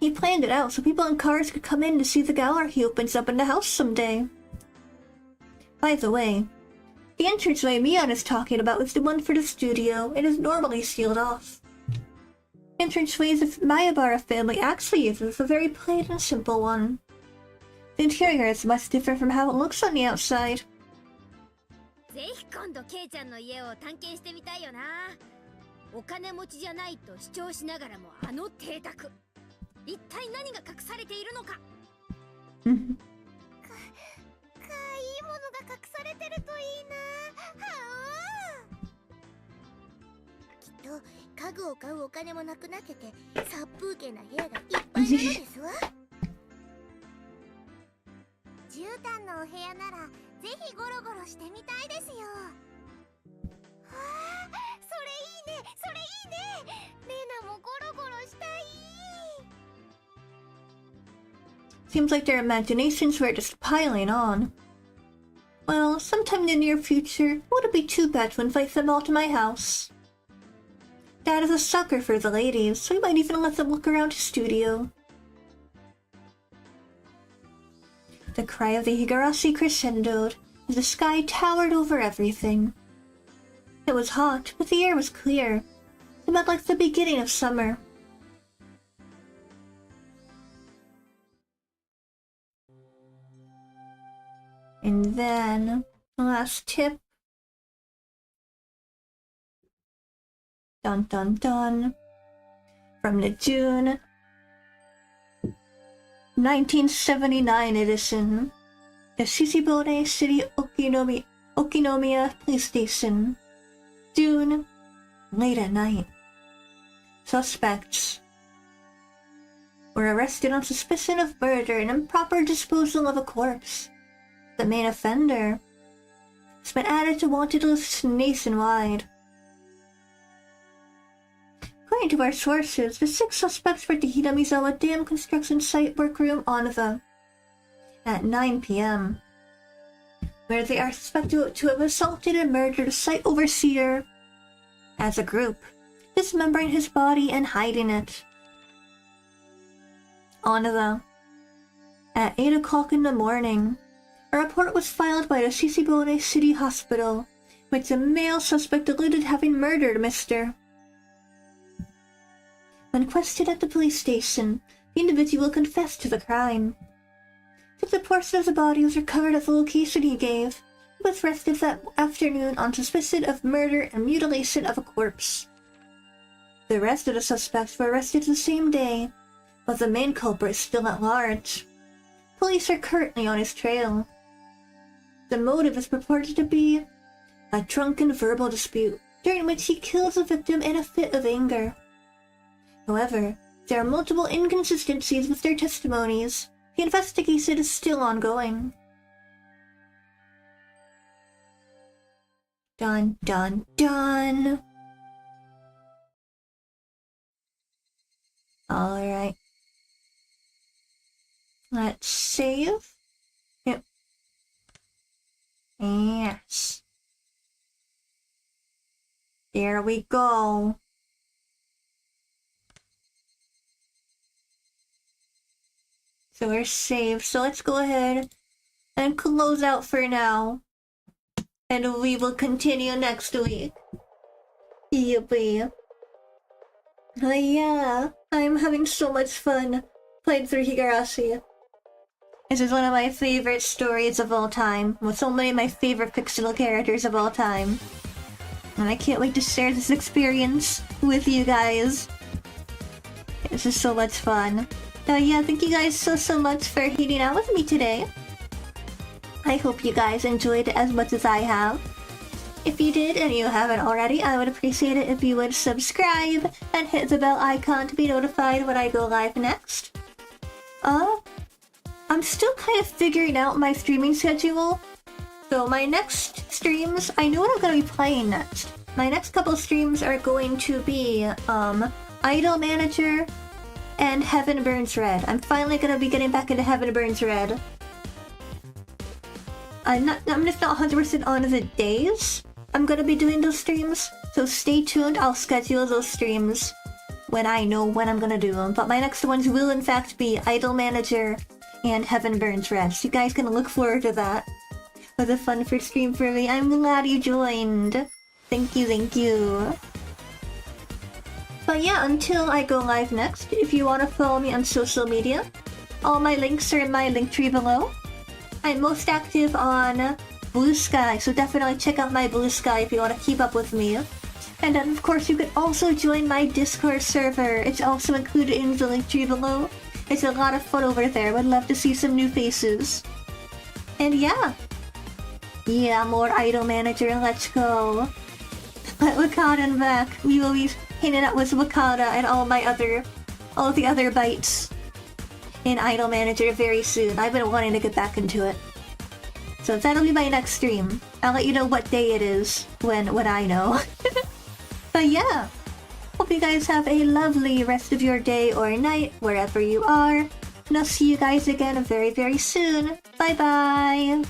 He planned it out so people in cars could come in to see the gallery he opens up in the house someday. By the way, the entranceway Mion is talking about is the one for the studio and is normally sealed off. Entranceways the Mayabara family actually uses a very plain and simple one. The interior is much different from how it looks on the outside. ぜひ今度ケイちゃんの家を探検してみたいよな。お金持ちじゃないと主張しながらもあの邸宅、一体何が隠されているのか。かいいものが隠されてるといいな。きっと家具を買うお金もなくなってて、殺風景な部屋がいっぱいなのですわ。絨毯のお部屋ならぜひゴロゴロしてみたいですよ。はあ、それいいね、それいいね。レナもゴロゴロしたい。 Seems like their imaginations were just piling on. Well, sometime in the near future, it wouldn't be too bad to invite them all to my house. Dad is a sucker for the ladies, so he might even let them look around his studio. The cry of the higurashi crescendoed as the sky towered over everything. It was hot, but the air was clear. It meant like the beginning of summer. And then, the last tip. Dun dun dun. From the June 1979 edition. The Shishibone City Okinomiya Police Station. June. Late at night. Suspects were arrested on suspicion of murder and improper disposal of a corpse. The main offender has been added to wanted lists nationwide. According to our sources, the 6 suspects were at the Hinamizawa Dam construction site workroom Onva at 9 p.m., where they are suspected to have assaulted and murdered a site overseer as a group, dismembering his body and hiding it. At 8 o'clock in the morning, a report was filed by the Shishibone City Hospital, which a male suspect alluded having murdered Mr. When questioned at the police station, the individual confessed to the crime. Since a portion of the body was recovered at the location he gave, he was arrested that afternoon on suspicion of murder and mutilation of a corpse. The rest of the suspects were arrested the same day, but the main culprit is still at large. Police are currently on his trail. The motive is purported to be a drunken verbal dispute, during which he kills the victim in a fit of anger. However, there are multiple inconsistencies with their testimonies. The investigation is still ongoing. Dun dun dun! Alright. Let's save. Yep. Yes. There we go. So we're saved. So let's go ahead and close out for now. And we will continue next week. Yippee. Yeah, I'm having so much fun playing through Higurashi. This is one of my favorite stories of all time, with so many of my favorite fictional characters of all time. And I can't wait to share this experience with you guys. This is so much fun. Yeah, thank you guys so much for hanging out with me today. I hope you guys enjoyed it as much as I have. If you did and you haven't already, I would appreciate it if you would subscribe and hit the bell icon to be notified when I go live next. I'm still kind of figuring out my streaming schedule. So my next streams, I know what I'm going to be playing next. My next couple streams are going to be Idol Manager and Heaven Burns Red. I'm finally going to be getting back into Heaven Burns Red. I'm just not 100% on the days I'm gonna be doing those streams, so stay tuned. I'll schedule those streams when I know when I'm gonna do them. But my next ones will in fact be Idol Manager and Heaven Burns Red, so you guys can look forward to that. It was a fun first stream for me. I'm glad you joined. Thank you. But yeah, until I go live next, if you want to follow me on social media, all my links are in my link tree below. I'm most active on Blue Sky, so definitely check out my Blue Sky if you want to keep up with me. And then of course you can also join my Discord server. It's also included in the link tree below. It's a lot of fun over there. Would love to see some new faces. And yeah, more Idol Manager. Let's go. Let Wakata back. We will be hanging out with Wakata and all the other bites in Idol Manager very soon. I've been wanting to get back into it. So that'll be my next stream. I'll let you know what day it is when I know. But yeah, hope you guys have a lovely rest of your day or night wherever you are. And I'll see you guys again very soon. Bye bye.